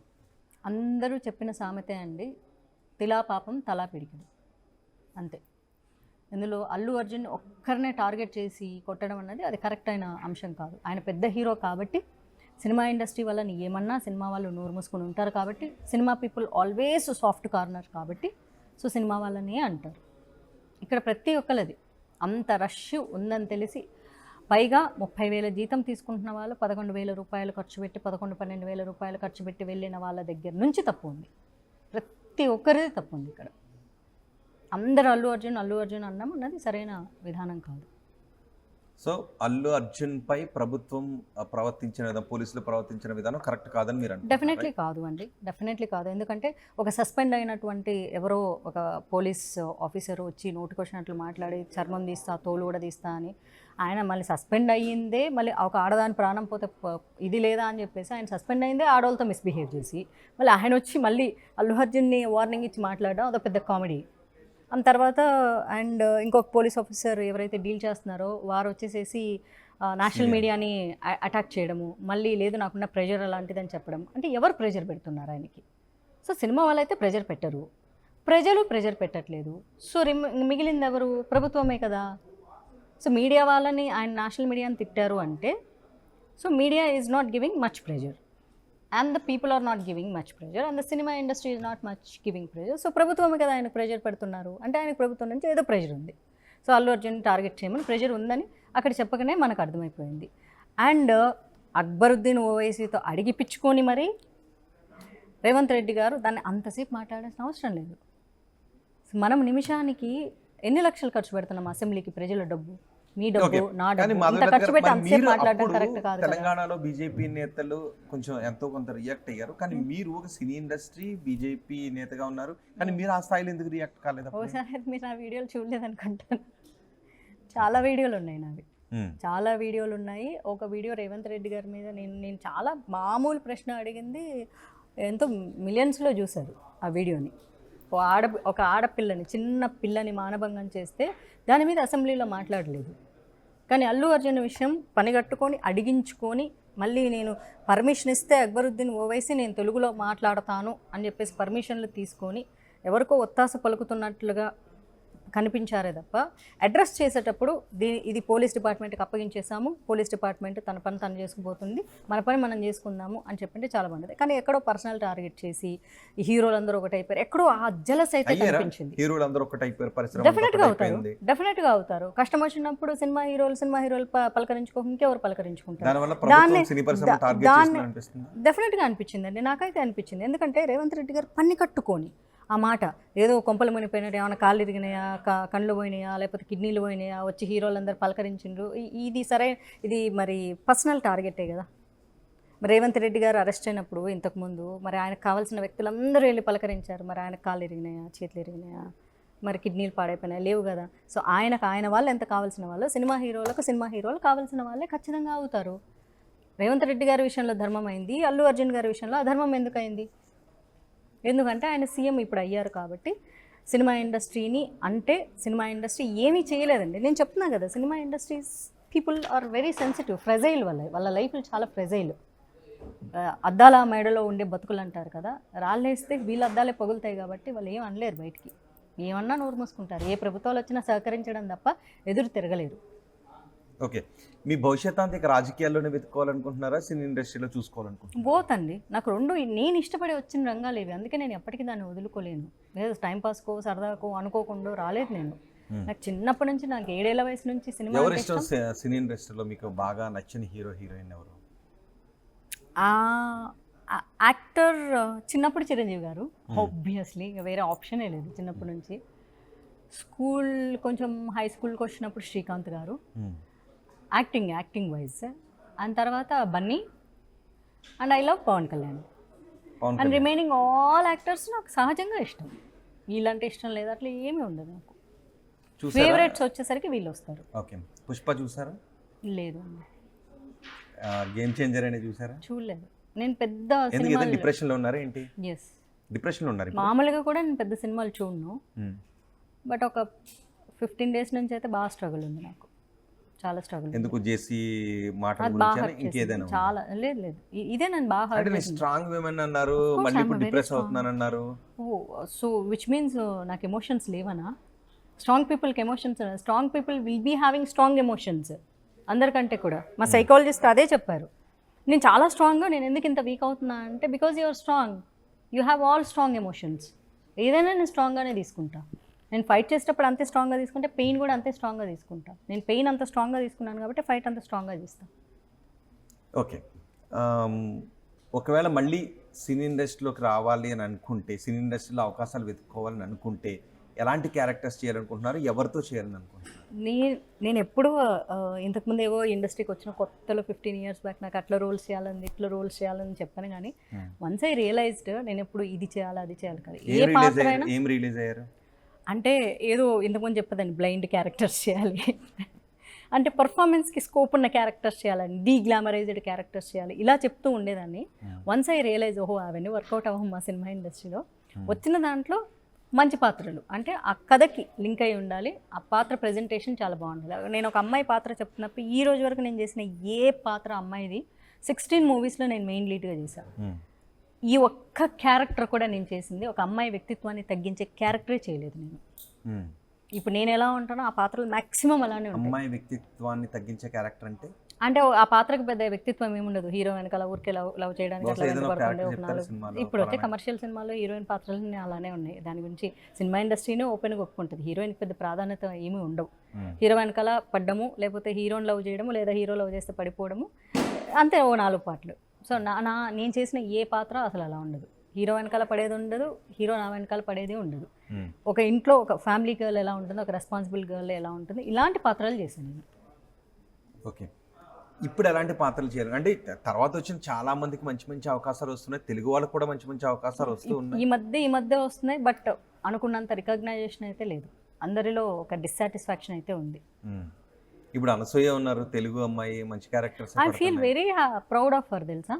అందరూ చెప్పిన సామెతే అండి, తిలా పాపం తలా పిడికిడు, అంతే. ఇందులో అల్లు అర్జున్ ఒక్కరినే టార్గెట్ చేసి కొట్టడం అన్నది అది కరెక్ట్ అయిన అంశం కాదు. ఆయన పెద్ద హీరో కాబట్టి, సినిమా ఇండస్ట్రీ వల్ల ఏమన్నా సినిమా వాళ్ళు నోరు మూసుకొని ఉంటారు కాబట్టి, cinema people always soft corner కాబట్టి, సో సినిమా వాళ్ళనే అంటారు. ఇక్కడ ప్రతి ఒక్కరిది అంత రష్ ఉందని తెలిసి, పైగా 30,000 జీతం తీసుకుంటున్న వాళ్ళు 11,000 రూపాయలు ఖర్చు పెట్టి 12,000 రూపాయలు ఖర్చు పెట్టి వెళ్ళిన వాళ్ళ దగ్గర నుంచి తప్పు ఉంది. ప్రతి ఒక్కరిది తప్పు ఉంది ఇక్కడ. అందరూ అల్లు అర్జున్ అన్నాం అన్నది సరైన విధానం కాదు. సో అల్లు అర్జున్ పై ప్రభుత్వం ప్రవర్తించిన విధానం, పోలీసులు ప్రవర్తించిన విధానం కరెక్ట్ కాదని మీరు అంటారు? డెఫినెట్లీ కాదు అండి, డెఫినెట్లీ కాదు. ఎందుకంటే ఒక సస్పెండ్ అయినటువంటి ఎవరో ఒక పోలీస్ ఆఫీసర్ వచ్చి నోటికొచ్చినట్లు మాట్లాడి చర్మం తీస్తా, తోలు కూడా తీస్తా అని, ఆయన మళ్ళీ సస్పెండ్ అయ్యిందే, మళ్ళీ ఒక ఆడదాని ప్రాణం పోతే ఇది లేదా అని చెప్పేసి ఆయన సస్పెండ్ అయిందే ఆడవాళ్ళతో మిస్బిహేవ్ చేసి, మళ్ళీ ఆయన వచ్చి మళ్ళీ అల్లు అర్జున్ని వార్నింగ్ ఇచ్చి మాట్లాడడం అదొక పెద్ద కామెడీ. అండ్ తర్వాత అండ్ ఇంకొక పోలీస్ ఆఫీసర్ ఎవరైతే డీల్ చేస్తున్నారో వారు వచ్చేసేసి నేషనల్ మీడియాని అటాక్ చేయడము, మళ్ళీ లేదు నాకున్న ప్రెషర్ అలాంటిదని చెప్పడం. అంటే ఎవరు ప్రెషర్ పెడుతున్నారు ఆయనకి? సో సినిమా వాళ్ళైతే ప్రెషర్ పెట్టరు, ప్రజలు ప్రెషర్ పెట్టట్లేదు. సో మిగిలింది ఎవరు? ప్రభుత్వమే కదా. సో మీడియా వాళ్ళని, ఆయన నేషనల్ మీడియాని తిట్టారు అంటే, so media is not giving much pressure and the people are not giving much pressure and the cinema industry is not much giving pressure. So ప్రభుత్వమే కదా ఆయన ప్రెషర్ పెడుతున్నారు అంటే, ఆయన ప్రభుత్వం నుంచి ఏదో ప్రెషర్ ఉంది. సో అల్లు అర్జున్ టార్గెట్ చేయమని ప్రెషర్ ఉందని అక్కడ చెప్పకనే మనకు అర్థమైపోయింది. అండ్ అక్బరుద్దీన్ ఓవైసీతో అడిగిపించుకొని మరి రేవంత్ రెడ్డి గారు దాన్ని అంతసేపు మాట్లాడాల్సిన అవసరం లేదు. మనం నిమిషానికి ఎన్ని లక్షలు ఖర్చు పెడుతున్నాం అసెంబ్లీకి? ప్రజల డబ్బు, మీ డబ్బు, నా డబ్బు, ఇంత ఖర్చు పెట్టి అంతసేపు మాట్లాడడం కరెక్ట్ కాదు. తెలంగాణలో బీజేపీ నేతలు కొంచెం ఎంతో కొంత రియాక్ట్ అయ్యారు, కానీ మీరు ఒక సినీ ఇండస్ట్రీ బీజేపీ నేతగా ఉన్నారు, కానీ మీరు ఆ స్థాయిలో ఎందుకు రియాక్ట్ కాలేదు? ఒకసారి మీరు నా వీడియోలు చూడలేదు అనుకుంటాను. చాలా వీడియోలు ఉన్నాయి నావి, చాలా వీడియోలు ఉన్నాయి. ఒక వీడియో రేవంత్ రెడ్డి గారి మీద నేను చాలా మామూలు ప్రశ్న అడిగింది ఎంతో మిలియన్స్లో చూశారు ఆ వీడియోని. ఒక ఆడపిల్లని, చిన్న పిల్లని మానభంగం చేస్తే దాని మీద అసెంబ్లీలో మాట్లాడలేదు. కానీ అల్లు అర్జున్ విషయం పనిగట్టుకొని అడిగించుకొని, మళ్ళీ నేను పర్మిషన్ ఇస్తే అక్బరుద్దీన్ ఓవైసీ నేను తెలుగులో మాట్లాడతాను అని చెప్పేసి పర్మిషన్లు తీసుకొని ఎవరికో ఒత్తాస పలుకుతున్నట్లుగా కనిపించారే తప్ప, అడ్రస్ చేసేటప్పుడు ఇది పోలీస్ డిపార్ట్మెంట్కి అప్పగించేసాము, పోలీస్ డిపార్ట్మెంట్ తన పని తను చేసుకుపోతుంది, మన పని మనం చేసుకుందాము అని చెప్పింటే చాలా బాగుంటుంది. కానీ ఎక్కడో పర్సనల్ టార్గెట్ చేసి ఈ హీరోలందరూ ఒకటైపోయారు, ఎక్కడో ఆ జలస్ అయితే కనిపించింది. డెఫినెట్గా అవుతారు. కష్టం వచ్చినప్పుడు సినిమా హీరోలు పలకరించుకో, ఇంకెవరు పలకరించుకుంటారు? దాన్ని డెఫినెట్గా అనిపించిందండి, నాకైతే అనిపించింది. ఎందుకంటే రేవంత్ రెడ్డి గారు పని కట్టుకొని ఆ మాట ఏదో కొంపలు మునిపోయినట్టు, ఏమైనా కాళ్ళు ఇరిగినాయా, కళ్ళు పోయినాయా, లేకపోతే కిడ్నీలు పోయినాయా, వచ్చి హీరోలందరూ పలకరించిండ్రు, ఇది మరి పర్సనల్ టార్గెటే కదా. మరి రేవంత్ రెడ్డి గారు అరెస్ట్ అయినప్పుడు ఇంతకుముందు మరి ఆయనకు కావాల్సిన వ్యక్తులందరూ వెళ్ళి పలకరించారు. మరి ఆయన కాళ్ళు ఇరిగినాయా, చేతులు ఇరిగినాయా, మరి కిడ్నీలు పాడైపోయినాయా? లేవు కదా. సో ఆయన వాళ్ళు ఎంత కావాల్సిన వాళ్ళు, సినిమా హీరోలు కావాల్సిన వాళ్ళే ఖచ్చితంగా అవుతారు. రేవంత్ రెడ్డి గారి విషయంలో ధర్మం అయింది, అల్లు అర్జున్ గారి విషయంలో అధర్మం ఎందుకు అయింది? ఎందుకంటే ఆయన సీఎం ఇప్పుడు అయ్యారు కాబట్టి. సినిమా ఇండస్ట్రీని అంటే, సినిమా ఇండస్ట్రీ ఏమీ చేయలేదండి. నేను చెప్తున్నా కదా, cinema industries people are very sensitive, fragile, వాళ్ళ లైఫ్లు చాలా ఫ్రెజైల్. అద్దాల మేడలో ఉండే బతుకులు అంటారు కదా, రాళ్ళేస్తే వీళ్ళ అద్దాలే పగులుతాయి కాబట్టి వాళ్ళు ఏం అనలేరు, బయటికి ఏమన్నా నోరు మూసుకుంటారు. ఏ ప్రభుత్వాలు వచ్చినా సహకరించడం తప్ప ఎదురు తిరగలేరు. ఓకే, మీ భవిష్యత్ అంతా ఇక రాజకీయాల్లోనే వెతుక్కోవాలనుకుంటున్నారా, సినీ ఇండస్ట్రీలో చూసుకోవాలనుకుంటున్నారా? బోత్ అండి. నాకు రెండు, నేను ఇష్టపడి వచ్చిన రంగాలు ఇవి, అందుకే నేను ఎప్పటికీ దాన్ని వదులుకోలేను. లేదు టైంపాస్కో సరదాకో అనుకోకుండా రాలేదు నేను. నాకు చిన్నప్పటి నుంచి, నాకు 7 ఏళ్ల వయసు నుంచి సినిమా. ఎవరు ఇష్టం సినీ ఇండస్ట్రీలో మీకు బాగా నచ్చిన హీరోయిన్ ఎవరు? యాక్టర్ చిన్నప్పుడు చిరంజీవి గారు, ఆబ్వియస్లీ, వేరే ఆప్షనే లేదు. చిన్నప్పటి నుంచి స్కూల్, కొంచెం హై స్కూల్కి వచ్చినప్పుడు శ్రీకాంత్ గారు, యాక్టింగ్ వైజ్. అండ్ తర్వాత Bunny, and I love Pawan Kalyan. And remaining all actors నాకు సహజంగా ఇష్టం. వీళ్ళంటే ఇష్టం లేదు అట్లా ఏమీ ఉండదు నాకు. ఫేవరెట్స్ వచ్చేసరికి వీళ్ళు వస్తారు. ఓకే, పుష్ప చూసారా? లేదు. గేమ్ చేంజర్ అనేది చూసారా? చూడలేదు. నేను పెద్ద డిప్రెషన్లో ఉన్నారా ఏంటి? ఎస్, డిప్రెషన్లో ఉన్నారు. మామూలుగా కూడా నేను పెద్ద సినిమాలు చూడను, బట్ ఒక 15 days నుంచి అయితే బాగా స్ట్రగుల్ ఉంది నాకు, చాలా స్ట్రగుల్. ఎందుకు చేసి మాట్లాడుకుంటున్నాను ఇంకేదైనా? చాలా లేదు, ఇదే నన్ను బాగా హర్ట్ చేసింది. స్ట్రాంగ్ విమెన్ అన్నారు, మళ్ళీ ఇప్పుడు డిప్రెస్ అవుతున్నాను అన్నారు. సో విచ్ మీన్స్ నాకు ఎమోషన్స్ లేవనా? స్ట్రాంగ్ పీపుల్కి emotions, strong people will be having strong emotions. అందరికంటే కూడా మా సైకాలజిస్ట్ అదే చెప్పారు. నేను చాలా స్ట్రాంగ్గా, నేను ఎందుకు ఇంత వీక్ అవుతున్నా అంటే because you are strong, you have all strong emotions. ఏదైనా నేను స్ట్రాంగ్గానే తీసుకుంటా. నేను ఫైట్ చేసేటప్పుడు అంతే స్ట్రాంగ్గా తీసుకుంటే పెయిన్ కూడా అంతే స్ట్రాంగ్గా తీసుకుంటా. నేను పెయిన్ అంత స్ట్రాంగ్గా తీసుకున్నాను కాబట్టి ఫైట్ అంత స్ట్రాంగ్గా చేస్తాను. ఓకే, ఒకవేళ మళ్ళీ సినీ ఇండస్ట్రీలోకి రావాలి అని అనుకుంటే, సినీ ఇండస్ట్రీలో అవకాశాలు వెతుక్కోవాలని అనుకుంటే ఎలాంటి క్యారెక్టర్స్ చేయాలనుకుంటున్నారు, ఎవరితో చేయాలని అనుకుంటున్నారు? నేను ఎప్పుడూ ఇంతకుముందు ఏవో ఇండస్ట్రీకి వచ్చిన కొత్తలో 15 years బ్యాక్ నాకు అట్లా రోల్స్ చేయాలని, ఇట్లా రోల్స్ చేయాలని చెప్పాను. కానీ వన్స్ ఐ రియలైజ్డ్ నేను ఎప్పుడు ఇది చేయాలి అది చేయాలి కదా, ఏ పాత్ర అయినా. ఏం రిలీజ్ అయ్యారు అంటే ఏదో ఇంతకుముందు చెప్పదండి, బ్లైండ్ క్యారెక్టర్స్ చేయాలి అంటే పర్ఫార్మెన్స్కి స్కోప్ ఉన్న క్యారెక్టర్స్ చేయాలని, డీగ్లామరైజ్డ్ క్యారెక్టర్స్ చేయాలి, ఇలా చెప్తూ ఉండేదాన్ని. వన్స్ ఐ రియలైజ్ ఓహో అవన్నీ వర్కౌట్ అవ్వం మా సినిమా ఇండస్ట్రీలో. వచ్చిన దాంట్లో మంచి పాత్రలు అంటే ఆ కథకి లింక్ అయి ఉండాలి, ఆ పాత్ర ప్రజెంటేషన్ చాలా బాగుండాలి. నేను ఒక అమ్మాయి పాత్ర చెప్తున్నప్పుడు ఈ రోజు వరకు నేను చేసిన ఏ పాత్ర అమ్మాయిది 16 moviesలో నేను మెయిన్ లీడ్గా చేశాను. ఈ ఒక్క క్యారెక్టర్ కూడా నేను చేసింది ఒక అమ్మాయి వ్యక్తిత్వాన్ని తగ్గించే క్యారెక్టరే చేయలేదు నేను. ఇప్పుడు నేను ఎలా ఉంటానో ఆ పాత్రలు మ్యాక్సిమం అలానే ఉంటాయి. అమ్మాయి వ్యక్తిత్వాన్ని తగ్గించే క్యారెక్టర్ అంటే ఆ పాత్రకి పెద్ద వ్యక్తిత్వం ఏముండదు. హీరో వెనకాల ఊరికే లవ్ చేయడానికి అట్లా వెనకబడుతుండే ఒక 4 ఇప్పుడు వచ్చే కమర్షియల్ సినిమాలో హీరోయిన్ పాత్రలు అలానే ఉన్నాయి. దాని గురించి సినిమా ఇండస్ట్రీనే ఓపెన్గా ఒప్పుకుంటుంది. హీరోయిన్కి పెద్ద ప్రాధాన్యత ఏమీ ఉండవు. హీరో వెనకాల పడ్డము, లేకపోతే హీరోని లవ్ చేయడము, లేదా హీరో లవ్ చేస్తే పడిపోవడము, అంతే ఓ 4 పాటలు. సో నేను చేసిన ఏ పాత్ర అసలు అలా ఉండదు. హీరో వెనకాల పడేది ఉండదు, హీరో నా వెనకాల పడేది ఉండదు. ఒక ఇంట్లో ఒక ఫ్యామిలీ గర్ల్ ఎలా ఉంటుందో, ఒక రెస్పాన్సిబుల్ గర్ల్ ఎలా ఉంటుంది, ఇలాంటి పాత్రలు చేశాను నేను. ఓకే, ఇప్పుడు ఎలాంటి పాత్రలు చేయాలి అంటే తర్వాత వచ్చిన చాలా మందికి మంచి మంచి అవకాశాలు వస్తున్నాయి, తెలుగు వాళ్ళకి కూడా మంచి మంచి అవకాశాలు వస్తూ ఉన్నాయి. ఈ మధ్య వస్తున్నాయి, బట్ అనుకున్నంత రికగ్నైజేషన్ అయితే లేదు. అందరిలో ఒక డిస్సాటిస్ఫాక్షన్ అయితే ఉంది. ఇప్పుడు అనసూయ ఉన్నారు, తెలుగు అమ్మాయి, మంచి characters. I feel very proud of her తెలుసా.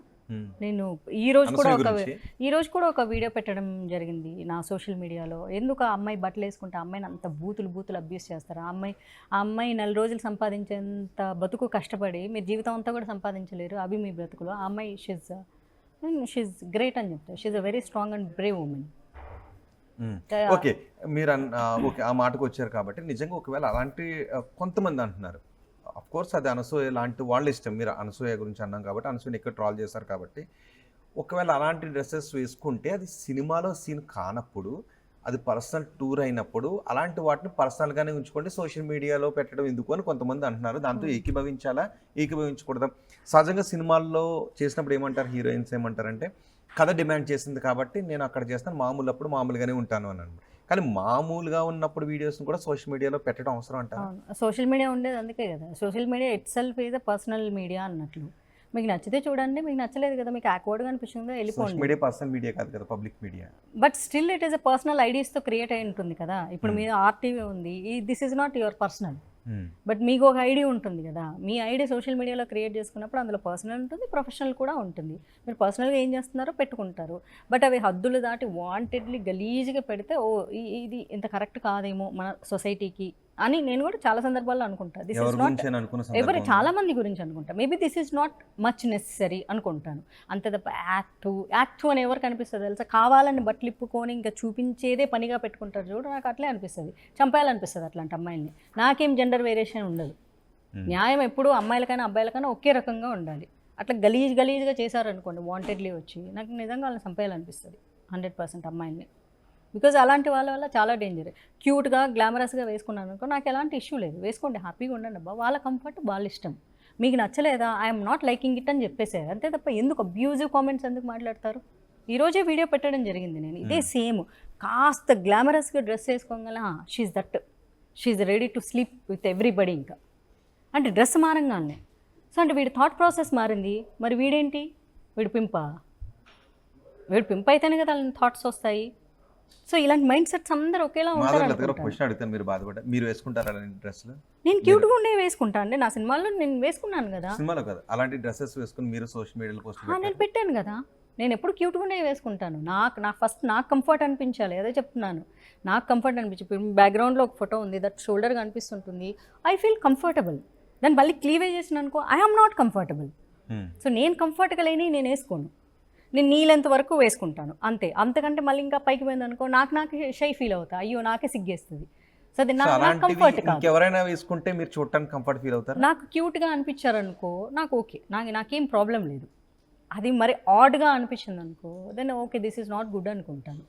నేను ఈ రోజు కూడా ఒక వీడియో పెట్టడం జరిగింది నా సోషల్ మీడియాలో. ఎందుకు ఆ అమ్మాయి బట్టలు వేసుకుంటే ఆ అమ్మాయిని అంత బూతులు అబ్యూస్ చేస్తారు. ఆ అమ్మాయి 4 రోజులు సంపాదించేంత బతుకు కష్టపడి మీరు జీవితం అంతా కూడా సంపాదించలేరు అవి మీ బ్రతుకులో. ఆ అమ్మాయి షీజ్ గ్రేట్ అని చెప్తారు. She's a very strong and Brave women. Okay, మీరు ఓకే ఆ మాటకు వచ్చారు కాబట్టి నిజంగా ఒకవేళ అలాంటి కొంతమంది అంటున్నారు, అఫ్ కోర్స్ అది అనసూయ లాంటి వాళ్ళ ఇష్టం. మీరు అనసూయ గురించి అన్నాం కాబట్టి, అనసూయని ఎక్కువ ట్రాల్ చేశారు కాబట్టి, ఒకవేళ అలాంటి డ్రెస్సెస్ వేసుకుంటే అది సినిమాలో సీన్ కానప్పుడు, అది పర్సనల్ టూర్ అయినప్పుడు అలాంటి వాటిని పర్సనల్గానే ఉంచుకోండి, సోషల్ మీడియాలో పెట్టడం ఎందుకు అని కొంతమంది అంటున్నారు. దాంతో ఏకీభవించాలా ఏకీభవించకూడదా? సహజంగా సినిమాల్లో చేసినప్పుడు ఏమంటారు హీరోయిన్స్, ఏమంటారంటే కథ డిమాండ్ చేసింది కాబట్టి నేను అక్కడ చేస్తాను, మామూలప్పుడు మామూలుగానే ఉంటాను అని అన్నమాట. కానీ మామూలుగా ఉన్నప్పుడు వీడియోస్ని కూడా సోషల్ మీడియాలో పెట్టడం అవసరం అంటారు. సోషల్ మీడియా ఉండేది అందుకే కదా. Social media it self is a personal media అన్నట్లు. మీకు నచ్చితే చూడండి, మీకు నచ్చలేదు కదా, మీకు యాక్వర్డ్గా అనిపిస్తుందో వెళ్ళిపోండి. సోషల్ మీడియా పర్సనల్ మీడియా కాదు కదా, public media. But still it is a personal ఐడీస్తో క్రియేట్ అయి ఉంటుంది కదా. ఇప్పుడు మీరు ఆర్టీవీ ఉంది, this is not your personal, but మీకు ఒక ఐడి ఉంటుంది కదా. మీ ఐడి సోషల్ మీడియాలో క్రియేట్ చేసుకున్నప్పుడు అందులో పర్సనల్ ఉంటుంది, ప్రొఫెషనల్ కూడా ఉంటుంది. మీరు పర్సనల్గా ఏం చేస్తున్నారో పెట్టుకుంటారు. బట్ అవి హద్దులు దాటి వాంటెడ్లీ గలీజ్గా పెడితే ఓ ఇది ఇంత కరెక్ట్ కాదేమో మన సొసైటీకి అని నేను కూడా చాలా సందర్భాల్లో అనుకుంటా. దిస్ ఇస్ నాట్ చాలా మంది గురించి అనుకుంటా. Maybe this is not much necessary అనుకుంటాను. అంతే తప్ప యాక్ట్ అని ఎవరికి అనిపిస్తుంది తెలుసా? కావాలని బట్టలు ఇప్పుకొని ఇంకా చూపించేదే పనిగా పెట్టుకుంటారు చూడు, నాకు అట్లే అనిపిస్తుంది. చంపేయాలనిపిస్తుంది అట్లాంటి అమ్మాయిల్ని. నాకేం జెండర్ వేరియేషన్ ఉండదు. న్యాయం ఎప్పుడు అమ్మాయిలకైనా అబ్బాయిలకైనా ఒకే రకంగా ఉండాలి. అట్లా గలీజ్గా చేశారనుకోండి వాంటెడ్లీ వచ్చి, నాకు నిజంగా వాళ్ళని చంపేయాలనిపిస్తుంది 100% అమ్మాయిల్ని. బికాజ్ అలాంటి వాళ్ళ వల్ల చాలా డేంజర్. క్యూట్గా గ్లామరస్గా వేసుకున్నాను అనుకో, నాకు ఎలాంటి ఇష్యూ లేదు, వేసుకోండి, హ్యాపీగా ఉండండి అబ్బా, వాళ్ళ కంఫర్ట్ వాళ్ళ ఇష్టం. మీకు నచ్చలేదా, ఐఎమ్ నాట్ లైకింగ్ ఇట్ అని చెప్పేసారు అంతే తప్ప ఎందుకు అబ్యూజివ్ కామెంట్స్ ఎందుకు మాట్లాడతారు? ఈరోజే వీడియో పెట్టడం జరిగింది నేను, ఇదే సేమ్. కాస్త గ్లామరస్గా డ్రెస్ వేసుకోగల she is ready to sleep with everybody. ఇంకా అంటే డ్రెస్ మారంగానే. సో అంటే వీడి థాట్ ప్రాసెస్ మారింది. మరి వీడేంటి, వీడు పింప్ అయితేనే కదా థాట్స్ వస్తాయి. సో ఇలాంటి మైండ్ సెట్స్ అందరూ ఒకేలా ఉంటారు. క్వశ్చన్ అడుగుతాను, మీరు బాధపడ్డా, మీరు వేసుకుంటారా డ్రెస్లు? నేను క్యూట్గా ఉండే వేసుకుంటా అండి. నా సినిమాలో నేను వేసుకున్నాను కదా. సినిమాలో కదా అలాంటి డ్రెస్సెస్ వేసుకుని మీరు సోషల్ మీడియాలో పోస్ట్ నేను పెట్టాను కదా. నేను ఎప్పుడు క్యూట్గా ఉండే వేసుకుంటాను. నాకు కంఫర్ట్ అనిపించాలి, అదే చెప్తున్నాను. నాకు కంఫర్ట్ అనిపించి బ్యాక్గ్రౌండ్లో ఒక ఫోటో ఉంది, దట్ షోల్డర్ కనిపిస్తుంటుంది, ఐ ఫీల్ కంఫర్టబుల్. దాన్ని మళ్ళీ క్లీవేజ్ చేసిన అనుకో, I am not comfortable. So నేను కంఫర్ట్గా లేని నేను వేసుకోను. నేను నీళ్ళంత వరకు వేసుకుంటాను అంతే. అంతకంటే మళ్ళీ ఇంకా పైకి పోయింది అనుకో, నాకు షై ఫీల్ అవుతా, అయ్యో నాకే సిగ్గేస్తుంది. సో అది సో నాకు అలాంటివి కంఫర్ట్ కాదు. ఇంకెవరైనా వేసుకుంటే మీరు చూడటానికి కంఫర్ట్ ఫీల్ అవుతారు? నాకు క్యూట్గా అనిపించారనుకో నాకు ఓకే, నాకేం ప్రాబ్లం లేదు. అది మరి ఆడ్గా అనిపించింది అనుకో then okay this is not good అనుకుంటాను.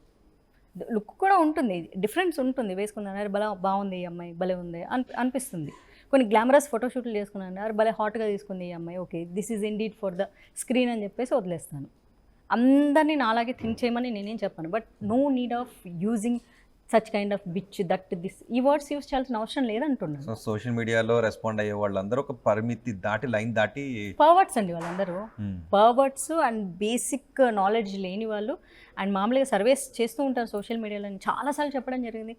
లుక్ కూడా ఉంటుంది, డిఫరెన్స్ ఉంటుంది. వేసుకున్నాను అరే బాగుంది ఈ అమ్మాయి, భలే ఉంది అనిపిస్తుంది. కొన్ని గ్లామరస్ ఫోటోషూట్లు చేసుకున్నాను అరే భలే హాట్గా తీసుకుంది ఈ అమ్మాయి, okay this is indeed for the screen అని చెప్పేసి వదిలేస్తాను. అందరినీ నాలాగే థింక్ చేయమని నేనేం చెప్పాను, but no need of using such kind of bitch that this ఈ వర్డ్స్ యూస్ చేయాల్సిన అవసరం లేదంటున్నాను. సో సోషల్ మీడియాలో రెస్పాండ్ అయ్యే వాళ్ళందరూ ఒక పరిమితి దాటి లైన్ దాటి పర్వర్ట్స్ అండి వాళ్ళందరూ, పర్వర్ట్స్ అండ్ బేసిక్ నాలెడ్జ్ లేని వాళ్ళు. అండ్ మామూలుగా సర్వేస్ చేస్తూ ఉంటారు సోషల్ మీడియాలో, చాలాసార్లు చెప్పడం జరిగింది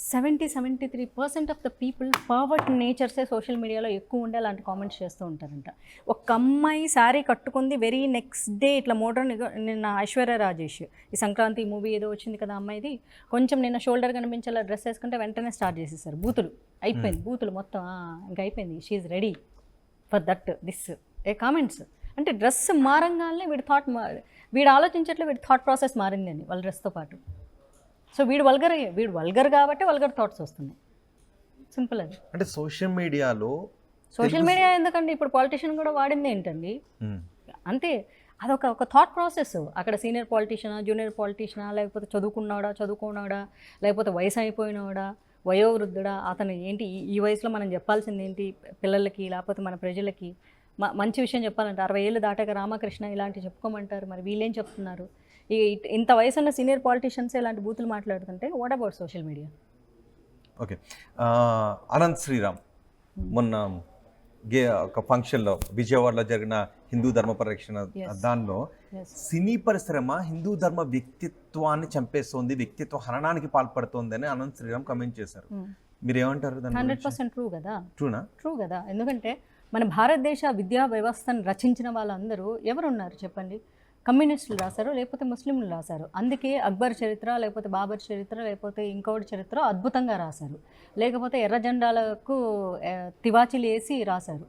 73% ఆఫ్ ద పీపుల్ పర్వర్ట్ నేచర్సే సోషల్ మీడియాలో ఎక్కువ ఉండే అలాంటి కామెంట్స్ చేస్తూ ఉంటారంట. ఒక అమ్మాయి శారీ కట్టుకుంది వెరీ నెక్స్ట్ డే ఇట్లా మోడర్న్, నిన్న ఐశ్వర్య రాజేష్ ఈ సంక్రాంతి మూవీ ఏదో వచ్చింది కదా అమ్మాయిది, కొంచెం నిన్న షోల్డర్ కనిపించేలా డ్రెస్ వేసుకుంటే వెంటనే స్టార్ట్ చేసేసారు బూతులు. అయిపోయింది బూతులు మొత్తం, ఇంకా అయిపోయింది, she's ready for that this a comments. అంటే డ్రెస్ మారంగానే వీడు ఆలోచించట్లే, వీడి థాట్ ప్రాసెస్ మారిందని వాళ్ళ డ్రెస్తో పాటు. సో వీడు వల్గర్ కాబట్టి వల్గర్ థాట్స్ వస్తున్నాయి, సింపుల్ అది. అంటే సోషల్ మీడియాలో మీడియా ఎందుకండి ఇప్పుడు పాలిటిషియన్ కూడా వాడింది ఏంటండి, అంతే అదొక థాట్ ప్రాసెస్. అక్కడ సీనియర్ పాలిటిషియనా, జూనియర్ పాలిటిషియనా, లేకపోతే చదువుకున్నాడా, లేకపోతే వయసు అయిపోయినాడా, వయోవృద్ధుడా, అతను ఏంటి ఈ వయసులో మనం చెప్పాల్సింది ఏంటి పిల్లలకి, లేకపోతే మన ప్రజలకి మంచి విషయం చెప్పాలంటే 60 ఏళ్ళు దాటాక రామకృష్ణ ఇలాంటివి చెప్పుకోమంటారు, మరి వీళ్ళేం చెప్తున్నారు? ఇంత వయసున్న సీనియర్ పాలిటిషియన్స్ ఇలాంటి బూతులు మాట్లాడుతుంటే what about social media? Okay, Anant Sriram మొన్న ఒక ఫంక్షన్లో విజయవాడలో జరిగిన హిందూ ధర్మ పరిరక్షణ దానిలో సినీ పరిశ్రమ హిందూ ధర్మ వ్యక్తిత్వాన్ని చంపేస్తోంది, వ్యక్తిత్వ హననానికి పాల్పడుతోంది అని అనంత్ శ్రీరామ్ కమెంట్ చేశారు. మీరు ఏమంటారు? 100% ట్రూ కదా. ట్రూ కదా, ఎందుకంటే మన భారతదేశ విద్యా వ్యవస్థను రచించిన వాళ్ళందరూ ఎవరున్నారు చెప్పండి? కమ్యూనిస్టులు రాశారు, లేకపోతే ముస్లింలు రాశారు. అందుకే అక్బర్ చరిత్ర, లేకపోతే బాబర్ చరిత్ర, లేకపోతే ఇంకోటి చరిత్ర అద్భుతంగా రాశారు. లేకపోతే ఎర్ర జెండాలకు తివాచీలు వేసి రాశారు.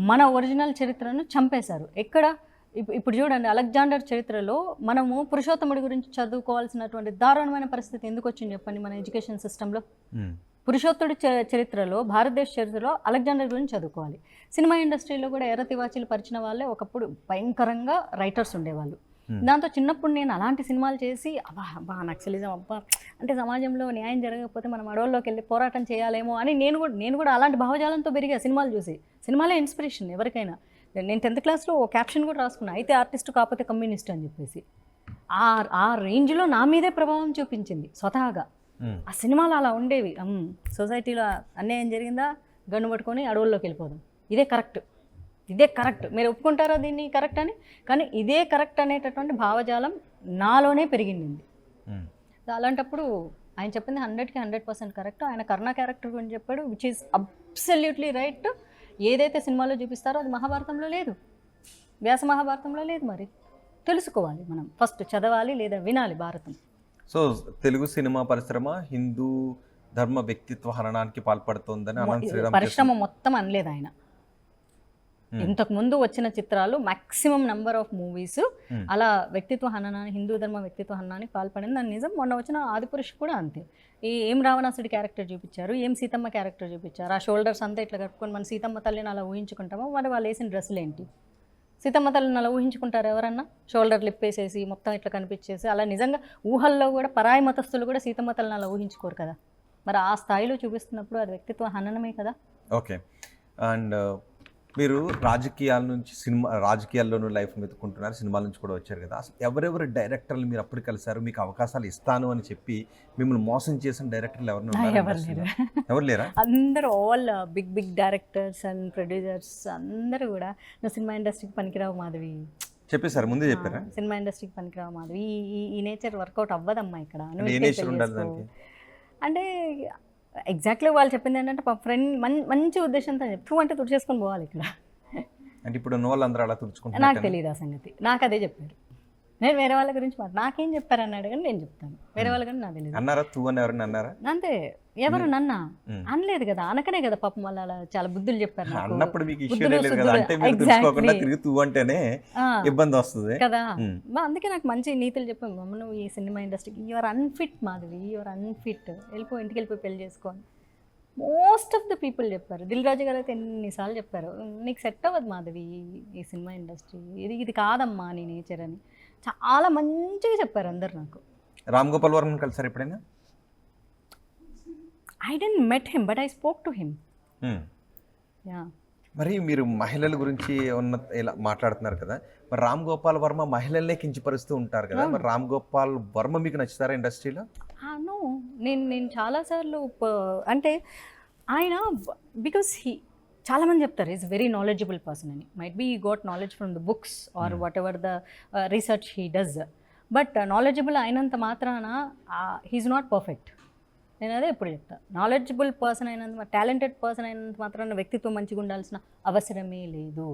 మన ఒరిజినల్ చరిత్రను చంపేశారు. ఎక్కడ ఇప్పుడు చూడండి, అలెగ్జాండర్ చరిత్రలో మనము పురుషోత్తముడి గురించి చదువుకోవాల్సినటువంటి దారుణమైన పరిస్థితి ఎందుకు వచ్చింది చెప్పండి మన ఎడ్యుకేషన్ సిస్టంలో? పురుషోత్తుడి చరిత్రలో, భారతదేశ చరిత్రలో అలెగ్జాండర్ గురించి చదువుకోవాలి. సినిమా ఇండస్ట్రీలో కూడా ఎర్ర తివాచీలు పరిచిన వాళ్ళే ఒకప్పుడు భయంకరంగా రైటర్స్ ఉండేవాళ్ళు. దాంతో చిన్నప్పుడు నేను అలాంటి సినిమాలు చేసి అబ్బా నక్సలిజం, అబ్బా అంటే సమాజంలో న్యాయం జరగకపోతే మనం అడవుల్లోకి వెళ్ళి పోరాటం చేయాలేమో అని నేను కూడా అలాంటి భావజాలంతో పెరిగా సినిమాలు చూసి. సినిమాలే ఇన్స్పిరేషన్ ఎవరికైనా. నేను 10th క్లాస్లో ఓ క్యాప్షన్ కూడా రాసుకున్నా, అయితే ఆర్టిస్ట్ కాకపోతే కమ్యూనిస్ట్ అని చెప్పేసి. ఆ రేంజ్లో నా మీదే ప్రభావం చూపించింది స్వతహాగా. ఆ సినిమాలు అలా ఉండేవి. సొసైటీలో అన్యాయం జరిగిందా గన్ను పట్టుకొని అడవుల్లోకి వెళ్ళిపోదాం, ఇదే కరెక్ట్, మీరు ఒప్పుకుంటారా దీన్ని కరెక్ట్ అని? కానీ ఇదే కరెక్ట్ అనేటటువంటి భావజాలం నాలోనే పెరిగింది. అలాంటప్పుడు ఆయన చెప్పింది 100కి 100% కరెక్ట్. ఆయన కర్ణ క్యారెక్టర్ గురించి చెప్పాడు, విచ్ ఈజ్ అబ్సల్యూట్లీ రైట్. ఏదైతే సినిమాలో చూపిస్తారో అది మహాభారతంలో లేదు, వ్యాస మహాభారతంలో లేదు. మరి తెలుసుకోవాలి, మనం ఫస్ట్ చదవాలి లేదా వినాలి భారతం. సో తెలుగు సినిమా పరిశ్రమ హిందూ ధర్మ వ్యక్తిత్వ హననానికి పాల్పడుతోందని అనంత్ శ్రీరామ్ పరిశ్రమ మొత్తం అనలేదు ఆయన. ఇంతకు ముందు వచ్చిన చిత్రాలు మాక్సిమం నెంబర్ ఆఫ్ మూవీస్ అలా వ్యక్తిత్వ హననాన్ని, హిందూ ధర్మ వ్యక్తిత్వ హననానికి పాల్పడింది అని నిజం. మొన్న వచ్చిన ఆదిపురుష్ కూడా అంతే. ఏం రావణాసుడి క్యారెక్టర్ చూపించారు, ఏం సీతమ్మ క్యారెక్టర్ చూపించారు. ఆ షోల్డర్స్ అంతా ఇట్లా కట్టుకొని మన సీతమ్మ తల్లిని అలా ఊహించుకుంటామో, మరి వాళ్ళు వేసిన డ్రెస్సులు ఏంటి? సీతమ్మ తల్లిని అలా ఊహించుకుంటారు ఎవరన్నా? షోల్డర్ లిప్పేసేసి మొత్తం ఇట్లా కనిపించేసి అలా. నిజంగా ఊహల్లో కూడా పరాయి మతస్థులు కూడా సీతమ్మ తల్లిని అలా ఊహించుకోరు కదా. మరి ఆ స్థాయిలో చూపిస్తున్నప్పుడు అది వ్యక్తిత్వ హననమే కదా. ఓకే, అండ్ మీరు రాజకీయాల్లోనూ లైఫ్ వెతుక్కుంటున్నారు, సినిమాల నుంచి కూడా వచ్చారు కదా. అసలు ఎవరెవరు డైరెక్టర్లు మీరు అప్పుడు కలిసారు, మీకు అవకాశాలు ఇస్తాను అని చెప్పి మిమ్మల్ని మోసం చేసిన డైరెక్టర్లు ఎవరు లేరా? అందరూ all big directors and producers అందరూ కూడా నువ్వు సినిమా ఇండస్ట్రీకి పనికిరావు మాధవి చెప్పేశారు, ముందే చెప్పారా? సినిమా ఇండస్ట్రీకి పనికిరావు మాధవి, ఈ నేచర్ వర్కౌట్ అవ్వదమ్మా ఇక్కడ అంటే. ఎగ్జాక్ట్లీ వాళ్ళు చెప్పింది ఏంటంటే ఫ్రెండ్ మంచి ఉద్దేశంతో చెప్పు అంటే తుడిచేసుకొని పోవాలి ఇక్కడ అంటే. ఇప్పుడు వాళ్ళందరూ అలా తుడుచుకుంటారు, నాకు తెలియదు ఆ సంగతి. నాకు అదే చెప్పారు. నేను వేరే వాళ్ళ గురించి నాకేం చెప్పారు అన్నాడు కానీ నేను చెప్తాను, వేరే వాళ్ళ గురించి నాకు తెలియదు. అన్నారా తూ అని ఎవరైనా అన్నారా? అంతే, ఎవరు నన్నా అనలేదు కదా, అనకనే కదా పాపం వాళ్ళు అలా చాలా బుద్ధులు చెప్పారు అన్నప్పుడు. మీకు ఇష్యూ లేదు కదా, అంటే మీరు తెలుసుకోకుండా తిరిగి తూ అంటేనే ఇబ్బంది వస్తుంది కదా. అందుకే నాకు మంచి నీతులు చెప్పాను, మమ్మ నువ్వు ఈ సినిమా ఇండస్ట్రీకి your unfit Madhavi, your unfit, వెళ్ళిపో ఇంటికి వెళ్ళిపోయి పెళ్లి చేసుకోని. మోస్ట్ ఆఫ్ ద పీపుల్ చెప్పారు. దిల్ రాజు గారు అయితే ఎన్నిసార్లు చెప్పారు, నీకు సెట్ అవ్వదు మాధవి ఈ సినిమా ఇండస్ట్రీ, ఇది కాదమ్మా నీ నేచర్ అని చాలా మంచిగా చెప్పారు అందరు నాకు. రామ్ గోపాల్ వర్మని కలిసారు ఎప్పుడైనా? I didn't met him but I spoke to him. Yeah. మరి మీరు మహిళల గురించి ఇలా మాట్లాడుతున్నారు కదా, మరి రామ్ గోపాల్ వర్మ మహిళల్నే కించపరుస్తూ ఉంటారు కదా, మరి రామ్ గోపాల్ వర్మ మీకు నచ్చుతారా ఇండస్ట్రీలో? నో, నేను చాలాసార్లు అంటే ఆయన బికాస్ చాలామంది చెప్తారు ఈజ్ వెరీ నాలెడ్జబుల్ పర్సన్ అని. Might be got knowledge from the books or whatever the research he does, but knowledgeable అయినంత మాత్రాన హీఈస్ నాట్ పర్ఫెక్ట్. నేను అదే ఎప్పుడు చెప్తాను, నాలెడ్జబుల్ పర్సన్ అయినంత, టాలెంటెడ్ పర్సన్ అయినంత మాత్రాన వ్యక్తిత్వం మంచిగా ఉండాల్సిన అవసరమే లేదు.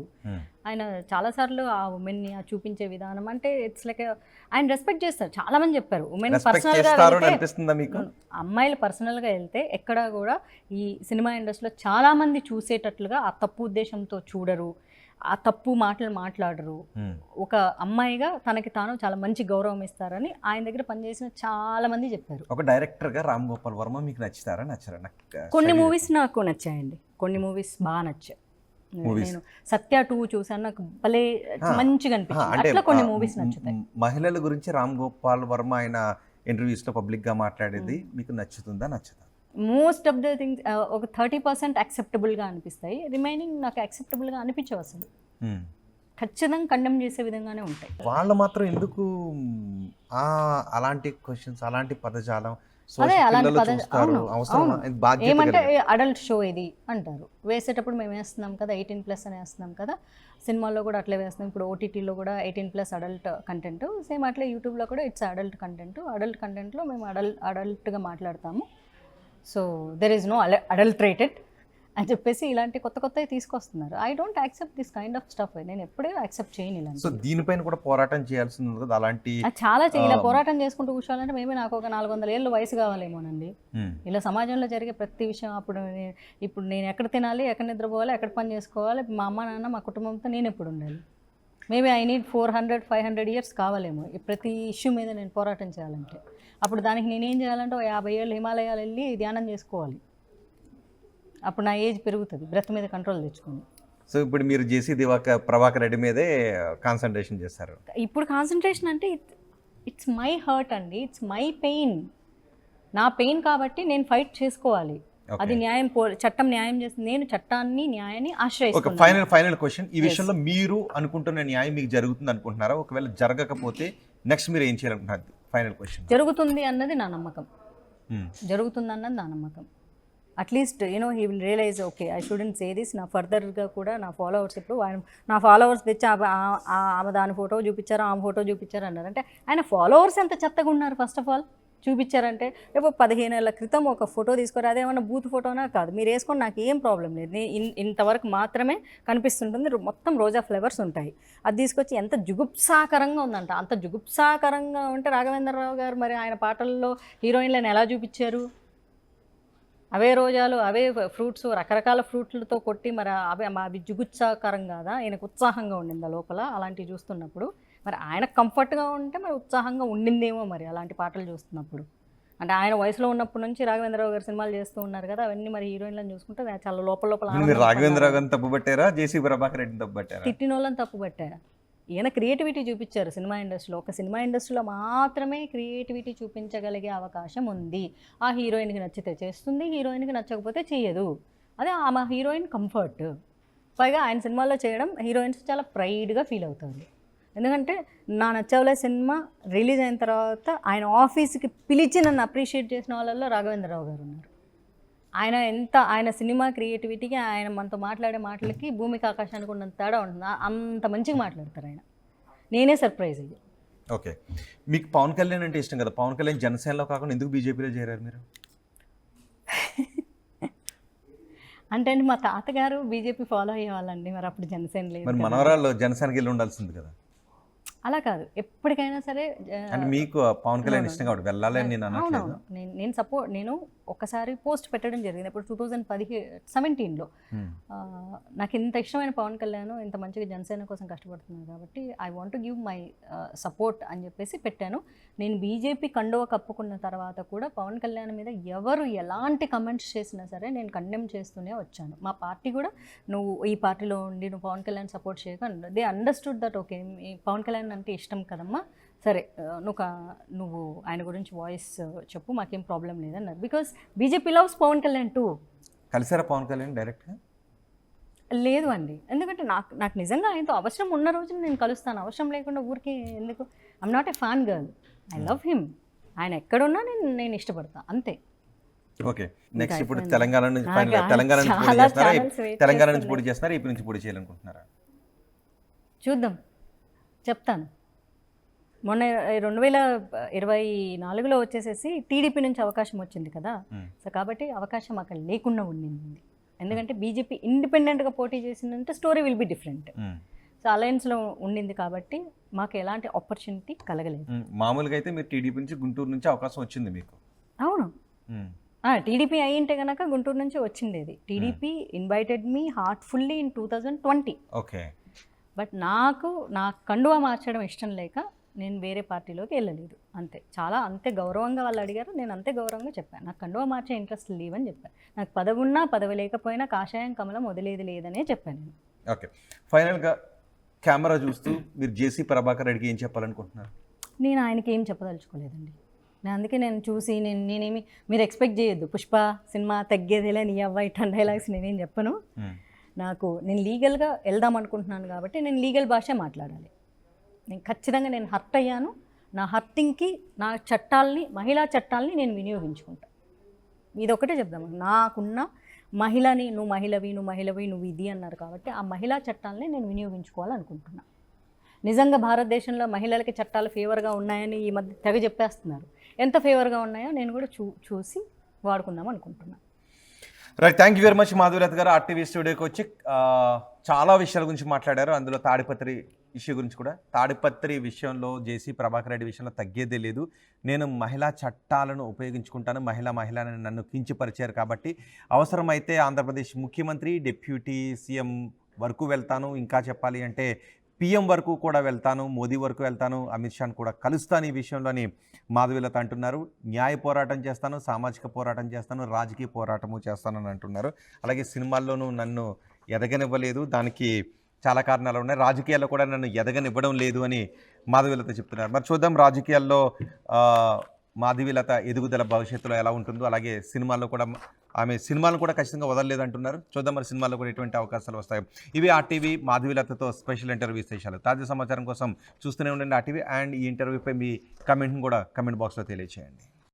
ఆయన చాలాసార్లు ఆ ఉమెన్ని చూపించే విధానం అంటే ఇట్స్ లైక్ ఆయన రెస్పెక్ట్ చేస్తారు. చాలామంది చెప్పారు ఉమెన్ పర్సనల్గా అమ్మాయిలు పర్సనల్గా వెళ్తే ఎక్కడా కూడా ఈ సినిమా ఇండస్ట్రీలో చాలామంది చూసేటట్లుగా ఆ తప్పు ఉద్దేశంతో చూడరు, ఆ తప్పు మాటలు మాట్లాడరు. ఒక అమ్మాయిగా తనకి తాను చాలా మంచి గౌరవం ఇస్తారని ఆయన దగ్గర పనిచేసిన చాలా మంది చెప్పారు. ఒక డైరెక్టర్గా రామ్ గోపాల్ వర్మ మీకు నచ్చుతారా నచ్చరా? కొన్ని మూవీస్ నాకు నచ్చాయండి, కొన్ని మూవీస్ బాగా నచ్చాయి. నేను సత్య 2 చూసాను, నాకు భలే మంచిగా అనిపించింది. అట్లా కొన్ని మూవీస్ నచ్చుతాయి. మహిళల గురించి రామ్ గోపాల్ వర్మ ఆయన ఇంటర్వ్యూస్లో పబ్లిక్గా మాట్లాడేది మీకు నచ్చుతుందా నచ్చదా? మోస్ట్ ఆఫ్ ద థింగ్స్ ఒక 30% యాక్సెప్టబుల్గా అనిపిస్తాయి, రిమైనింగ్ నాకు యాక్సెప్టబుల్గా అనిపించవు. అసలు ఖచ్చితంగా కండెమ్ చేసే విధంగానే ఉంటాయి. వాళ్ళు మాత్రం ఎందుకు అలాంటి క్వశ్చన్స్, అలాంటి పదజాలం? అదే అలాంటి ఏమంటే అడల్ట్ షో ఇది అంటారు, వేసేటప్పుడు మేము వేస్తున్నాం కదా 18+ అని వేస్తున్నాం కదా, సినిమాల్లో కూడా అట్లే వేస్తున్నాం. ఇప్పుడు ఓటీటీలో కూడా 18+ అడల్ట్ కంటెంట్, సేమ్ అట్లే యూట్యూబ్లో కూడా ఇట్స్ అడల్ట్ కంటెంట్. అడల్ట్ కంటెంట్లో మేము అడల్ట్గా మాట్లాడతాము. So there is no adulterated అని చెప్పేసి ఇలాంటి కొత్తవి తీసుకొస్తున్నారు. I don't accept this kind of stuff. నేను ఎప్పుడూ యాక్సెప్ట్ చేయను ఇలా. సో దీనిపైన కూడా పోరాటం చేయాల్సింది కదా అలాంటి. చాలా ఇలా పోరాటం చేసుకుంటూ కూర్చోవాలంటే మేమే నాకు ఒక 400 ఏళ్ళు వయసు కావాలేమోనండి. ఇలా సమాజంలో జరిగే ప్రతి విషయం ఇప్పుడు నేను ఎక్కడ తినాలి, ఎక్కడ నిద్రపోవాలి, ఎక్కడ పని చేసుకోవాలి, మా అమ్మ నాన్న మా కుటుంబంతో నేను ఎప్పుడు ఉండాలి. మేబీ ఐ నీడ్ 400-500 ఇయర్స్ కావాలేమో ప్రతి ఇష్యూ మీద నేను పోరాటం చేయాలంటే. అప్పుడు దానికి నేనేం చేయాలంటే 50 ఏళ్ళు హిమాలయాలు వెళ్ళి ధ్యానం చేసుకోవాలి. అప్పుడు నా ఏజ్ పెరుగుతుంది, బ్రెత్ మీద కంట్రోల్ తెచ్చుకొని. సో ఇప్పుడు మీరు జేసీ ప్రభాకర్ రెడ్డి మీదే కాన్సన్ట్రేషన్ చేస్తారు. ఇప్పుడు కాన్సన్ట్రేషన్ అంటే ఇట్స్ మై హర్ట్ అండి, ఇట్స్ మై పెయిన్, నా పెయిన్ కాబట్టి నేను ఫైట్ చేసుకోవాలి. అది న్యాయం, చట్టం న్యాయం చేస్తుంది, నేను చట్టాన్ని న్యాయాన్ని ఆశ్రయిస్తాను. ఫైనల్ క్వశ్చన్, ఈ విషయంలో మీరు అనుకుంటున్న న్యాయం మీకు జరుగుతుంది అనుకుంటున్నారా? ఒకవేళ జరగకపోతే నెక్స్ట్ మీరు ఏం చేయాలనుకుంటున్నారు? Final question. జరుగుతుంది అన్నది నా నమ్మకం, జరుగుతుంది అన్నది నా నమ్మకం. At least he will realize okay I shouldn't say this. నా ఫర్దర్గా కూడా నా ఫాలోవర్స్ ఇప్పుడు నా ఫాలోవర్స్ తెచ్చి ఆమె దాని ఫోటో చూపించారు, ఆమె ఫోటో చూపించారు అన్నారు. అంటే ఆయన ఫాలోవర్స్ ఎంత చెత్తగా ఉన్నారు ఫస్ట్ ఆఫ్ ఆల్. చూపించారంటే రేపు 15 ఏళ్ల క్రితం ఒక ఫోటో తీసుకొని అదేమన్నా బూత్ ఫోటోనా కాదు, మీరు వేసుకొని నాకు ఏం ప్రాబ్లం లేదు, ఇంతవరకు మాత్రమే కనిపిస్తుంటుంది, మొత్తం రోజా ఫ్లేవర్స్ ఉంటాయి. అది తీసుకొచ్చి ఎంత జుగుప్సాకరంగా ఉందంట. అంత జుగుప్సాకరంగా ఉంటే రాఘవేంద్రరావు గారు మరి ఆయన పాటల్లో హీరోయిన్లను ఎలా చూపించారు? అవే రోజాలు, అవే ఫ్రూట్స్, రకరకాల ఫ్రూట్లతో కొట్టి మరి అవి జుగుప్సాకరం కాదా? ఆయనకు ఉత్సాహంగా ఉండిందా లోపల అలాంటివి చూస్తున్నప్పుడు? మరి ఆయన కంఫర్ట్గా ఉంటే మరి ఉత్సాహంగా ఉండిందేమో మరి అలాంటి పాటలు చూస్తున్నప్పుడు. అంటే ఆయన వయసులో ఉన్నప్పటి నుంచి రాఘవేంద్రరావు గారు సినిమాలు చేస్తూ ఉన్నారు కదా, అవన్నీ మరి హీరోయిన్లను చూసుకుంటే చాలా లోపల రాఘవేంద్రరావు గారిని తప్పు పట్టారా, జేసీ ప్రభాకర్ రెడ్డిని తప్పు పట్టారా? తిట్టిన వాళ్ళని తప్పు పట్టారా? ఈయన క్రియేటివిటీ చూపించారు సినిమా ఇండస్ట్రీలో. ఒక సినిమా ఇండస్ట్రీలో మాత్రమే క్రియేటివిటీ చూపించగలిగే అవకాశం ఉంది. ఆ హీరోయిన్కి నచ్చితే చేస్తుంది, హీరోయిన్కి నచ్చకపోతే చేయదు. అదే ఆమె హీరోయిన్ కంఫర్ట్. పైగా ఆయన సినిమాల్లో చేయడం హీరోయిన్స్ చాలా ప్రైడ్గా ఫీల్ అవుతారు. ఎందుకంటే నా నచ్చవలే సినిమా రిలీజ్ అయిన తర్వాత ఆయన ఆఫీస్కి పిలిచి నన్ను అప్రిషియేట్ చేసిన వాళ్ళల్లో రాఘవేంద్రరావు గారు ఉన్నారు. ఆయన సినిమా క్రియేటివిటీకి, ఆయన మనతో మాట్లాడే మాటలకి భూమికి ఆకాశానికి ఉన్నంత తేడా ఉంటుంది. అంత మంచిగా మాట్లాడతారు ఆయన. నేనే సర్ప్రైజ్ అయ్యి. ఓకే, మీకు పవన్ కళ్యాణ్ అంటే ఇష్టం కదా, పవన్ కళ్యాణ్ జనసేనలో కాకుండా ఎందుకు బీజేపీలో చేరారు మీరు? అంటే మా తాతగారు బీజేపీ ఫాలో అయ్యేవాళ్ళండి, మరి అప్పుడు జనసేన లేదు. మరి మనవరాళ్ళు జనసేనకి వెళ్ళి ఉండాల్సింది కదా. అలా కాదు, ఎప్పటికైనా సరే అంటే మీకు పవన్ కళ్యాణ్ ఇష్టం కాబట్టి వెళ్ళాలని నేను అనట్లేదు. నేను ఒకసారి పోస్ట్ పెట్టడం జరిగింది ఇప్పుడు 2017లో. నాకు ఇంత ఇష్టమైన పవన్ కళ్యాణ్ ఇంత మంచిగా జనసేన కోసం కష్టపడుతున్నాను కాబట్టి I want give my support అని చెప్పేసి పెట్టాను. నేను బీజేపీ కండువ కప్పుకున్న తర్వాత కూడా పవన్ కళ్యాణ్ మీద ఎవరు ఎలాంటి కమెంట్స్ చేసినా సరే నేను కండెమ్ చేస్తూనే వచ్చాను. మా పార్టీ కూడా నువ్వు ఈ పార్టీలో ఉండి నువ్వు పవన్ కళ్యాణ్ సపోర్ట్ చేయక దే understood that okay Pawan Kalyan అంటే ఇష్టం కదమ్మా, సరే నువ్వు ఆయన గురించి వాయిస్ చెప్పు, మాకేం ప్రాబ్లం లేదన్నారు. Because BJP loves Pawan Kalyan too. కలిసారా పవన్ కళ్యాణ్ డైరెక్ట్గా? లేదు అండి, ఎందుకంటే నాకు నిజంగా ఆయనతో అవసరం ఉన్న రోజున నేను కలుస్తాను, అవసరం లేకుండా ఊరికి ఎందుకు. I'm not a fan girl, I love him. ఆయన ఎక్కడున్నా నేను ఇష్టపడతా అంతే. ఓకే, నెక్స్ట్ ఇప్పుడు తెలంగాణ నుంచి పోటీ చేస్తున్నారా, ఏపీ నుంచి పోటీ చేయాలనుకుంటున్నారా? చూద్దాం, చెప్తాను. మొన్న 2024లో వచ్చేసేసి టీడీపీ నుంచి అవకాశం వచ్చింది కదా, సో కాబట్టి అవకాశం అక్కడ లేకుండా ఉండింది. ఎందుకంటే బీజేపీ ఇండిపెండెంట్గా పోటీ చేసిందంటే story will be different. So అలయన్స్లో ఉండింది కాబట్టి మాకు ఎలాంటి ఆపర్చునిటీ కలగలేదు. మామూలుగా అయితే మీరు టీడీపీ నుంచి గుంటూరు నుంచి అవకాశం వచ్చింది మీకు? అవును, టీడీపీ అయ్యింటే కనుక గుంటూరు నుంచి వచ్చిండేది. TDP invited me heartfully in 2020. Okay, but నాకు కండువా మార్చడం ఇష్టం లేక నేను వేరే పార్టీలోకి వెళ్ళలేదు అంతే. అంతే గౌరవంగా వాళ్ళు అడిగారు, నేను అంతే గౌరవంగా చెప్పాను. నాకు కండువా మార్చే ఇంట్రెస్ట్ లేవని చెప్పాను. నాకు పదవి ఉన్నా పదవి లేకపోయినా కాషాయం కమలం వదిలేది లేదనే చెప్పాను నేను. ఓకే, ఫైనల్గా కెమెరా చూస్తూ మీరు జేసీ ప్రభాకర్ రెడ్డికి ఏం చెప్పాలనుకుంటున్నారు? నేను ఆయనకి ఏం చెప్పదలుచుకోలేదండి. అందుకే నేను చూసి నేనేమి మీరు ఎక్స్పెక్ట్ చేయొద్దు, పుష్ప సినిమా తగ్గేదేలే నీ అవ్వ ఇట్లా డైలాగ్స్ నేనేం చెప్పను. నేను లీగల్గా వెళ్దాం అనుకుంటున్నాను కాబట్టి నేను లీగల్ భాష మాట్లాడాలి. నేను ఖచ్చితంగా హర్ట్ అయ్యాను. నా హర్టింగ్కి నా చట్టాలని, మహిళా చట్టాలని నేను వినియోగించుకుంటాను. ఇది ఒకటే చెప్దాము, నాకున్న మహిళని, నువ్వు మహిళవి నువ్వు ఇది అన్నారు కాబట్టి ఆ మహిళా చట్టాలని నేను వినియోగించుకోవాలనుకుంటున్నాను. నిజంగా భారతదేశంలో మహిళలకి చట్టాలు ఫేవర్గా ఉన్నాయని ఈ మధ్య తెగ చెప్పేస్తున్నారు. ఎంత ఫేవర్గా ఉన్నాయో నేను కూడా చూసి వాడుకుందాం అనుకుంటున్నాను. Right, thank you very much Madhavi Latha గారు. ఆర్టీవీ స్టూడియోకి వచ్చి చాలా విషయాల గురించి మాట్లాడారు. అందులో తాడిపత్రి ఇష్యూ గురించి కూడా. తాడిపత్రి విషయంలో జేసీ ప్రభాకర్ రెడ్డి విషయంలో తగ్గేదే లేదు. నేను మహిళా చట్టాలను ఉపయోగించుకుంటాను, మహిళని నన్ను కించపరిచారు కాబట్టి అవసరమైతే ఆంధ్రప్రదేశ్ ముఖ్యమంత్రి, డిప్యూటీ సీఎం వరకు వెళ్తాను, ఇంకా చెప్పాలి అంటే పీఎం వరకు కూడా వెళ్తాను, మోదీ వరకు వెళ్తాను, అమిత్ షాను కూడా కలుస్తాను ఈ విషయంలోని మాధవీలత అంటున్నారు. న్యాయ పోరాటం చేస్తాను, సామాజిక పోరాటం చేస్తాను, రాజకీయ పోరాటము చేస్తానని అంటున్నారు. అలాగే సినిమాల్లోనూ నన్ను ఎదగనివ్వలేదు, దానికి చాలా కారణాలు ఉన్నాయి, రాజకీయాల్లో కూడా నన్ను ఎదగనివ్వడం లేదు అని మాధవీలత చెప్తున్నారు. మరి చూద్దాం రాజకీయాల్లో మాధవీలత ఎదుగుదల భవిష్యత్తులో ఎలా ఉంటుందో. అలాగే సినిమాల్లో కూడా ఆమె సినిమాలను కూడా ఖచ్చితంగా వదలలేదు అంటున్నారు. చూద్దాం మరి సినిమాల్లో కూడా ఎటువంటి అవకాశాలు వస్తాయి. ఇవి ఆర్టీవీ మాధవీలతతో స్పెషల్ ఇంటర్వ్యూ విశేషాలు. తాజా సమాచారం కోసం చూస్తూనే ఉండండి ఆర్టీవీ. అండ్ ఈ ఇంటర్వ్యూపై మీ కమెంట్ని కూడా కమెంట్ బాక్స్లో తెలియజేయండి.